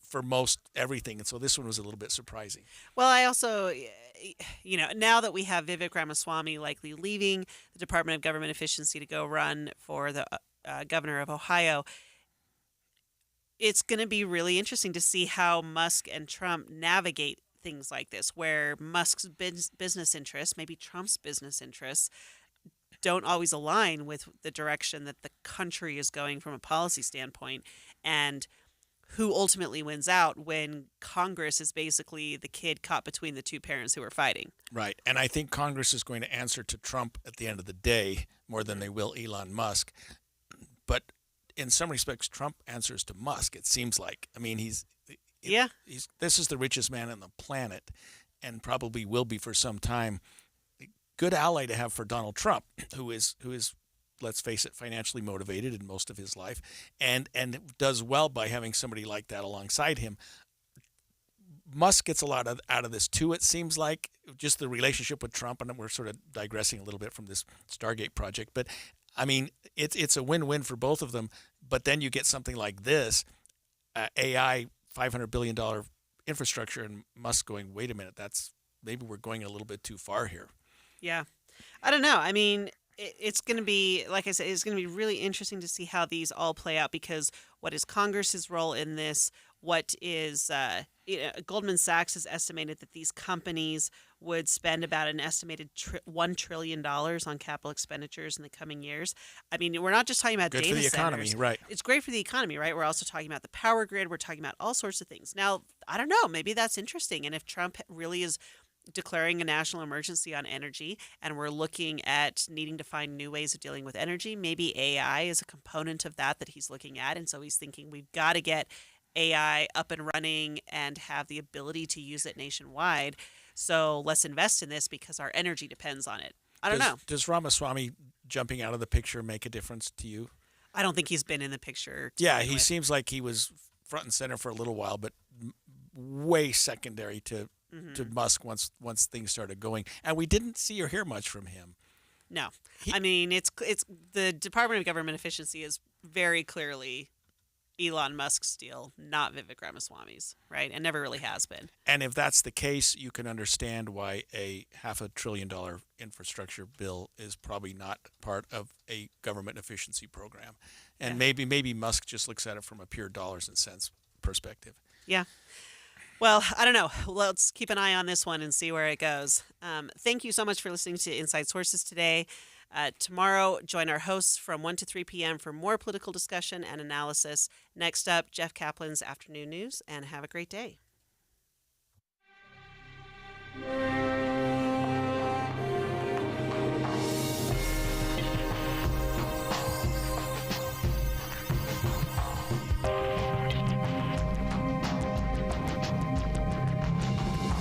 [SPEAKER 3] for most everything, and so this one was a little bit surprising.
[SPEAKER 8] Well, I also, now that we have Vivek Ramaswamy likely leaving the Department of Government Efficiency to go run for the governor of Ohio, it's going to be really interesting to see how Musk and Trump navigate things like this, where Musk's business interests, maybe Trump's business interests, don't always align with the direction that the country is going from a policy standpoint. And who ultimately wins out when Congress is basically the kid caught between the two parents who are fighting.
[SPEAKER 3] Right. And I think Congress is going to answer to Trump at the end of the day more than they will Elon Musk. But in some respects, Trump answers to Musk, it seems like. I mean, he's this is the richest man on the planet and probably will be for some time. Good ally to have for Donald Trump, who is let's face it, financially motivated in most of his life, and does well by having somebody like that alongside him. Musk gets a lot out of this too, it seems like, just the relationship with Trump, and we're sort of digressing a little bit from this Stargate project, but I mean, it's a win-win for both of them. But then you get something like this, AI, $500 billion infrastructure, and Musk going, wait a minute, maybe we're going a little bit too far here.
[SPEAKER 8] Yeah. I don't know. I mean, it's going to be, like I said, it's going to be really interesting to see how these all play out, because what is Congress's role in this? What is Goldman Sachs has estimated that these companies would spend about an estimated $1 trillion on capital expenditures in the coming years. I mean, we're not just talking about
[SPEAKER 3] data
[SPEAKER 8] centers.
[SPEAKER 3] Good for the economy, right.
[SPEAKER 8] It's great for the economy, right? We're also talking about the power grid. We're talking about all sorts of things. Now, I don't know. Maybe that's interesting. And if Trump really is declaring a national emergency on energy, and we're looking at needing to find new ways of dealing with energy, maybe AI is a component of that he's looking at. And so he's thinking we've got to get AI up and running and have the ability to use it nationwide. So let's invest in this because our energy depends on it. I don't know.
[SPEAKER 3] Does Ramaswamy jumping out of the picture make a difference to you?
[SPEAKER 8] I don't think he's been in the picture.
[SPEAKER 3] Yeah, he seems like he was front and center for a little while, but way secondary to Musk once things started going. And we didn't see or hear much from him.
[SPEAKER 8] No. I mean, it's the Department of Government Efficiency is very clearly Elon Musk's deal, not Vivek Ramaswamy's, right? And never really has been.
[SPEAKER 3] And if that's the case, you can understand why a $500 billion infrastructure bill is probably not part of a government efficiency program. And maybe Musk just looks at it from a pure dollars and cents perspective.
[SPEAKER 8] Yeah. Well, I don't know. Let's keep an eye on this one and see where it goes. Thank you so much for listening to Inside Sources today. Tomorrow, join our hosts from 1 to 3 p.m. for more political discussion and analysis. Next up, Jeff Kaplan's Afternoon News, and have a great day.